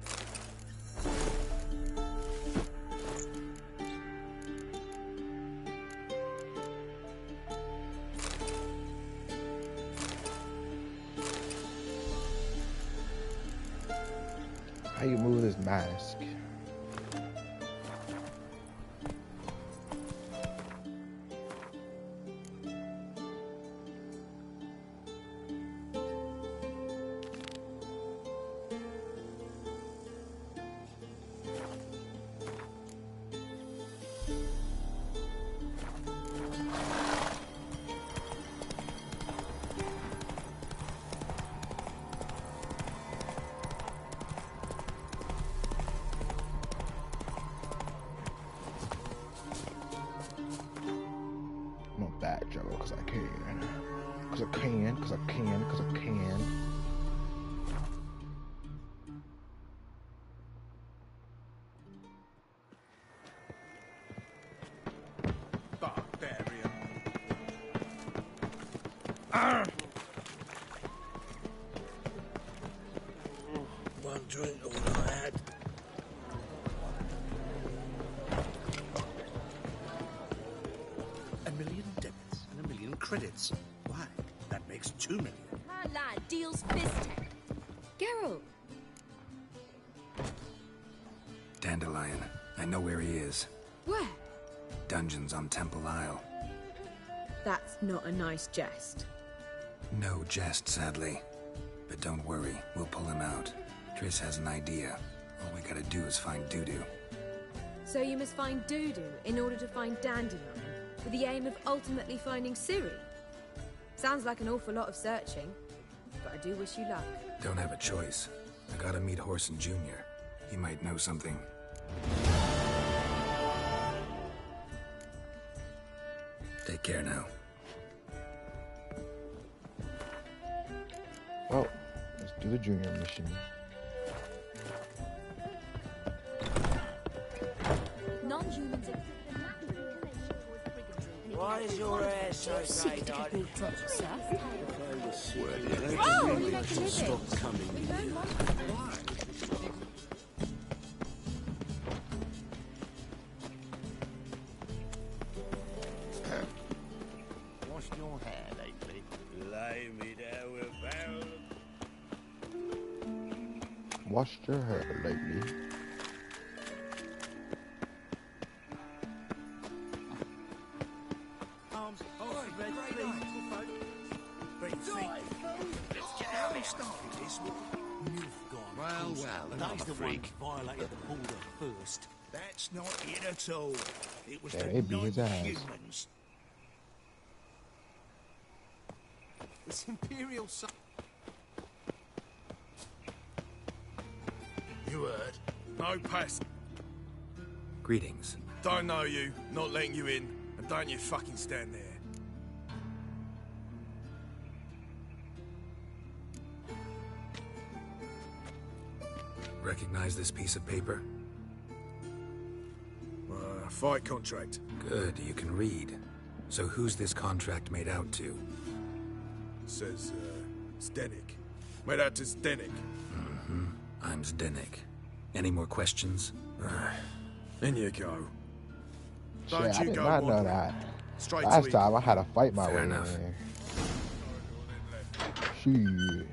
How you move this mask? Because I can. Because I can. Because I can. Because I can. Barbarian. One drink, all I had. $1 million debits and $1 million credits. Why? That makes 2 million. My lad deals fistic. Geralt! Dandelion. I know where he is. Where? Dungeons on Temple Isle. That's not a nice jest. No jest, sadly. But don't worry, we'll pull him out. Triss has an idea. All we gotta do is find Dudu. So you must find Dudu in order to find Dandelion, with the aim of ultimately finding Ciri? Sounds like an awful lot of searching, but I do wish you luck. Don't have a choice. I gotta meet Horson Jr. He might know something. Take care now. Well, let's do the junior mission. Non-humans Why is your hair so fade? Stop coming. Washed your hair lately? Lay me down with a barrel of... Washed your hair lately. Arms off the red, please. Let's get out. Who started this? You've gone. Well, and I'm a He's the one freak. who violated the border first. That's not it at all. It was That the may be his ass. non-humans. It's Imperial son. You heard? No pass. Greetings. Don't know you, not letting you in, and don't you fucking stand there. Recognize this piece of paper? Fight contract. Good, you can read. So who's this contract made out to? Says, Zdenek. Made out to Zdenek. Mm-hmm. I'm Zdenek. Any more questions? In you go. Shit, Don't I you did go not know wandering. that. Straight Last to time I had to fight my Fair way enough. in. Shit.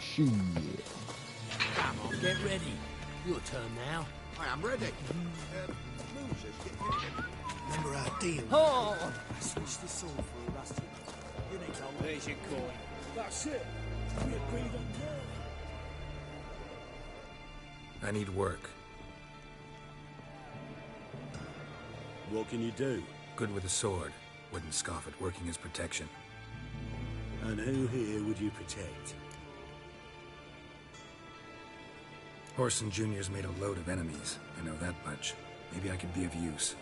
Shit. Come on, get ready. Your turn now. I am ready. Remember our deal? Oh! I switched the sword for a rusty. You need to hold There's your coin. That's it. We agreed on that. I need work. What can you do? Good with a sword. Wouldn't scoff at working as protection. And who here would you protect? Horson Jr.'s made a load of enemies. I know that much. Maybe I could be of use.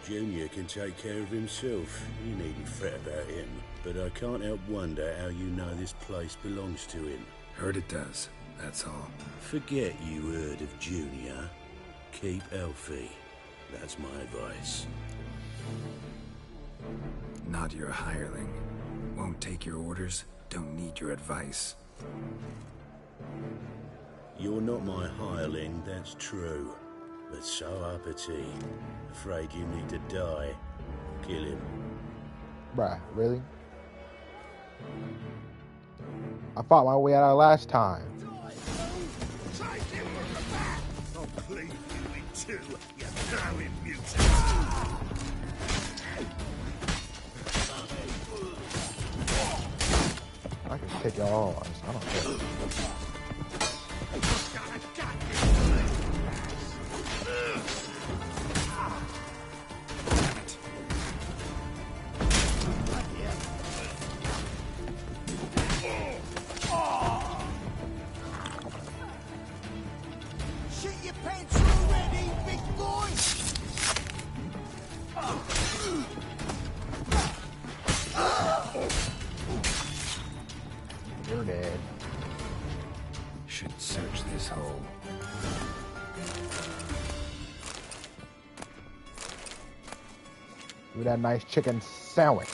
Junior can take care of himself. You needn't fret about him. But I can't help wonder how you know this place belongs to him. Heard it does. That's all. Forget you heard of Junior. Keep healthy. That's my advice. Not your hireling. Won't take your orders. Don't need your advice. You're not my hireling, that's true. But so uppity. Afraid you need to die. Kill him. Bruh, really? I fought my way out of last time. I'll cleave you in two, you growing mutant. I can kick y'all ass. I don't care. Shit your pants already, big boy! You're dead. Should search this hole. Give me that nice chicken sandwich.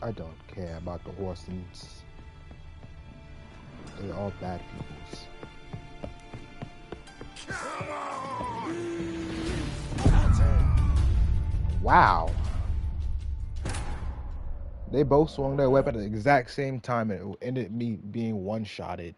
I don't care about the Horsons. They're all bad peoples. Wow. They both swung their weapon at the exact same time and it ended me being one-shotted.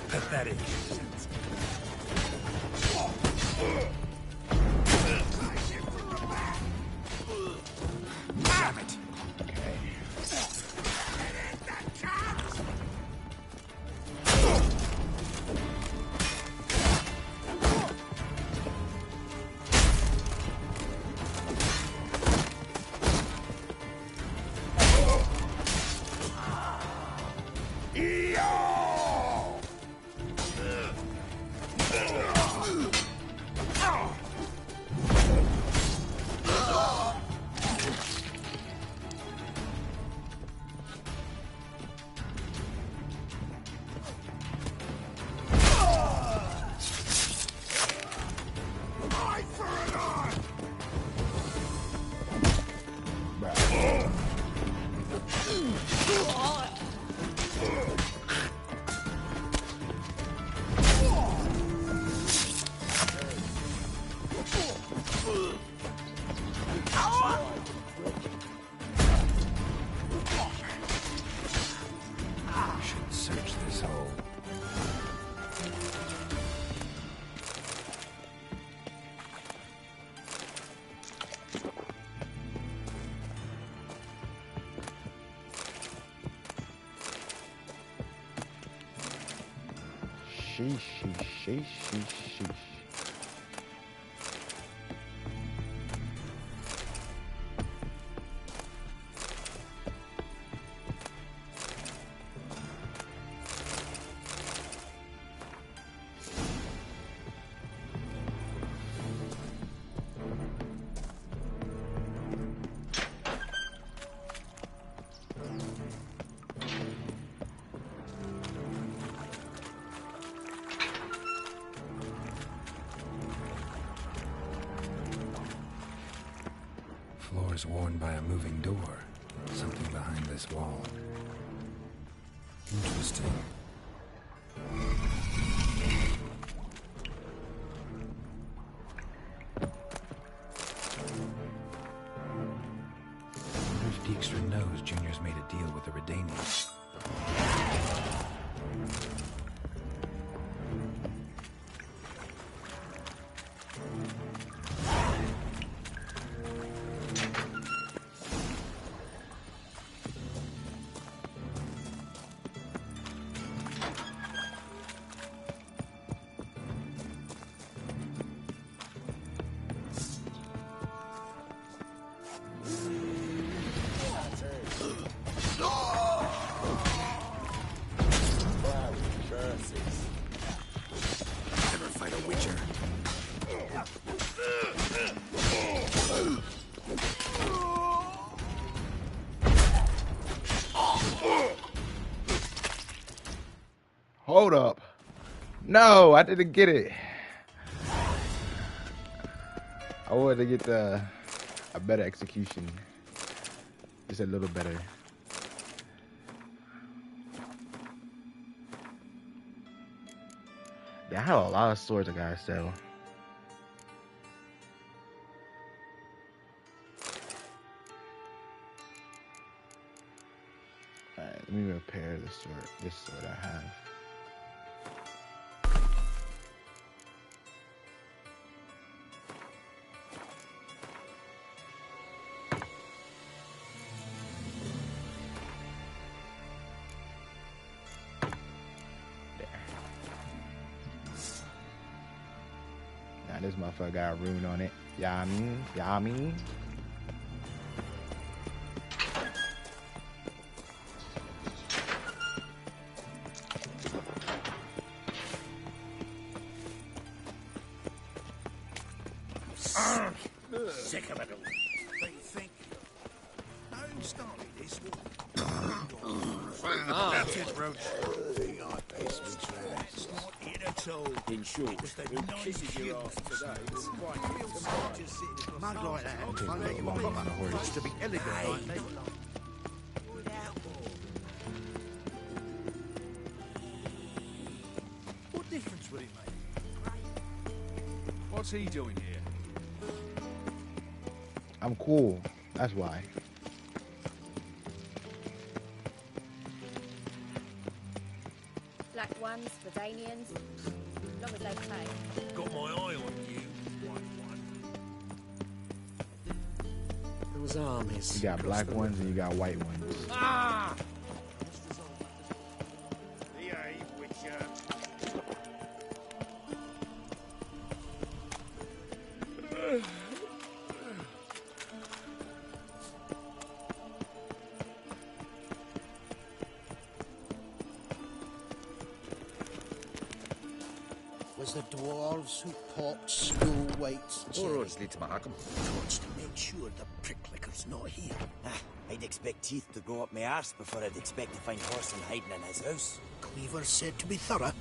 Pathetic. Damn it. search this hole. Sheesh. Floors worn by a moving door. Something behind this wall. Interesting. If Dijkstra knows Junior's made a deal with the Redanians. Never fight a witcher. Hold up. No, I didn't get it. I wanted to get a better execution. Just a little better. Yeah, I have a lot of swords I gotta sell. Alright, let me repair the sword. This sword I have. Now this motherfucker got a rune on it. Yummy. Sick of it all. What do you think? No, who started this war? That's it, Roach. I face me trash. It's not it at all. In short, they've kisses your ass today. It's quite just sitting mug like that. Can't let you on a horse to be elegant like me. What difference would it make? What's he doing here? I'm cool. That's why. Black ones, Redanians, as long as they pay. Got my eye on you, white one. Those armies. You got black ones and you got white ones. Ah! Behave, Witcher. Was the dwarves who popped stool weights? Orrod's lead to my Arkham. Wants to make sure the pricklicker's not here. I'd expect teeth to go up my arse before I'd expect to find Horson hiding in his house. Cleaver's said to be thorough,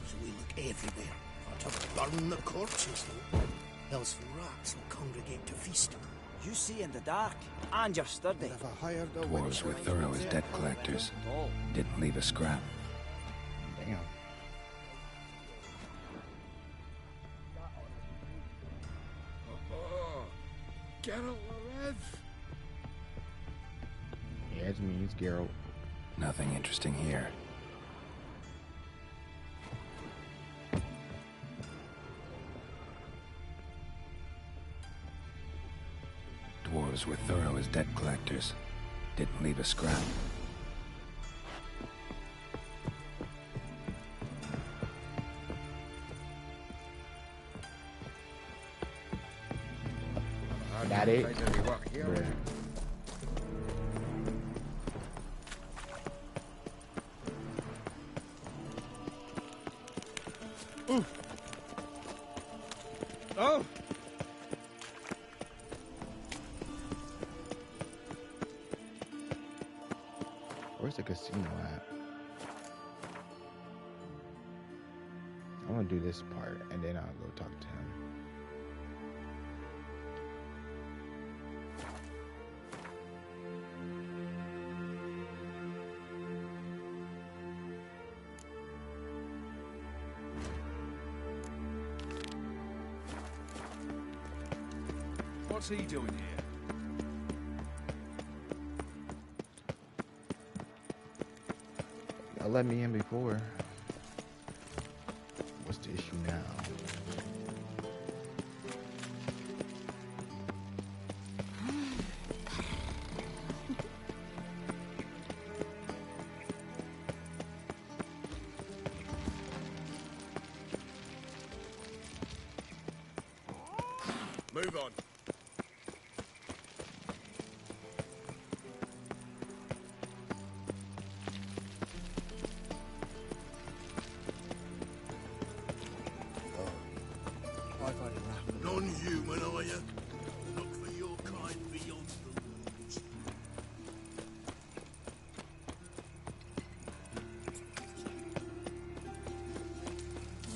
so we look everywhere. Not to burn the corpses, though. Else rats will congregate to feast. You see in the dark, and you're sturdy. Dwarves were thorough as debt collectors. Didn't leave a scrap. Damn. Geralt Rev. Yeah, it's me. It's Geralt. Nothing interesting here. Those were thorough as debt collectors. Didn't leave a scrap. That it? Yeah. Oh! Where's the casino at? I'm gonna do this part and then I'll go talk to him. What's he doing here? Y'all let me in before. What's the issue now? Move on. Non-human, are you? Look for your kind beyond the woods.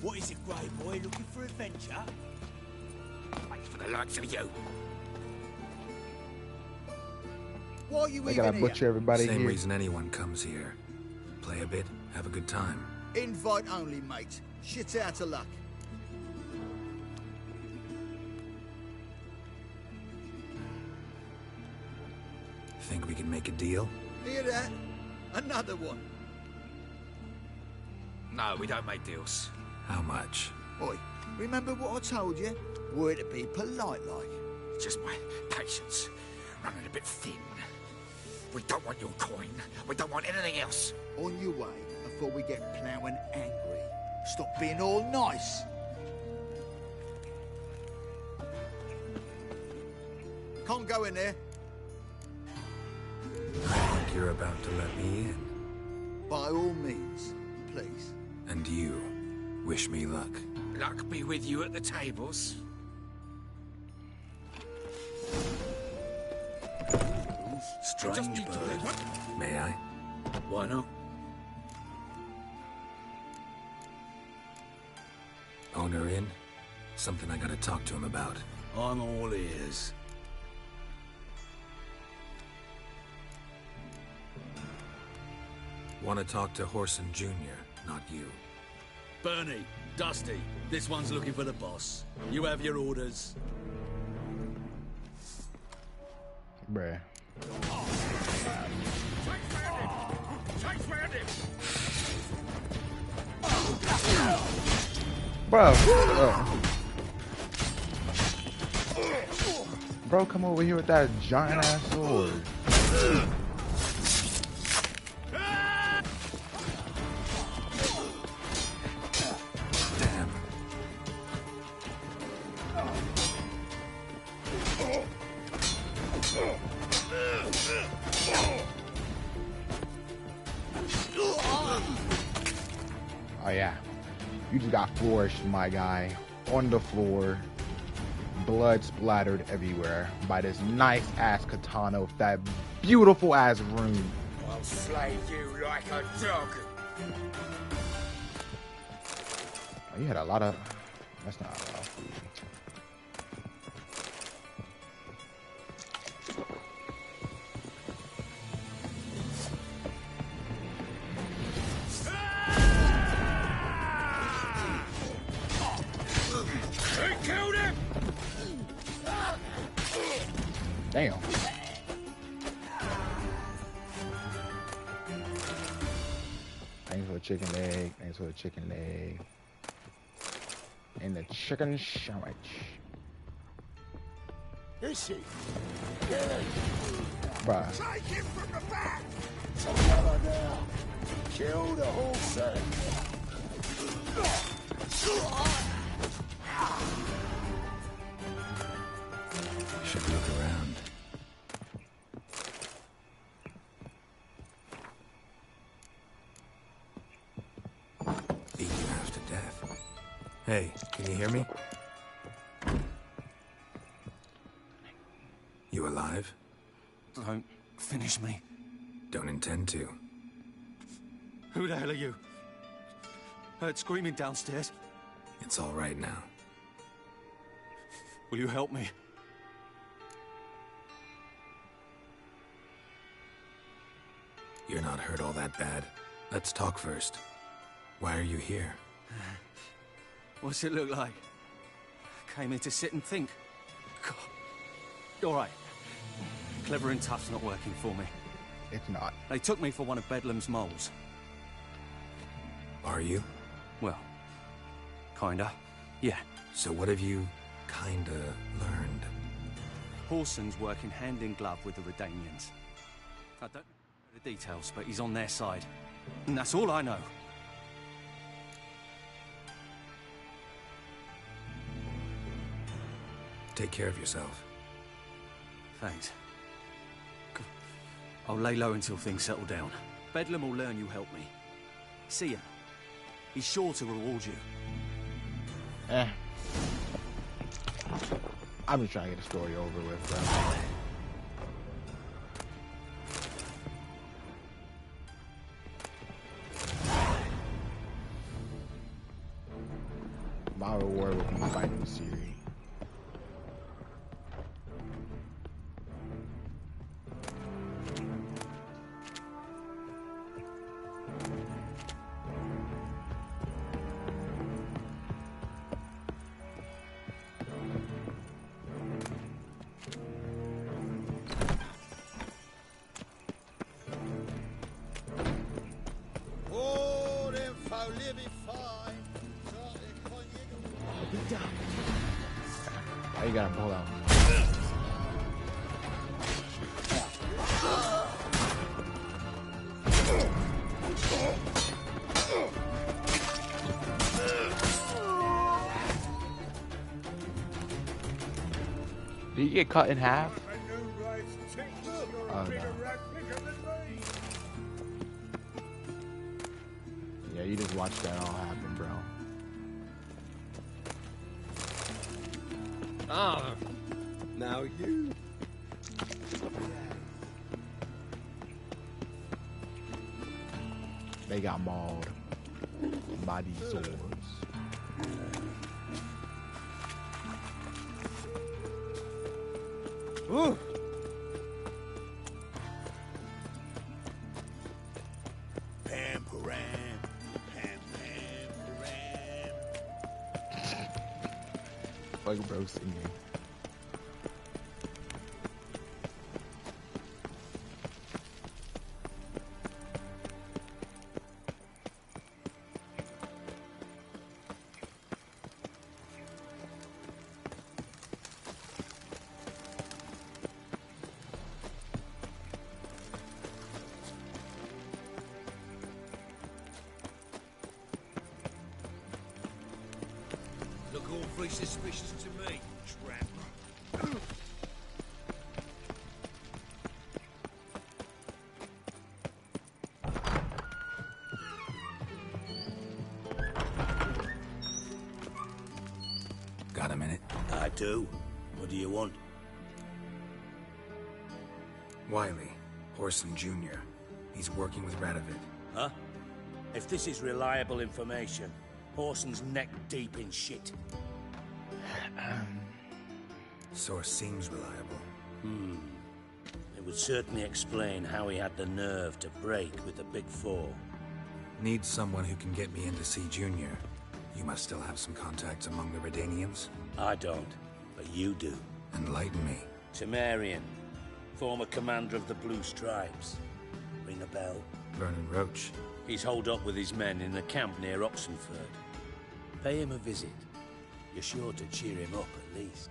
What is it, Grey Boy? Looking for adventure? Wait for the likes of you. Why are you They even gotta here? butcher everybody Same here. reason anyone comes here. Play a bit, have a good time. Invite only, mate. Shit out of luck. Think we can make a deal? Hear that? Another one. No, we don't make deals. How much? Oi, remember what I told you? We're to be polite like. Just my patience running a bit thin. We don't want your coin. We don't want anything else. On your way before we get ploughing angry. Stop being all nice. Can't go in there. Think you're about to let me in? By all means, please. And you, wish me luck. Luck be with you at the tables. Strange bird. May I? Why not? Owner in? Something I gotta talk to him about. I'm all ears. Want to talk to Horson Jr., not you. Bernie, Dusty, this one's looking for the boss. You have your orders. Bruh. Bro, bro, come over here with that giant ass sword. Damn. Oh yeah, you just got flourished, my guy, on the floor, blood splattered everywhere by this nice ass katana with that beautiful ass rune. I'll slay you like a dog. Oh, you had a lot of. That's not a lot of food. Killed him! Damn. Thanks for the chicken leg. Thanks for the chicken leg. And the chicken sandwich. Is he? Really? Bruh. Take him from the back! Together now! Kill the horse! Should look around. Beat you half to death. Hey, can you hear me? You alive? Don't finish me. Don't intend to. Who the hell are you? Heard screaming downstairs. It's all right now. Will you help me? You're not hurt all that bad. Let's talk first. Why are you here? What's it look like? Came here to sit and think. God. All right. Clever and tough's not working for me. It's not. They took me for one of Bedlam's moles. Are you? Well, kinda. Yeah. So what have you kinda learned? Horson's working hand in glove with the Redanians. I don't know the details, but he's on their side. And that's all I know. Take care of yourself. Thanks. I'll lay low until things settle down. Bedlam will learn you helped me. See ya. He's sure to reward you. I'm just trying to get the story over with, bro. My reward will be fighting Ciri. Oh, them folk living fine. Why you gotta pull out? Did you get cut in half? Oh no. Yeah, you just watched that all happen, bro. Ah, now you. They got mauled by these swords. Ooh. Pam param, pam pam param. Like bro singing. Look awfully suspicious to me, tramp. Got a minute? I do. What do you want? Wiley, Horson Jr. He's working with Radovid. Huh? If this is reliable information, Horson's neck deep in shit. Source seems reliable. It would certainly explain how he had the nerve to break with the Big Four. Need someone who can get me in to see Junior. You must still have some contacts among the Redanians. I don't, but you do. Enlighten me. Temerian, former commander of the Blue Stripes. Ring a bell? Vernon Roach. He's holed up with his men in a camp near Oxenford. Pay him a visit. You're sure to cheer him up, at least.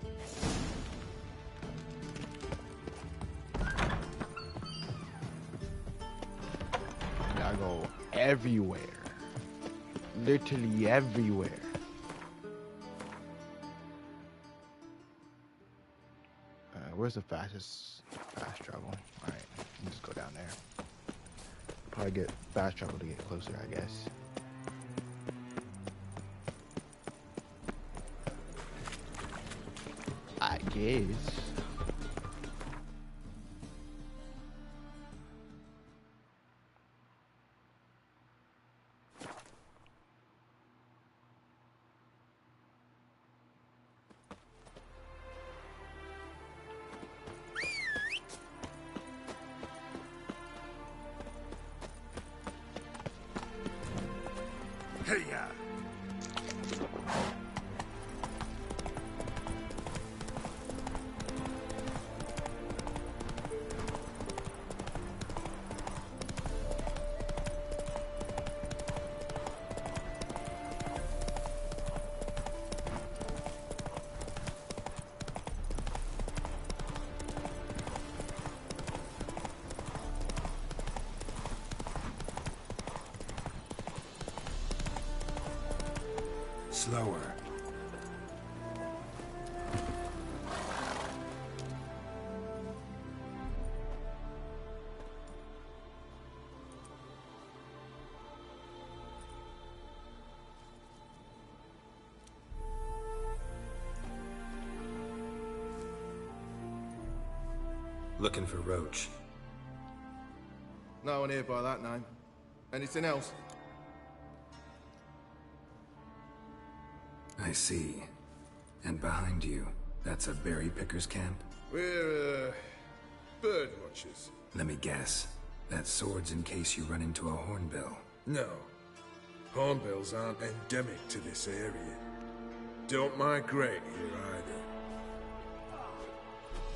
gotta go everywhere. Literally everywhere. Where's the fast travel? Alright, just go down there. Probably get fast travel to get closer, I guess. I guess. Hey-ya! Slower. Looking for Roach. No one here by that name. Anything else? I see. And behind you, that's a berry picker's camp? We're, bird watchers. Let me guess. That's swords in case you run into a hornbill. No. Hornbills aren't endemic to this area. Don't migrate here either.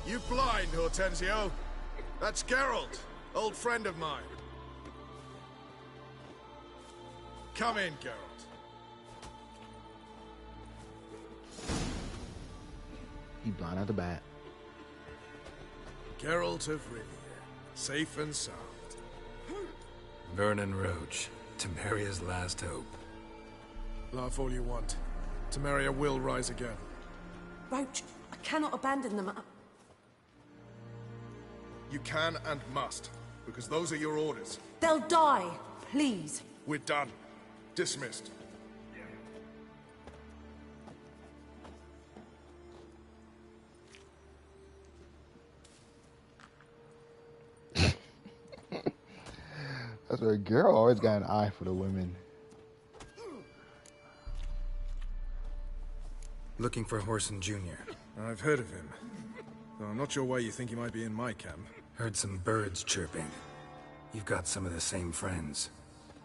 You blind, Hortensio? That's Geralt, old friend of mine. Come in, Geralt. He blind at the bat. Geralt of Rivia, safe and sound. Vernon Roach, Temeria's last hope. Laugh all you want. Temeria will rise again. Roach, I cannot abandon them. You can and must, because those are your orders. They'll die, please. We're done. Dismissed. That's why a girl always got an eye for the women. Looking for Horson Jr. I've heard of him. Though I'm not sure why you think he might be in my camp. Heard some birds chirping. You've got some of the same friends.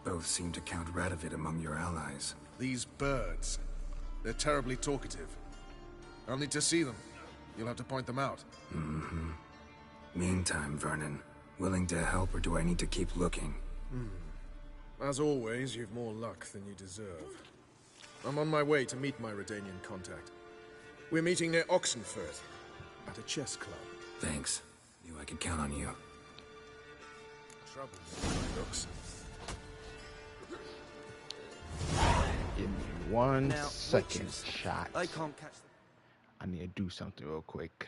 Both seem to count Radovid among your allies. These birds. They're terribly talkative. I'll need to see them. You'll have to point them out. Mm-hmm. Meantime, Vernon, willing to help or do I need to keep looking? As always, you've more luck than you deserve. I'm on my way to meet my Redanian contact. We're meeting near Oxenfurt, at a chess club. Thanks. Knew I could count on you. Trouble with my looks. Give me one Now, second, witches, shot. I can't catch them. I need to do something real quick.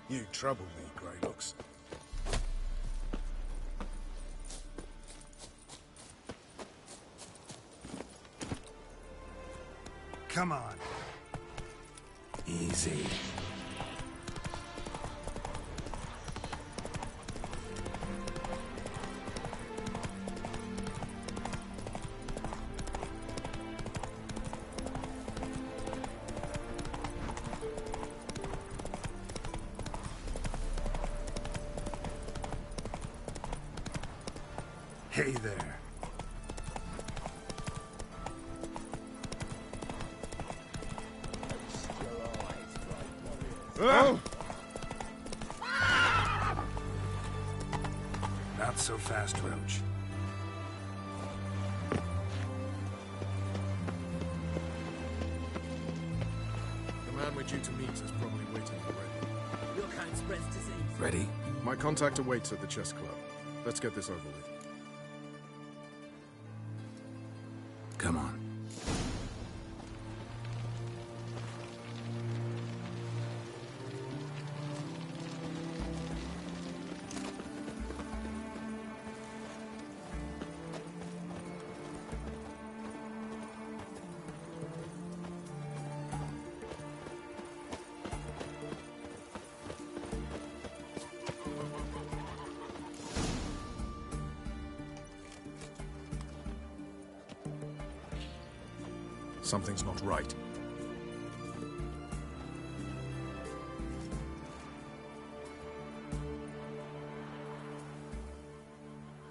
You trouble me, Greylocks. Come on. Easy. Hey there. Oh! Not so fast, Roach. The man we're due to meet is probably waiting already. Your kind spreads disease. Ready? My contact awaits at the chess club. Let's get this over with. Come on. Something's not right.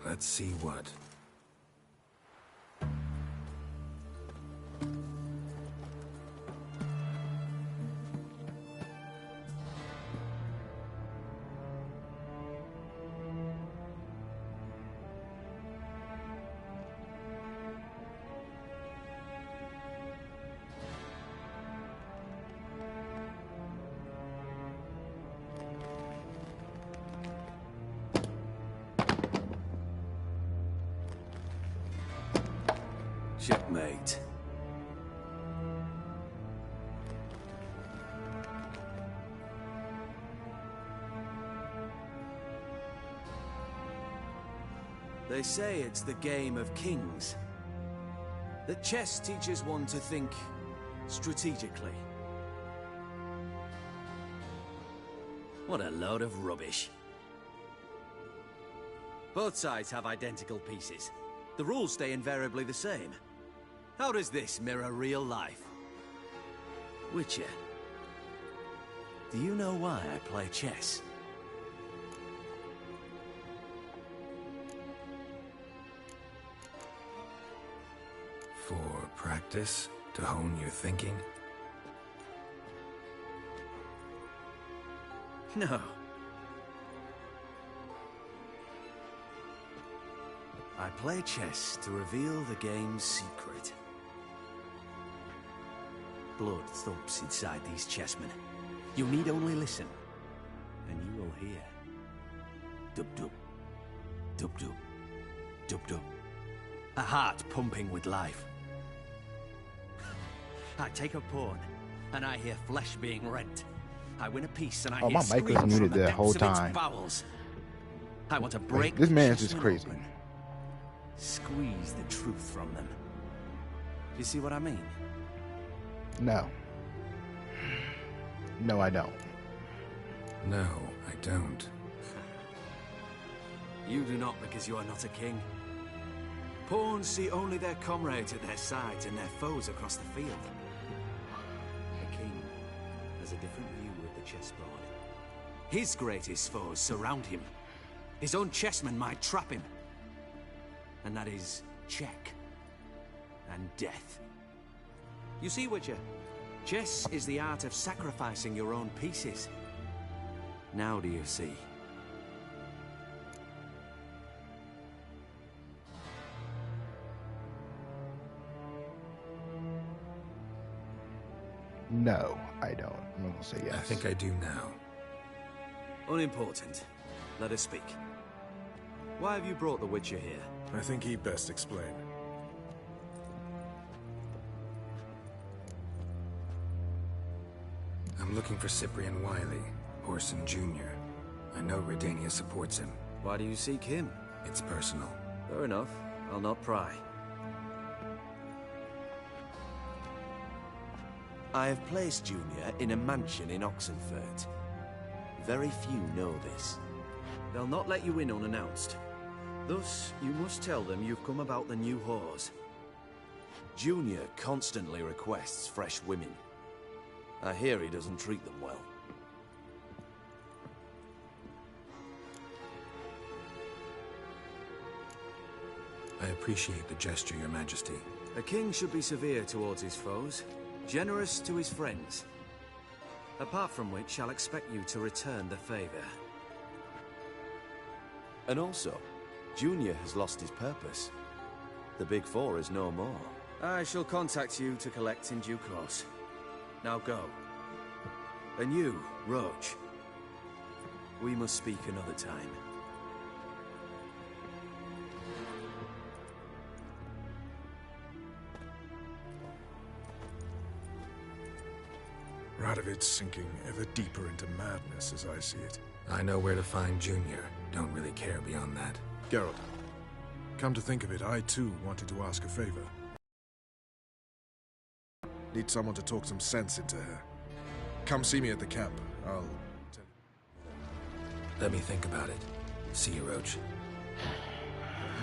Let's see what. Checkmate. They say it's the game of kings. That chess teaches one to think strategically. What a load of rubbish. Both sides have identical pieces. The rules stay invariably the same. How does this mirror real life? Witcher, do you know why I play chess? For practice? To hone your thinking? No. I play chess to reveal the game's secret. Blood thumps inside these chessmen. You need only listen, and you will hear. Dub-dub. Dub-dub. Dub-dub. A heart pumping with life. I take a pawn, and I hear flesh being rent. I win a piece, and I hear my mic was screams muted from the the depths whole of its time. bowels. I want to Like, break this the man's just chessmen crazy. open. Squeeze the truth from them. You see what I mean? No. No, I don't. No, I don't. You do not because you are not a king. Pawns see only their comrades at their sides and their foes across the field. A king has a different view of the chessboard. His greatest foes surround him. His own chessmen might trap him. And that is check and death. You see, Witcher, chess is the art of sacrificing your own pieces. Now do you see? No, I don't. I'm gonna say yes. I think I do now. Unimportant. Let us speak. Why have you brought the Witcher here? I think he'd best explain. I'm looking for Cyprian Wiley. Orson Jr. I know Redania supports him. Why do you seek him? It's personal. Fair enough. I'll not pry. I have placed Junior in a mansion in Oxenfurt. Very few know this. They'll not let you in unannounced. Thus, you must tell them you've come about the new whores. Junior constantly requests fresh women. I hear he doesn't treat them well. I appreciate the gesture, Your Majesty. A king should be severe towards his foes, generous to his friends. Apart from which, I'll expect you to return the favor. And also, Junior has lost his purpose. The Big Four is no more. I shall contact you to collect in due course. Now go. And you, Roach. We must speak another time. Radovid's sinking ever deeper into madness as I see it. I know where to find Junior. Don't really care beyond that. Geralt, come to think of it, I too wanted to ask a favor. Need someone to talk some sense into her. Come see me at the camp. I'll... Let me think about it. See you, Roach.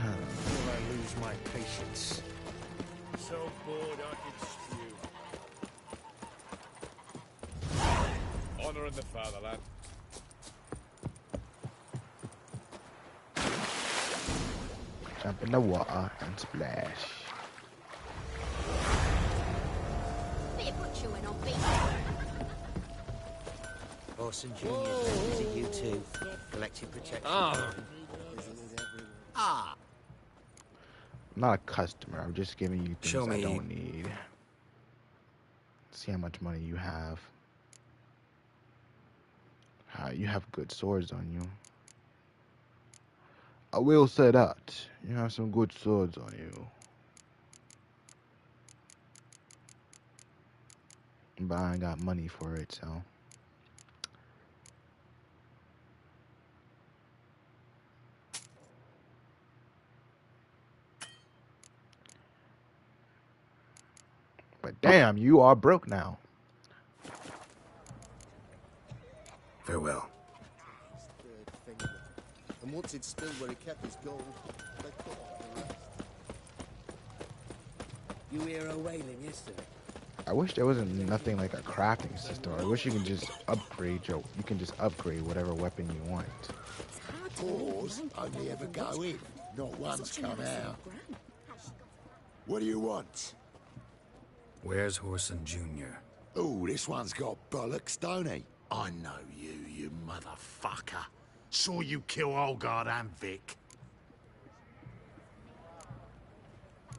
Will I lose my patience? So bored I could spew. Honor in the fatherland. Jump in the water and splash. Bit of chewing on beef. Orson Jr. Is it you too? Collecting protection. Ah. I'm not a customer. I'm just giving you things Show me. I don't need. See how much money you have. You have good swords on you. I will say that. You have some good swords on you. But I ain't got money for it, so. But damn, you are broke now. Farewell. And once it's still where he kept his gold, they cut off the rest. You hear her wailing yesterday? I wish there wasn't nothing like a crafting system. I wish you can just upgrade whatever weapon you want. Whores only ever go in, not once come out. What do you want? Where's Orson Jr.? Oh, this one's got bollocks, don't he? I know you, you motherfucker. Saw you kill Olgard and Vic.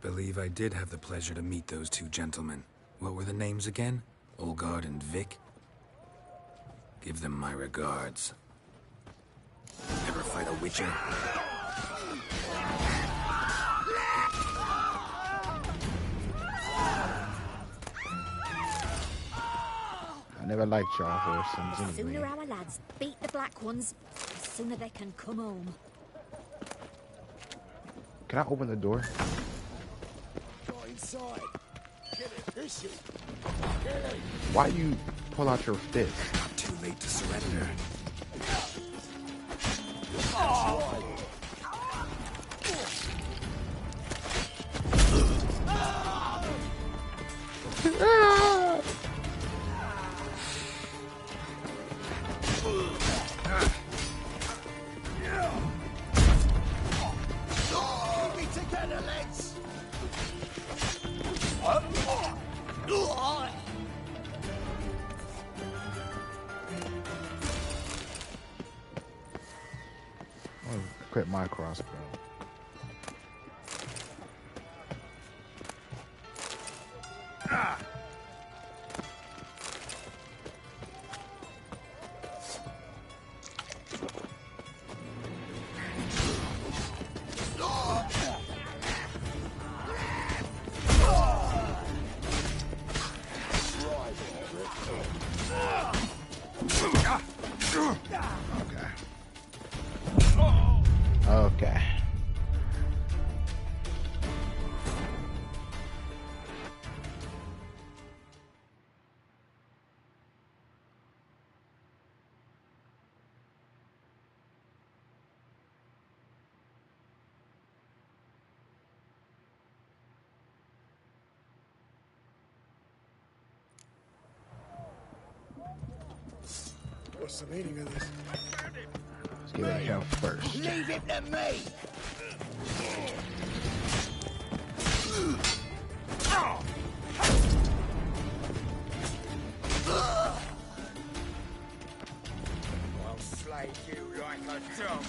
Believe I did have the pleasure to meet those two gentlemen. What were the names again? Olgard and Vic? Give them my regards. Ever fight a witcher? I never liked y'all Horsons The anyway. sooner our lads beat the Black Ones, the sooner they can come home. Can I open the door? Go inside. Get it, issue. Get it. Why you pull out your fist? Not too late to surrender. Quit my crossbow. What's the meaning of this? Let's get at him first. Leave him to me! I'll slay you like a dog.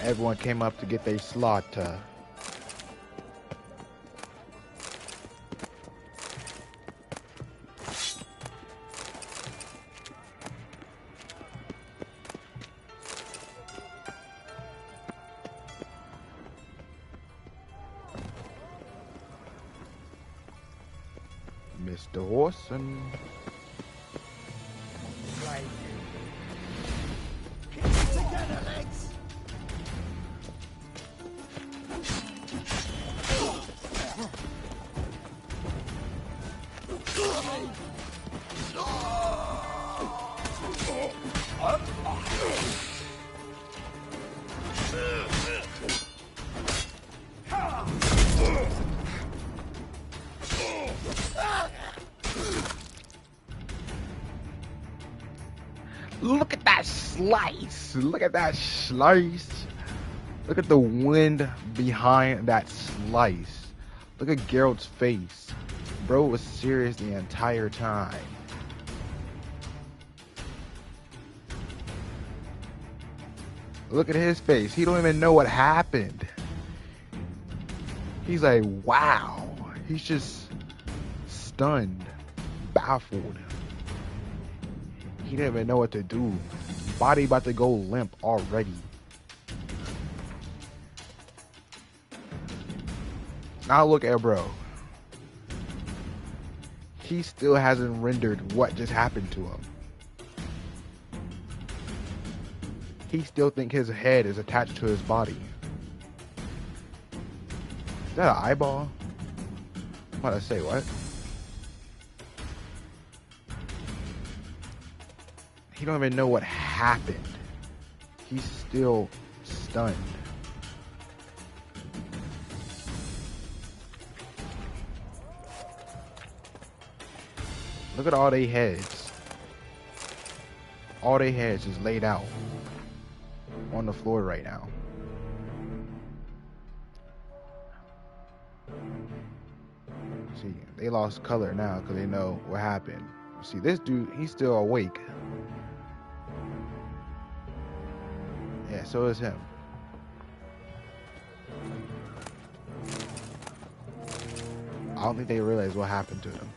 Everyone came up to get their slaughter. Mr. Horson. Keep it together, legs! Look at that slice. Look at that slice. Look at the wind behind that slice. Look at Geralt's face. Bro was serious the entire time. Look at his face. He don't even know what happened. He's like, wow. He's just stunned, baffled. He didn't even know what to do. Body about to go limp already. Now look at bro. He still hasn't rendered what just happened to him. He still thinks his head is attached to his body. Is that an eyeball? I'm about to say what? He don't even know what happened. He's still stunned. Look at all they heads. All they heads is laid out on the floor right now. See, they lost color now because they know what happened. See, this dude, he's still awake. Yeah, so is him. I don't think they realize what happened to him.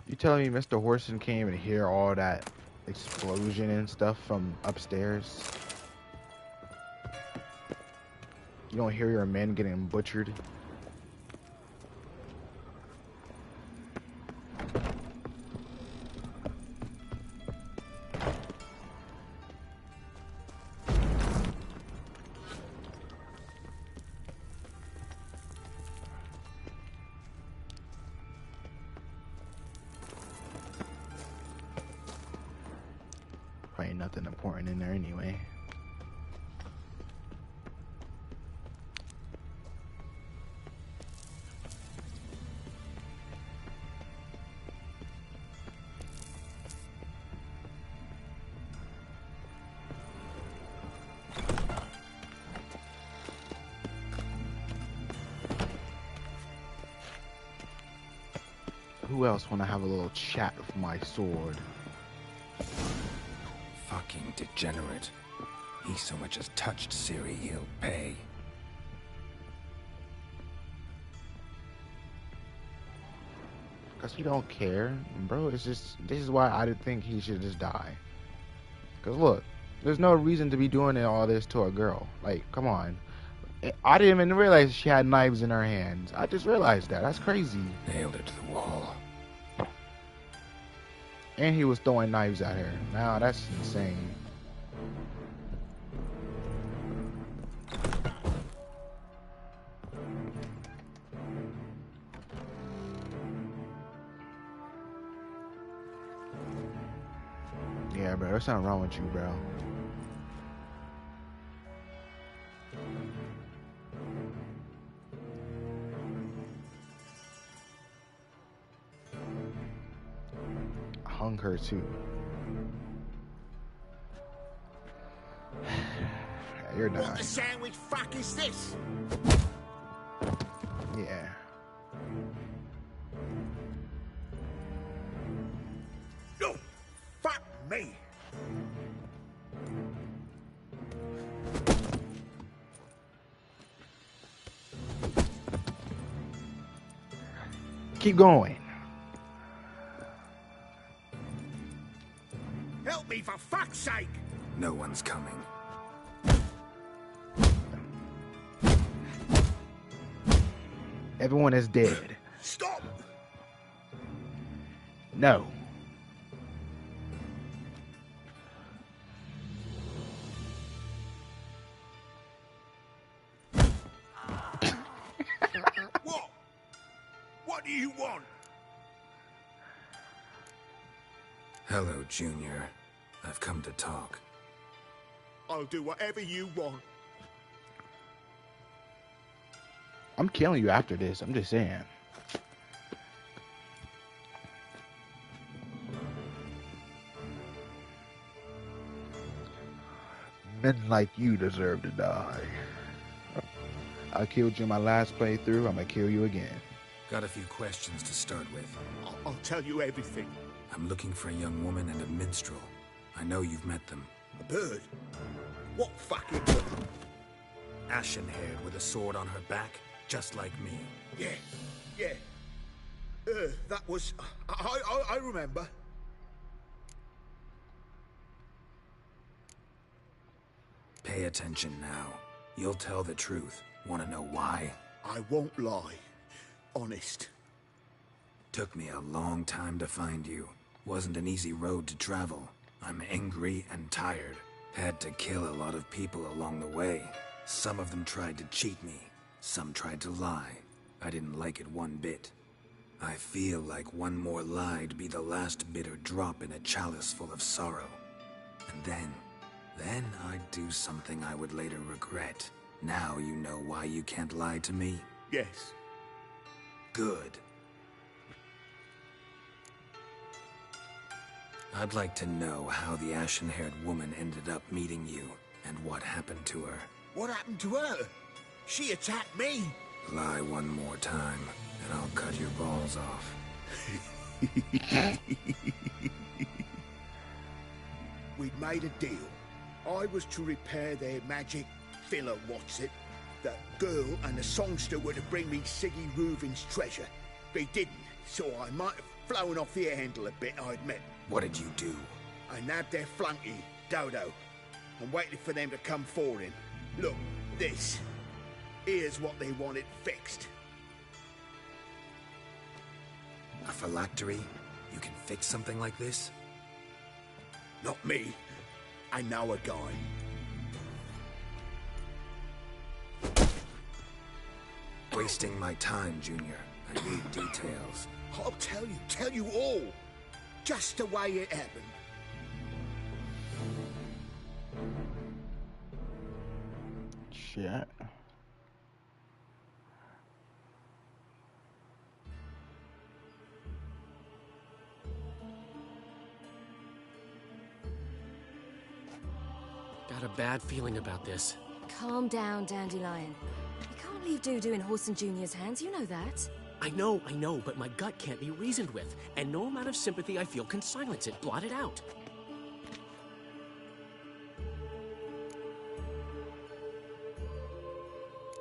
You telling me Mr. Horson can't even hear all that explosion and stuff from upstairs? You don't hear your men getting butchered? Probably nothing important in there anyway. Who else want to have a little chat with my sword? Fucking degenerate. He so much as touched Ciri, he'll pay. Cause he don't care, bro. It's just, this is why I didn't think he should just die. Because look, there's no reason to be doing all this to a girl. Like, come on. I didn't even realize she had knives in her hands. I just realized that. That's crazy. Nailed it to the wall. And he was throwing knives at her. Now that's insane. Yeah, bro, there's something wrong with you, bro. Hung her too. You're done. What the sandwich fuck is this? Yeah. No, fuck me. Keep going. Help me for fuck's sake. No one's coming. Everyone is dead. Stop. No. What? What do you want? Hello, Junior. I've come to talk. I'll do whatever you want. I'm killing you after this. I'm just saying. Men like you deserve to die. I killed you in my last playthrough. I'm gonna kill you again. Got a few questions to start with. I'll tell you everything. I'm looking for a young woman and a minstrel. I know you've met them. A bird? What fucking bird? Ashen-haired with a sword on her back, just like me. Yeah. That was... I remember. Pay attention now. You'll tell the truth. Want to know why? I won't lie. Honest. Took me a long time to find you. Wasn't an easy road to travel. I'm angry and tired. Had to kill a lot of people along the way. Some of them tried to cheat me. Some tried to lie. I didn't like it one bit. I feel like one more lie'd be the last bitter drop in a chalice full of sorrow. And then I'd do something I would later regret. Now you know why you can't lie to me? Yes. Good. I'd like to know how the ashen-haired woman ended up meeting you, and what happened to her. What happened to her? She attacked me. Lie one more time, and I'll cut your balls off. We'd made a deal. I was to repair their magic filler, what's it? The girl and the songster were to bring me Siggy Reuven's treasure. They didn't, so I might have flown off the handle a bit, I admit. What did you do? I nabbed their flunky, Dodo, and waited for them to come for him. Look, this. Here's what they wanted fixed. A phylactery? You can fix something like this? Not me. I know a guy. Wasting my time, Junior. I need details. I'll tell you all. Just the way it happened. Shit. Got a bad feeling about this. Calm down, Dandelion. You can't leave Dudu in Horson Jr.'s hands, you know that. I know, but my gut can't be reasoned with, and no amount of sympathy I feel can silence it, blot it out.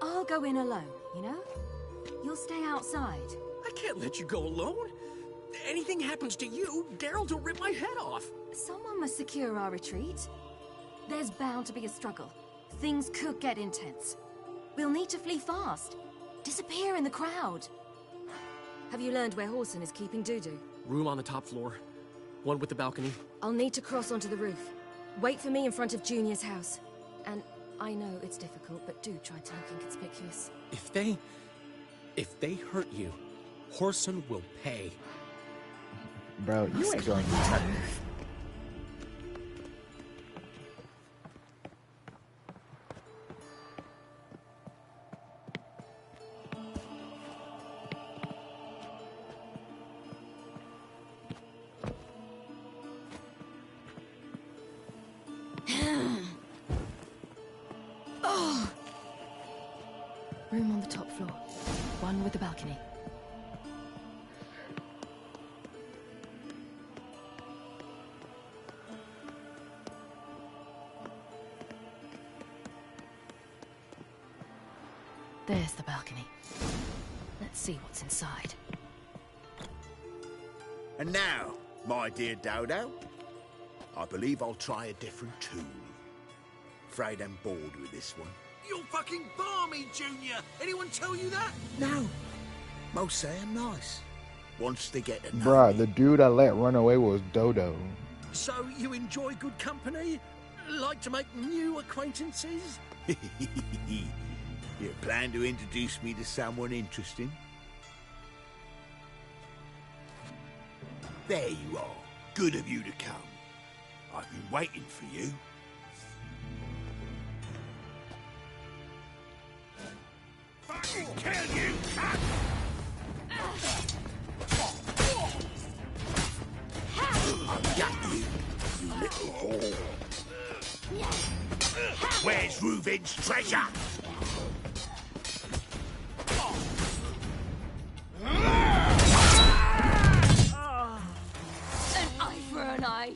I'll go in alone, you know? You'll stay outside. I can't let you go alone. anything happens to you, Geralt will rip my head off. Someone must secure our retreat. There's bound to be a struggle. Things could get intense. We'll need to flee fast. Disappear in the crowd. Have you learned where Horson is keeping Dudu? Room on the top floor. One with the balcony. I'll need to cross onto the roof. Wait for me in front of Junior's house. And I know it's difficult, but do try to look inconspicuous. If they hurt you, Horson will pay. Bro, you ain't going to do nothing. Room on the top floor. One with a balcony. There's the balcony. Let's see what's inside. And now, my dear Dodo, I believe I'll try a different tool. Afraid I'm bored with this one. You're fucking balmy, Junior! Anyone tell you that? No. Most say I'm nice. Once they get to know Bruh, me. the dude I let run away was Dodo. So you enjoy good company? Like to make new acquaintances? You plan to introduce me to someone interesting? There you are. Good of you to come. I've been waiting for you. Fucking kill you, cunt! I've got you, you little whore. Where's Reuven's treasure? An eye for an eye.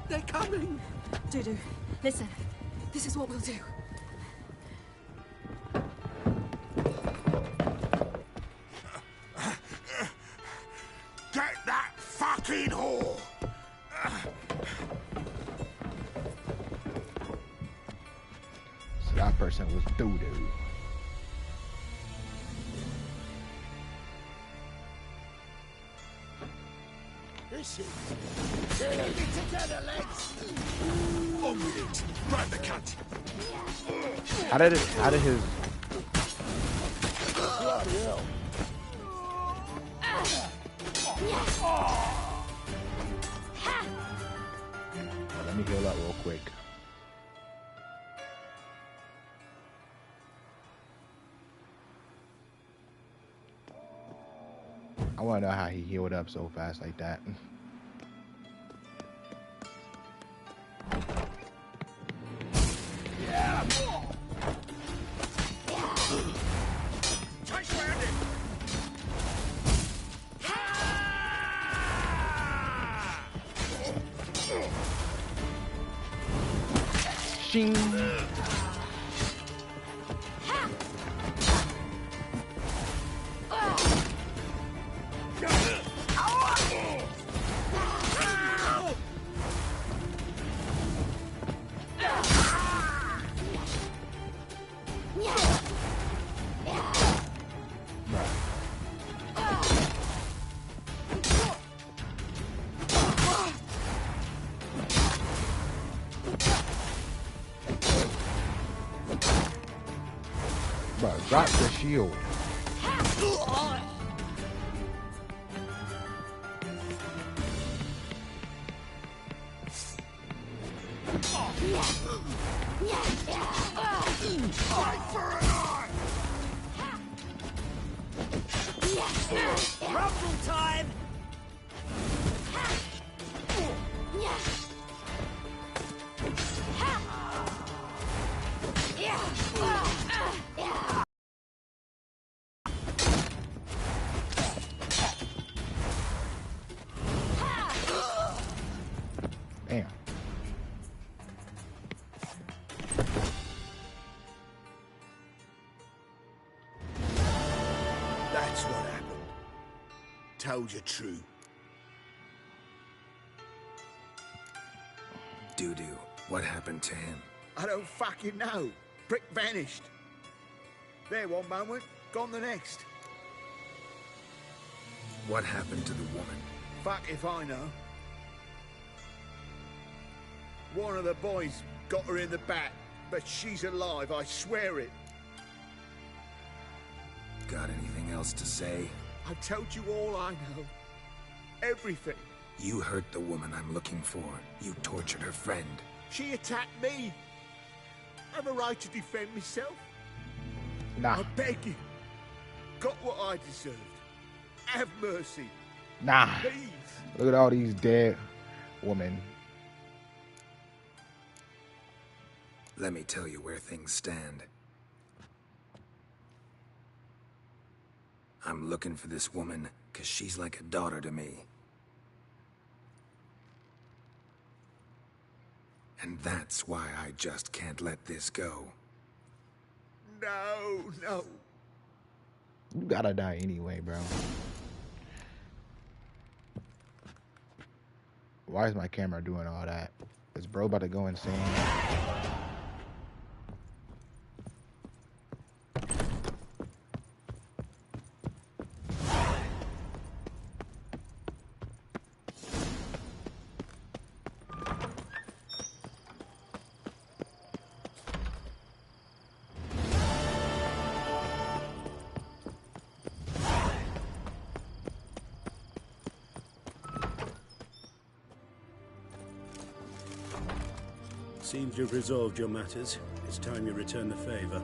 They're coming! Dudu, listen. This is what we'll do. Get that fucking whore! So that person was Dodo. This is... Get it together, legs! On with it! Grab the cunt! How did his... Bloody hell! Let me heal up real quick. I want to know how he healed up so fast like that. Chase round him! Shing! Bro, drop the shield. Rumble time! told you true. Doo-doo, what happened to him? I don't fucking know. Prick vanished. There one moment, gone the next. What happened to the woman? Fuck if I know. One of the boys got her in the back, but she's alive, I swear it. Got anything else to say? I've told you all I know. Everything. You hurt the woman I'm looking for. You tortured her friend. She attacked me. I have a right to defend myself. Nah. I beg you. Got what I deserved. Have mercy. Nah. Please. Look at all these dead women. Let me tell you where things stand. I'm looking for this woman because she's like a daughter to me. And that's why I just can't let this go. No, no. You gotta die anyway, bro. Why is my camera doing all that? Is bro about to go insane? Seems you've resolved your matters. It's time you return the favor.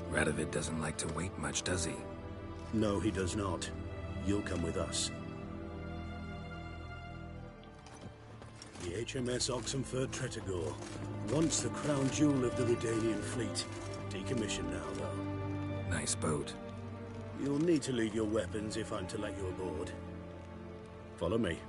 Radovid doesn't like to wait much, does he? No, he does not. You'll come with us. The HMS Oxenford Tretogor. Once the crown jewel of the Redanian fleet. Decommissioned now, though. Nice boat. You'll need to leave your weapons if I'm to let you aboard. Follow me.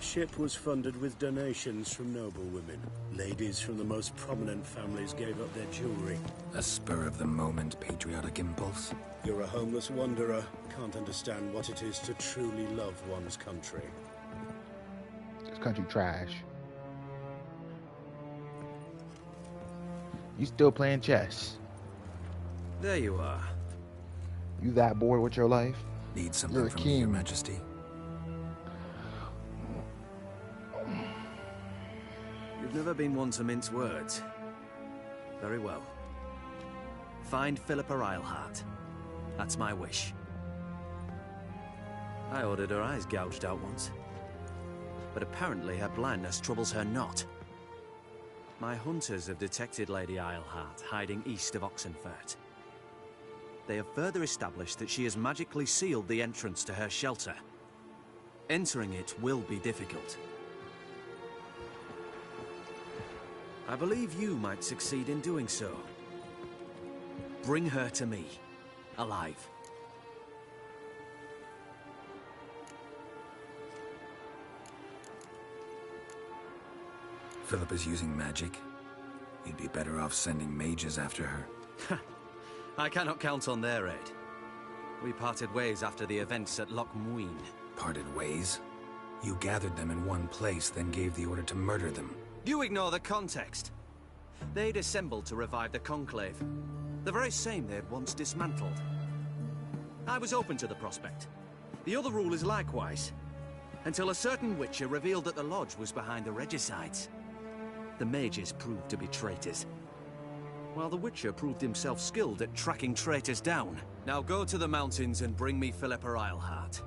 Ship was funded with donations from noble women. Ladies from the most prominent families gave up their jewelry. A spur-of-the-moment patriotic impulse? You're a homeless wanderer. Can't understand what it is to truly love one's country. This country trash. You still playing chess? There you are. You that bored with your life? Need something from me, Your Majesty. You've never been one to mince words. Very well. Find Philippa Eilhart. That's my wish. I ordered her eyes gouged out once. But apparently her blindness troubles her not. My hunters have detected Lady Eilhart hiding east of Oxenfurt. They have further established that she has magically sealed the entrance to her shelter. Entering it will be difficult. I believe you might succeed in doing so. Bring her to me, alive. Philippa's using magic. You'd be better off sending mages after her. I cannot count on their aid. We parted ways after the events at Loch Muin. Parted ways? You gathered them in one place, then gave the order to murder them. You ignore the context. They'd assembled to revive the Conclave. The very same they had once dismantled. I was open to the prospect. The other rulers likewise. Until a certain Witcher revealed that the Lodge was behind the regicides. The mages proved to be traitors. While the Witcher proved himself skilled at tracking traitors down. Now go to the mountains and bring me Philippa Eilhart.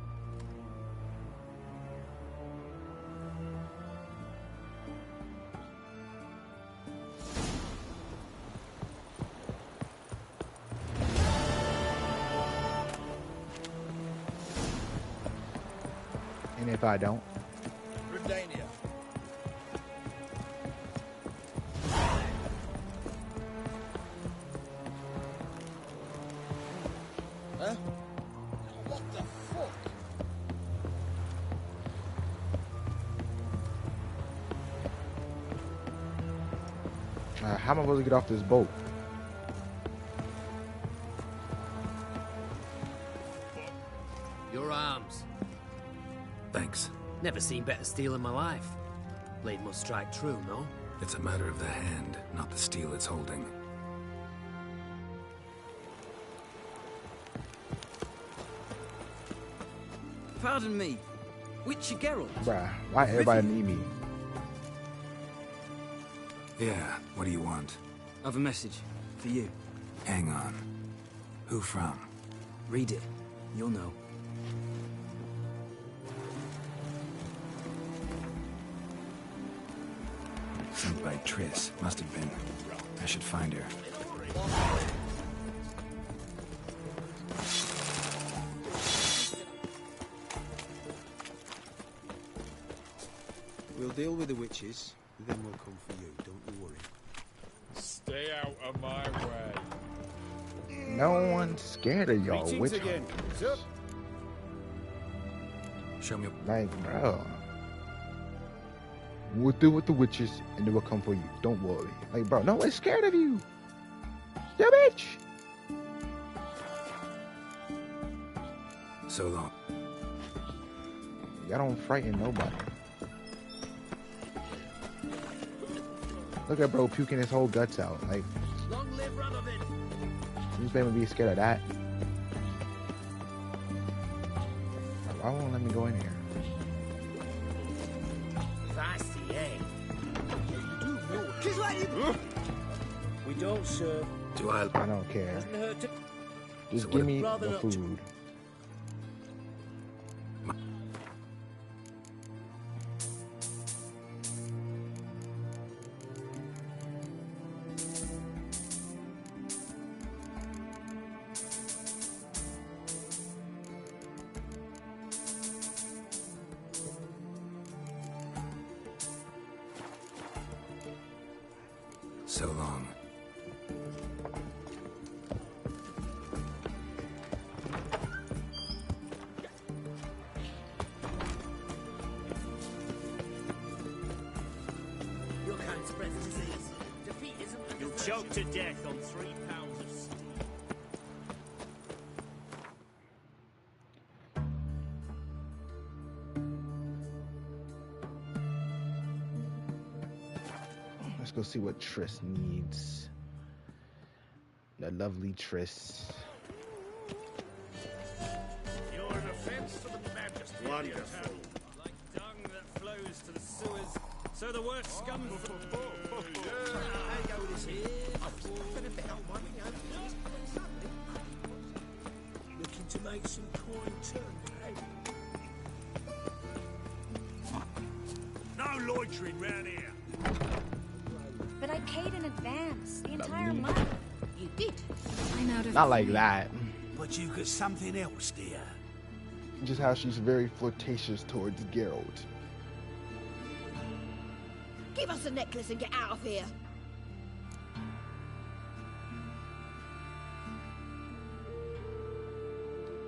And if I don't? Redania. Huh? What the fuck? How am I supposed to get off this boat? arms. Thanks. Never seen better steel in my life. Blade must strike true, no? It's a matter of the hand, not the steel it's holding. Pardon me. Witcher Geralt? Bruh, why everybody need me? Yeah, what do you want? I've a message. For you. Hang on. Who from? Read it. You'll know. Sent by Triss. Must have been. I should find her. We'll deal with the witches, then we'll come for you. Don't you worry. Stay out of my way. No one's scared of y'all witch again. hunters. Show me. Like, bro. We'll deal with the witches, and then we'll come for you. Don't worry. Like, bro, no one's scared of you. You bitch. So long. Y'all don't frighten nobody. Look at bro puking his whole guts out. Like, Long live Radovid. you just made me be scared of that. Why won't let me go in here? Feisty, eh? We don't serve. Do I? I don't care. Doesn't hurt to... Just So give what- me Rather the not food. So long. Your kind spreads disease. Defeat isn't a You'll diversion. choke to death on 3 pounds of steel. Let's go see what Triss needs. The lovely Triss. You're an offense to the majesty of the Wonderful. Eternal. Like dung that flows to the sewers, so the worst scum... Looking to make some coin turn, No loitering round here. But I paid in advance, the entire month. You did. I'm out of Not like that. But you got something else, dear. Just how she's very flirtatious towards Geralt. Give us a necklace and get out of here.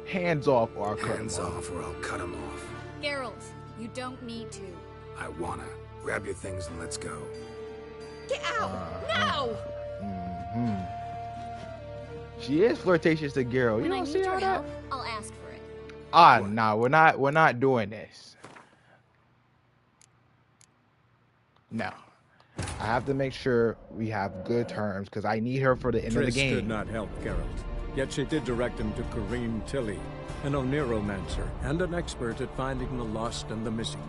Hands off or I'll cut him Hands off. off or I'll cut him off. Geralt, you don't need to. I wanna. Grab your things and let's go. Get out! Now! Mhm. She is flirtatious to Geralt. You When I don't need see your all that? help, I'll ask for it. Ah, nah, we're not doing this. No. I have to make sure we have good terms because I need her for the end of the Triss game. did not help Geralt, yet she did direct him to Kareem Tilly, an Oniromancer and an expert at finding the lost and the missing.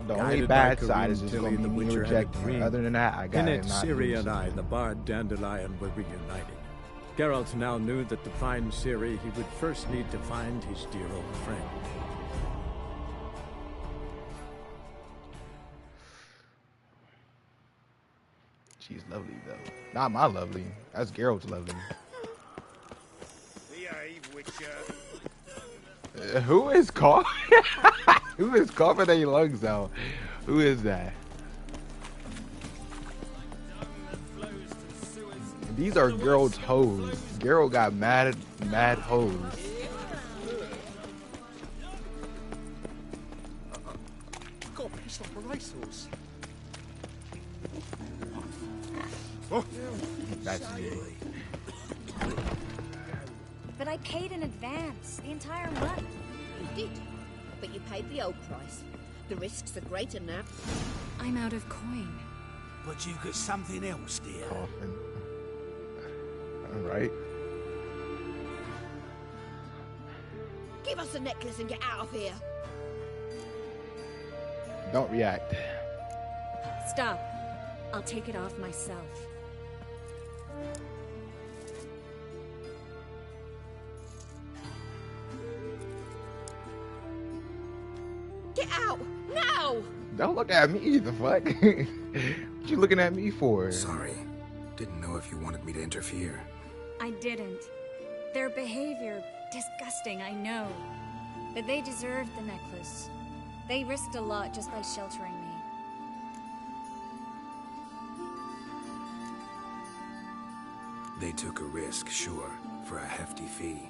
The only Guided by bad side is Kareem just Tilly, going to the be me Witcher had a rejecting her. dream. Other than that, I got In it. it, Not Ciri lose. and I, the bard Dandelion, were reunited. Geralt now knew that to find Ciri, he would first need to find his dear old friend. She's lovely though. Not my lovely. That's Geralt's lovely. Behave, Witcher. Who is coughing? Who is coughing their lungs out? Who is that? These are Geralt's hoes. Geralt got mad hoes. God, piss like a racehorse. Oh, that's you. But I paid in advance, the entire month. You did. But you paid the old price. The risks are greater now. I'm out of coin. But you've got something else, dear. Coffin. Alright. Give us the necklace and get out of here. Don't react. Stop. I'll take it off myself. Get out! Now! Don't look at me, the fuck? What you looking at me for? Sorry. Didn't know if you wanted me to interfere. I didn't. Their behavior, disgusting, I know. But they deserved the necklace. They risked a lot just by sheltering me. They took a risk, sure, for a hefty fee.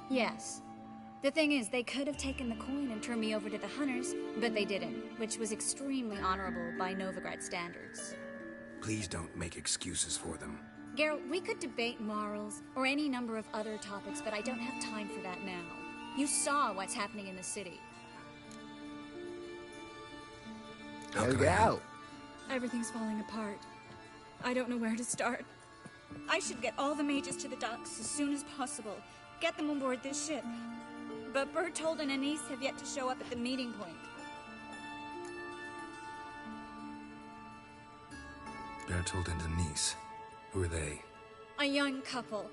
Yes. The thing is, they could have taken the coin and turned me over to the hunters, but they didn't, which was extremely honorable by Novigrad standards. Please don't make excuses for them. Geralt, we could debate morals, or any number of other topics, but I don't have time for that now. You saw what's happening in the city. Get out. Everything's falling apart. I don't know where to start. I should get all the mages to the docks as soon as possible. Get them on board this ship. But Bertold and Anise have yet to show up at the meeting point. Bertold and Anise. Who are they? A young couple.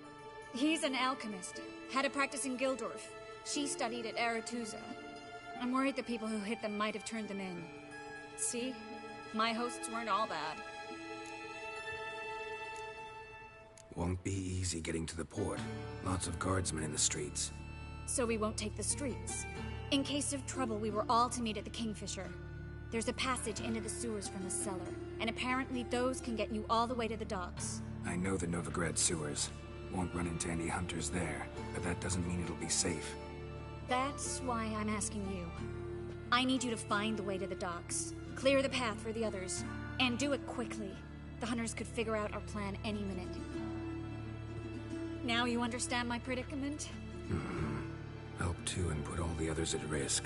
He's an alchemist. Had a practice in Gildorf. She studied at Aretuza. I'm worried the people who hit them might have turned them in. See? My hosts weren't all bad. Won't be easy getting to the port. Lots of guardsmen in the streets. So we won't take the streets. In case of trouble, we were all to meet at the Kingfisher. There's a passage into the sewers from the cellar, and apparently those can get you all the way to the docks. I know the Novigrad sewers. Won't run into any hunters there, but that doesn't mean it'll be safe. That's why I'm asking you. I need you to find the way to the docks, clear the path for the others, and do it quickly. The hunters could figure out our plan any minute. Now you understand my predicament? Help two and put all the others at risk.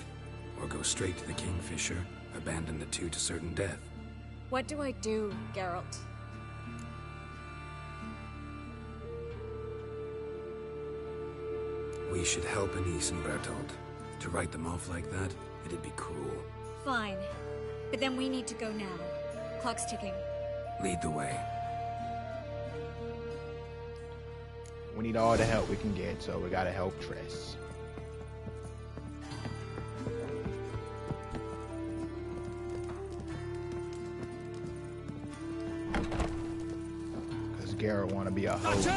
Or go straight to the Kingfisher, abandon the two to certain death. What do I do, Geralt? We should help Anise and Bertold. To write them off like that, it'd be cruel. Fine. But then we need to go now. Clock's ticking. Lead the way. We need all the help we can get, so we gotta help Triss. Cause Geralt wanna be a host.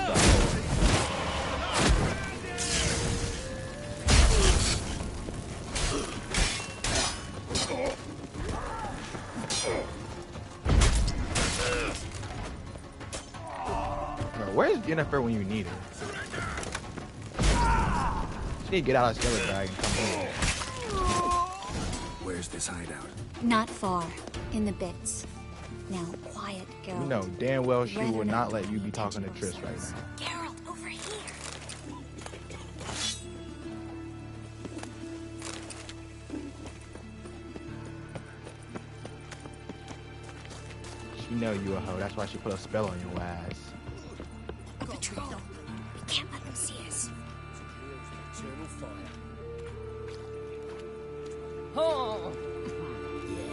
Where's Jennifer when you need her? She need to get out of Skeleton Bag and come home. Where's this hideout? Not far. In the bits. Now, quiet, Geralt. You know damn well she would not let you be talking to Triss right now. Geralt, over here. She know you a hoe. That's why she put a spell on your ass. The trail. We can't let them see us. Oh!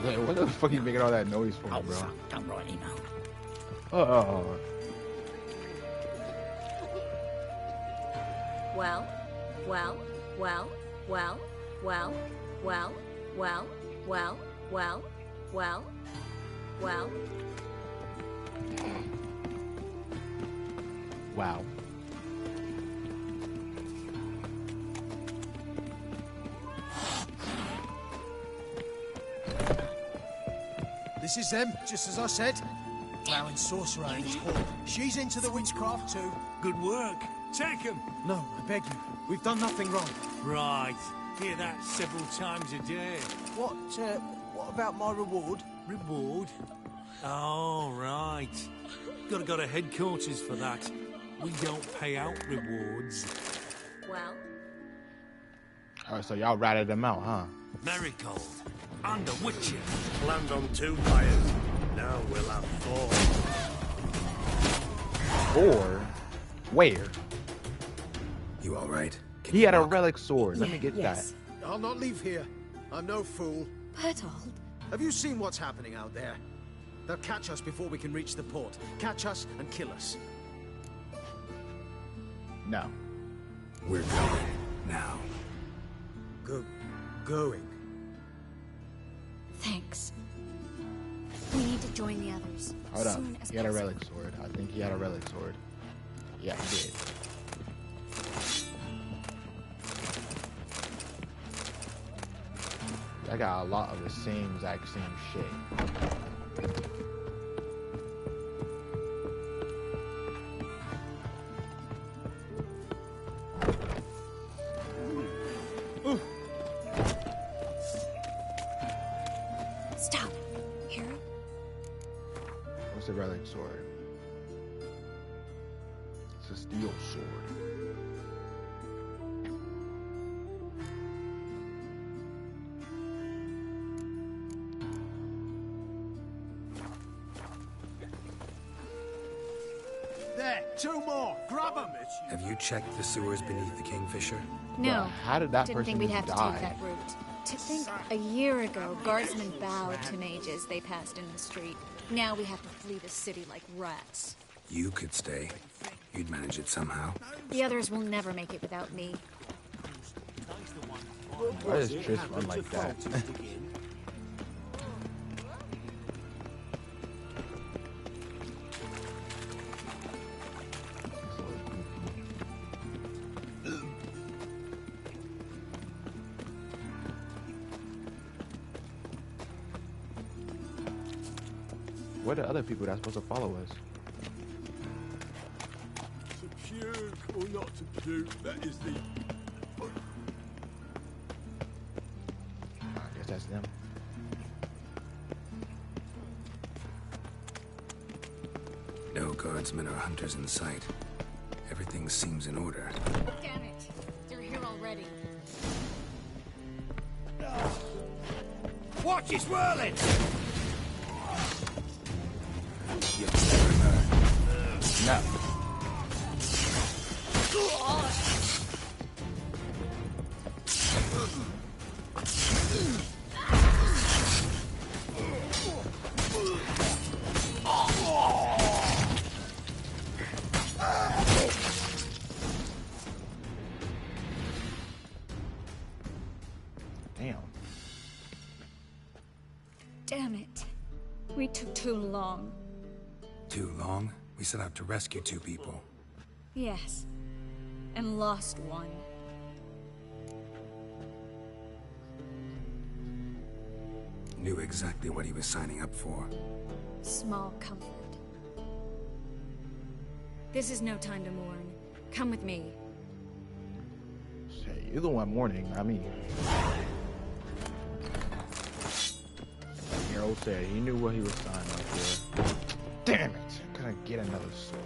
Like, what the fuck are you making all that noise for, bro? Don't rightly know. Oh. Well, well, well, well, well, well, well, well, well, well, well. Wow. This is them, just as I said. Flowering sorcerer in his hall. She's into the witchcraft too. Good work. Take him. No, I beg you. We've done nothing wrong. Right. Hear that several times a day. What about my reward? Reward? Oh, right. Gotta go to headquarters for that. We don't pay out rewards. Well? Oh, so y'all ratted them out, huh? Marigold. Under Witcher. Planned on 2 layers. Now we'll have 4. 4? Where? You all right? He had a relic sword. Let me get yes. I'll not leave here. I'm no fool. Bertold. Have you seen what's happening out there? They'll catch us before we can reach the port. Catch us and kill us. No. We're going now. Going. Thanks. We need to join the others. Hold up. He had a relic sword. I think he had a relic sword. Yeah, he did. I got a lot of the same exact same shit. Stop. Hero? What's a relic sword? It's a steel sword. There, 2 more. Grab them. Have you checked the sewers beneath the Kingfisher? No. Well, how did that Didn't person think we'd just have die? to take that route. To think a year ago, guardsmen bowed to mages they passed in the street. Now we have to flee the city like rats. You could stay. You'd manage it somehow. The others will never make it without me. Why does Trish run like that? What are the other people that's supposed to follow us? To puke or not to puke, that is the... I guess that's them. No guardsmen or hunters in sight. Everything seems in order. Damn it! They're here already. Watch, it's whirling! No. Damn. Damn it. We took too long. Too long? We set out to rescue 2 people. Yes. And lost one. Knew exactly what he was signing up for. Small comfort. This is no time to mourn. Come with me. Shit, you're the one mourning, not me. Like Harold said, he knew what he was signing up for. Damn it! I couldn't get another sword.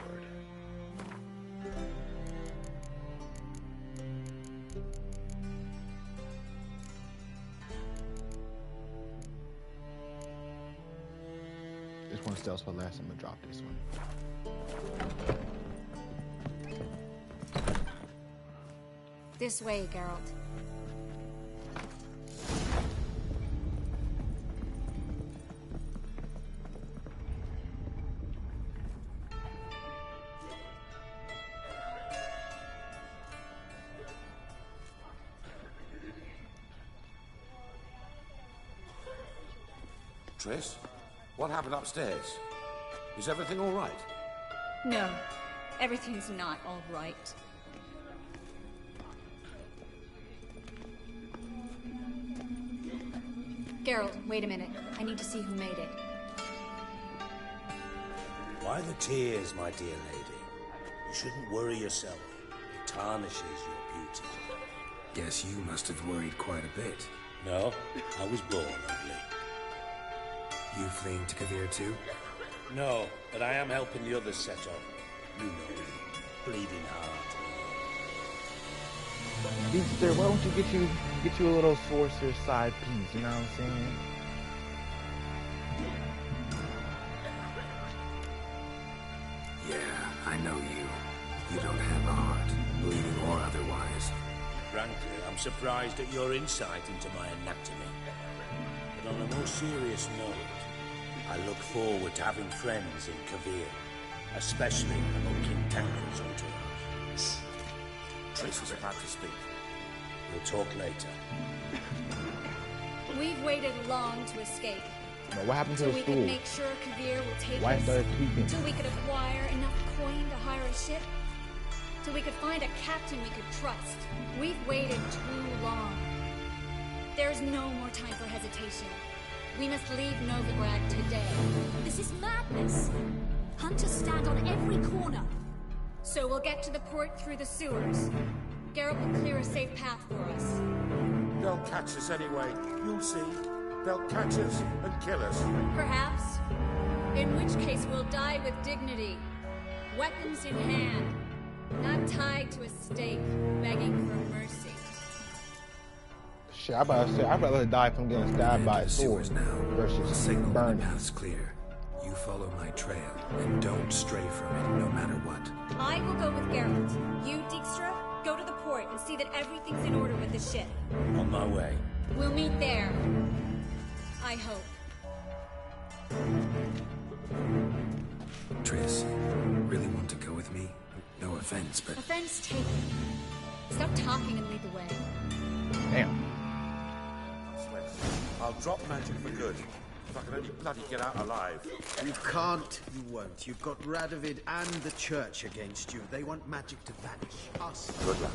This one sells for less. I'm gonna drop this one. This way, Geralt. Triss, what happened upstairs? Is everything all right? No, everything's not all right. Geralt, wait a minute. I need to see who made it. Why the tears, my dear lady? You shouldn't worry yourself. It tarnishes your beauty. Guess you must have worried quite a bit. No, I was born ugly. You fleeing to Kavir too? No, but I am helping the others set off. You know, bleeding heart. Beastster, why don't you get you a little sorcerer side piece, you know what I'm saying? Yeah, I know you. You don't have a heart, bleeding or otherwise. Frankly, I'm surprised at your insight into my anatomy. But on a more serious note, I look forward to having friends in Kavir, especially among King Tancred's entourage. Triss was about to speak. We'll talk later. We've waited long to escape. Now, what happened to Till the we stool? could make sure Kavir will take Why us. started tweaking? Till we could acquire enough coin to hire a ship. Till we could find a captain we could trust. We've waited too long. There's no more time for hesitation. We must leave Novigrad today. This is madness. Hunters stand on every corner. So we'll get to the port through the sewers. Geralt will clear a safe path for us. They'll catch us anyway. You'll see. They'll catch us and kill us. Perhaps. In which case we'll die with dignity. Weapons in hand. Not tied to a stake, begging for mercy. Shit, I about to say, I'd rather die from getting stabbed by a sword versus burning. The path's clear. You follow my trail, and don't stray from it, no matter what. I will go with Geralt. You, Dijkstra, go to the port and see that everything's in order with the ship. On my way. We'll meet there. I hope. Triss, really want to go with me? No offense, but... Offense taken. Stop talking and lead the way. Damn. I'll drop magic for good. If I can only bloody get out alive. You can't, you won't. You've got Radovid and the church against you. They want magic to vanish. Us. Good luck.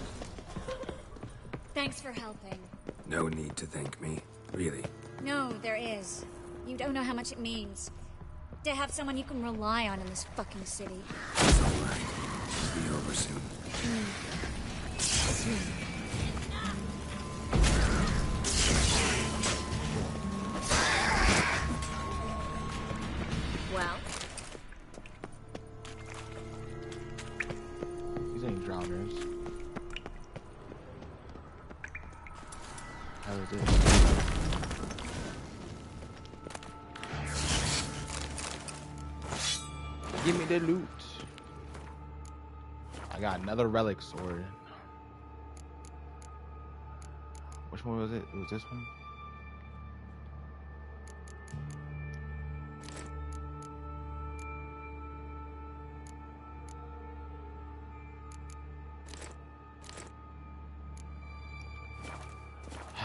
Thanks for helping. No need to thank me, really. No, there is. You don't know how much it means. To have someone you can rely on in this fucking city. It's all right. It'll be over soon. Soon. Well? These ain't drowners. How is this? Give me the loot. I got another relic sword. Which one was it? It was this one?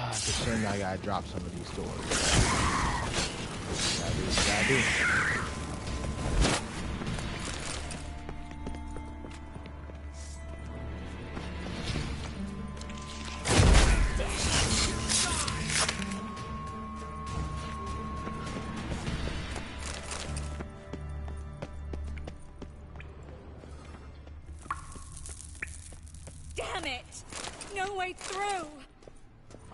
It's a shame I gotta drop some of these swords. Gotta do what I gotta do. Damn it! No way through!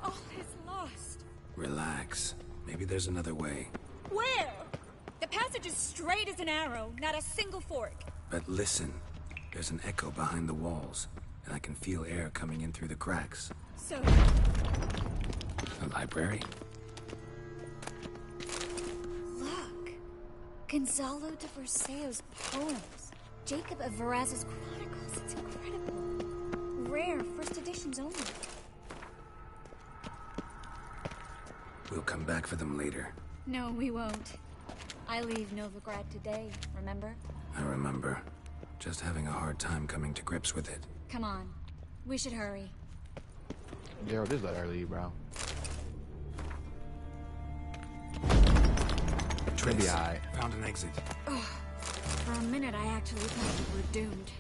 All is lost. Relax. Maybe there's another way. Where? The passage is straight as an arrow, not a single fork. But listen. There's an echo behind the walls, and I can feel air coming in through the cracks. So... A library? Look. Gonzalo de Verseo's poems. Jacob of Varaz's chronicles. It's incredible. Rare, first editions only. We'll come back for them later. No, we won't. I leave Novigrad today, remember? I remember. Just having a hard time coming to grips with it. Come on. We should hurry. Geralt, just let her leave, bro. Triss, alright. Found an exit. Ugh. For a minute, I actually thought we were doomed.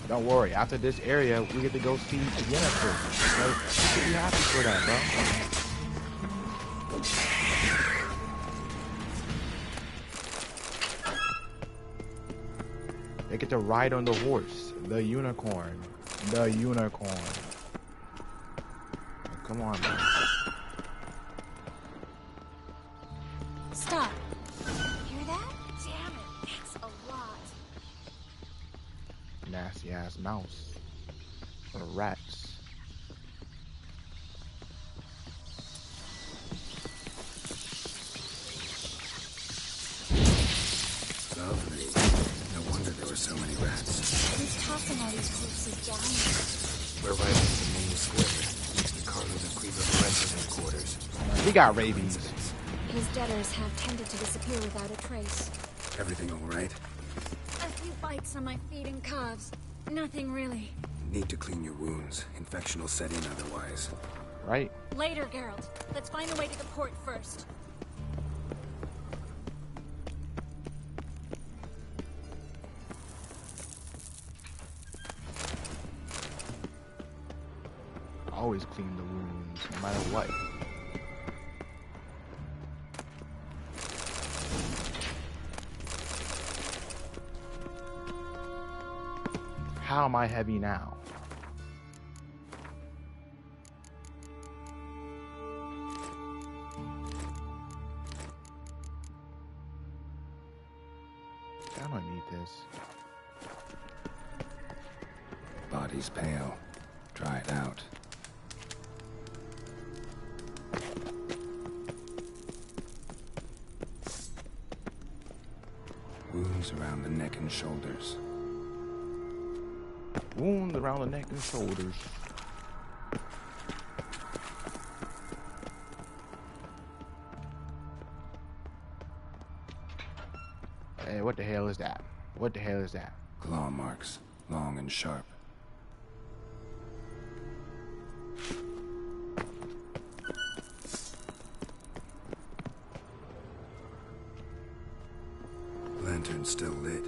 Don't worry, after this area, we get to go see Yennefer. So, you should be happy for that, bro. They get to ride on the horse, the unicorn. The unicorn. Oh, come on, man. Stop. Hear that? Damn it, that's a lot. Nasty ass mouse. Or rats. Lovely. No wonder there were so many rats. Who's tossing all these corpses down? We're right in the main square, next to Carlos and Cleaver Lorenzo's headquarters. He got rabies. His debtors have tended to disappear without a trace. Everything all right? A few bites on my feet and calves. Nothing really. Need to clean your wounds. Infection will set in otherwise. Right? Later, Geralt. Let's find a way to the port first. Always clean the wounds, no matter what. How am I heavy now? I don't need this. Body's pale. Dry it out. Wounds around the neck and shoulders. Wounds around the neck and shoulders. Hey, what the hell is that? What the hell is that? Claw marks, long and sharp. Lantern still lit.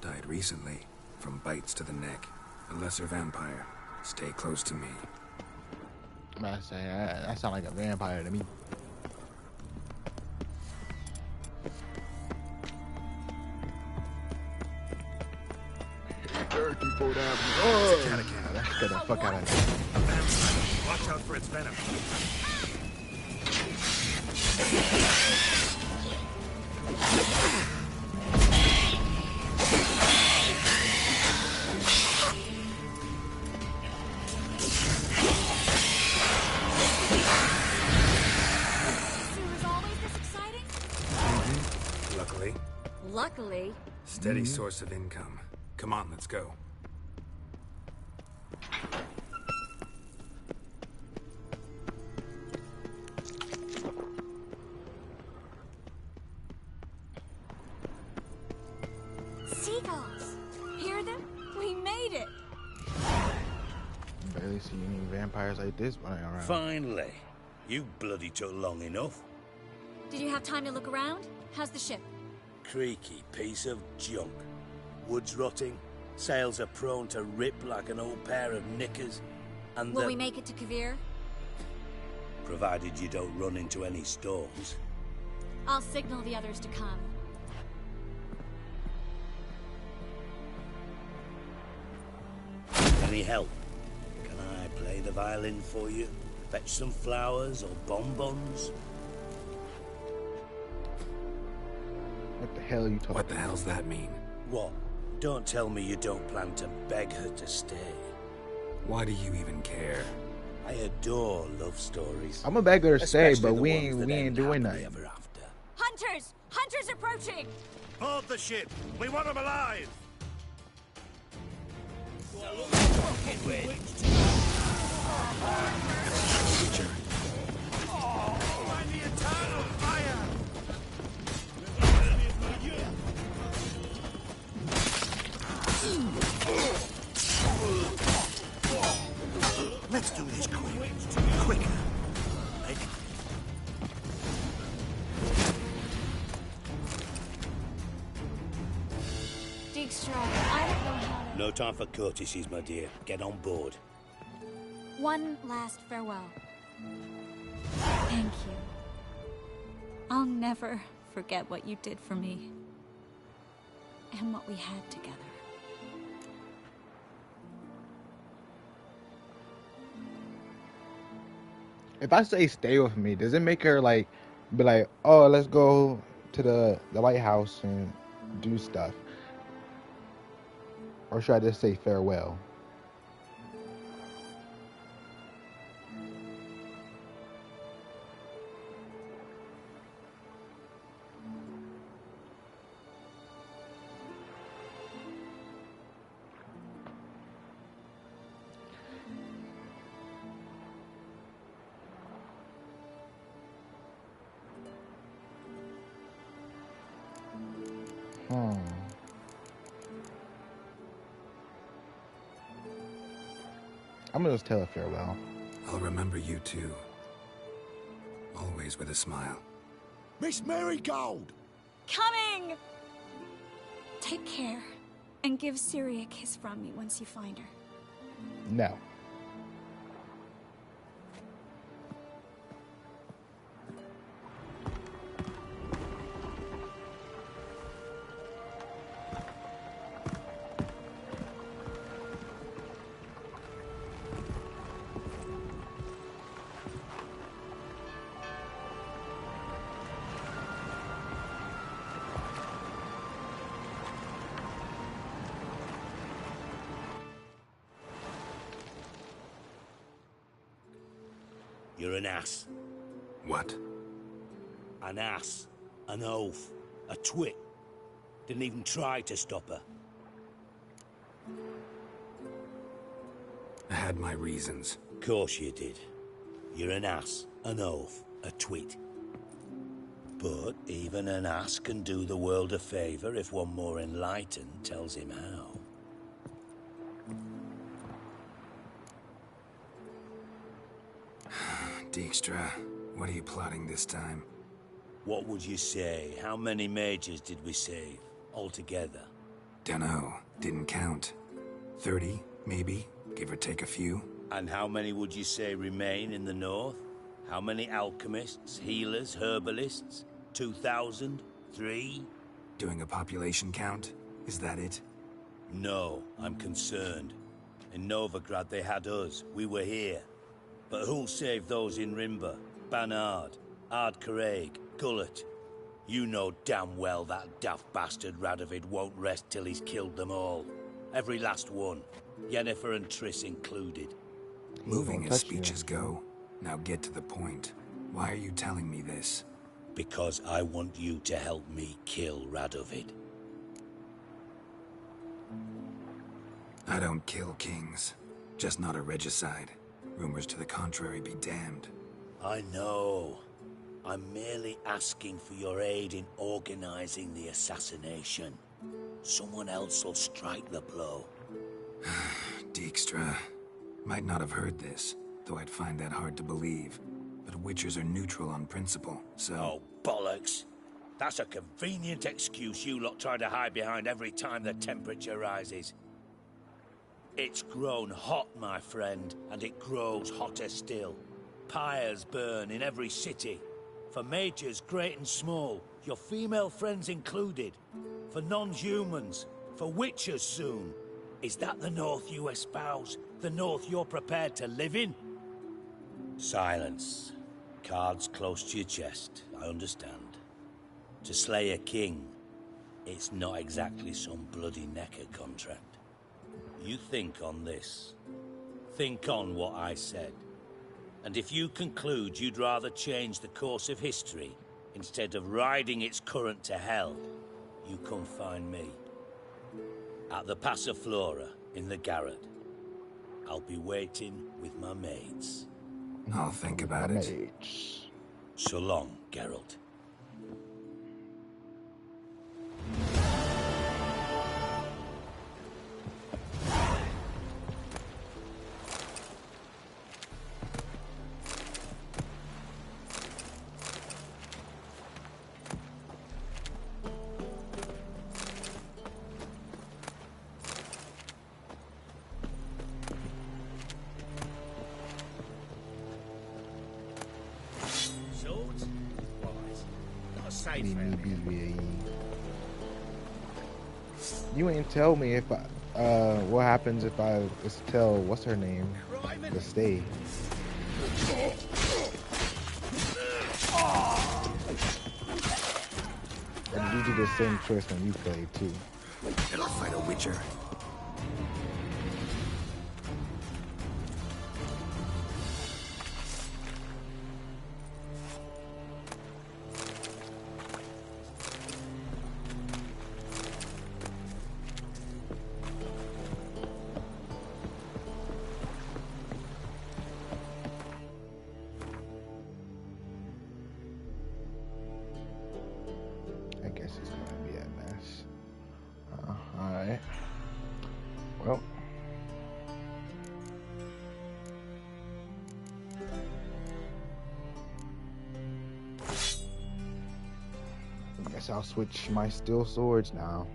Died recently, from bites to the neck. A lesser vampire. Stay close to me. I'm about to say, that sounds like a vampire to me. Oh, let's get the fuck out of here. A vampire. Watch out for its venom. Luckily. Steady source of income. Come on, let's go. Seagulls! Hear them? We made it! Barely see any vampires like this running around. Finally. You bloody took long enough. Did you have time to look around? How's the ship? Creaky piece of junk. Wood's rotting, sails are prone to rip like an old pair of knickers, and Will we make it to Kavir? Provided you don't run into any storms. I'll signal the others to come. Any help? Can I play the violin for you? Fetch some flowers or bonbons? What the hell are you talking about? What the hell's that mean? What? Don't tell me you don't plan to beg her to stay. Why do you even care? I adore love stories. I'm a beg her to stay, Especially but the we ones that ain't end doing happily nothing. ever after. Hunters! Hunters approaching! Board the ship. We want them alive. Find the eternal fire! Let's do this quick. Quicker. Dijkstra, I don't know how to... No time for courtesies, my dear. Get on board. One last farewell. Thank you. I'll never forget what you did for me. And what we had together. If I say stay with me, does it make her like be like, oh, let's go to the lighthouse and do stuff? Or should I just say farewell? I'm gonna just tell her farewell. I'll remember you too. Always with a smile. Miss Marigold! Coming! Take care, and give Ciri a kiss from me once you find her. No. You're an ass. What? An ass. An oaf. A twit. Didn't even try to stop her. I had my reasons. Course you did. You're an ass, an oaf, a twit. But even an ass can do the world a favour if one more enlightened tells him how. Dijkstra, what are you plotting this time? What would you say? How many mages did we save, altogether? Dunno. Didn't count. 30, maybe? Give or take a few? And how many would you say remain in the north? How many alchemists, healers, herbalists? 2,000? 3? Doing a population count? Is that it? No, I'm concerned. In Novigrad they had us. We were here. But who'll save those in Rimba? Banard, Ardcaraig, Gullet? You know damn well that daft bastard Radovid won't rest till he's killed them all. Every last one. Yennefer and Triss included. Moving as speeches go. Now get to the point. Why are you telling me this? Because I want you to help me kill Radovid. I don't kill kings. Just not a regicide. Rumors to the contrary be damned. I know. I'm merely asking for your aid in organizing the assassination. Someone else will strike the blow. Dijkstra. Might not have heard this, though I'd find that hard to believe. But Witchers are neutral on principle, so... Oh, bollocks. That's a convenient excuse you lot try to hide behind every time the temperature rises. It's grown hot, my friend, and it grows hotter still. Pyres burn in every city. For mages great and small, your female friends included. For non-humans, for witchers soon. Is that the North you espouse? The North you're prepared to live in? Silence. Cards close to your chest, I understand. To slay a king, it's not exactly some bloody necker contract. You think on this. Think on what I said. And if you conclude you'd rather change the course of history instead of riding its current to hell, you come find me. At the Passiflora in the Garrett. I'll be waiting with my mates. I'll think about it. So long, Geralt. You ain't tell me if I, what happens if I just tell, what's her name, to stay. And you do the same choice when you play too. It'll fight a Witcher. Well. I guess I'll switch my steel swords now.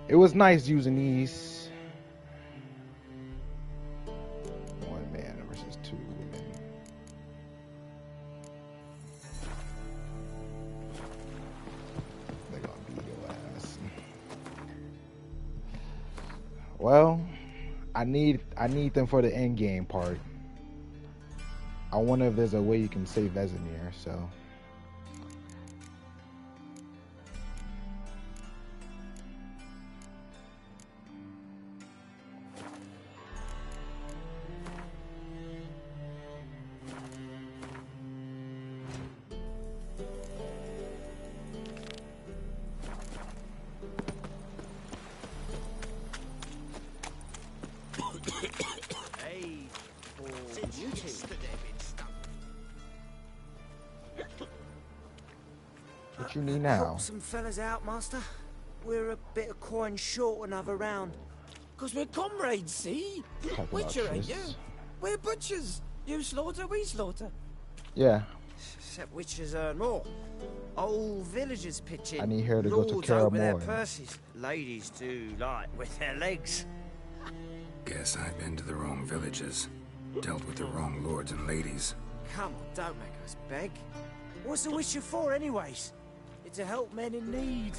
It was nice using these. One man versus two women. They're gonna beat your ass. Well, I need them for the end game part. I wonder if there's a way you can save Vesemir, so. What you need now? Help some fellas out, Master. We're a bit of coin short another round. Because we're comrades, see? Talk about Witcher, ain't you? Triss. We're butchers. You slaughter, we slaughter. Yeah. Except witchers earn more. Old villagers pitch in. I need her to go to Lords Kaer over their Morhen. purses. Ladies do like with their legs. Guess I've been to the wrong villages. Dealt with the wrong lords and ladies. Come on, don't make us beg. What's the witcher for, anyways? It's to help men in need.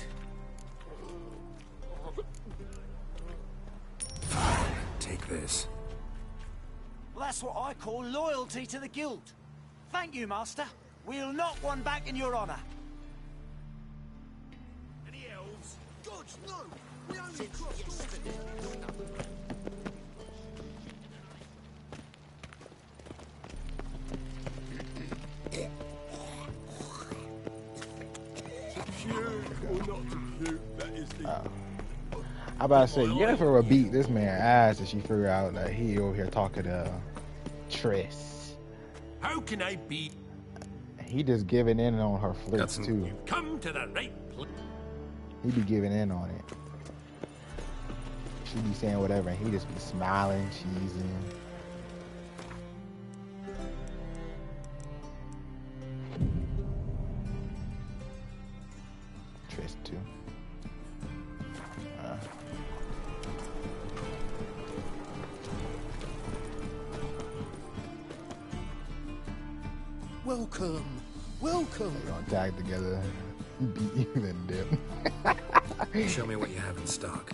Take this. Well, that's what I call loyalty to the guild. Thank you, Master. We'll knock one back in your honor. Any elves? Gods, no! We only crossed yesterday. I'm about to say, you gotta for a beat this man ass if she figure out that he over here talking to Triss. How can I be? He just giving in on her flirts too. Come to the right place. He be giving in on it. She be saying whatever and he just be smiling, cheesing. Triss too. Welcome. Welcome. They're gonna tag together, be even dip. Show me what you have in stock.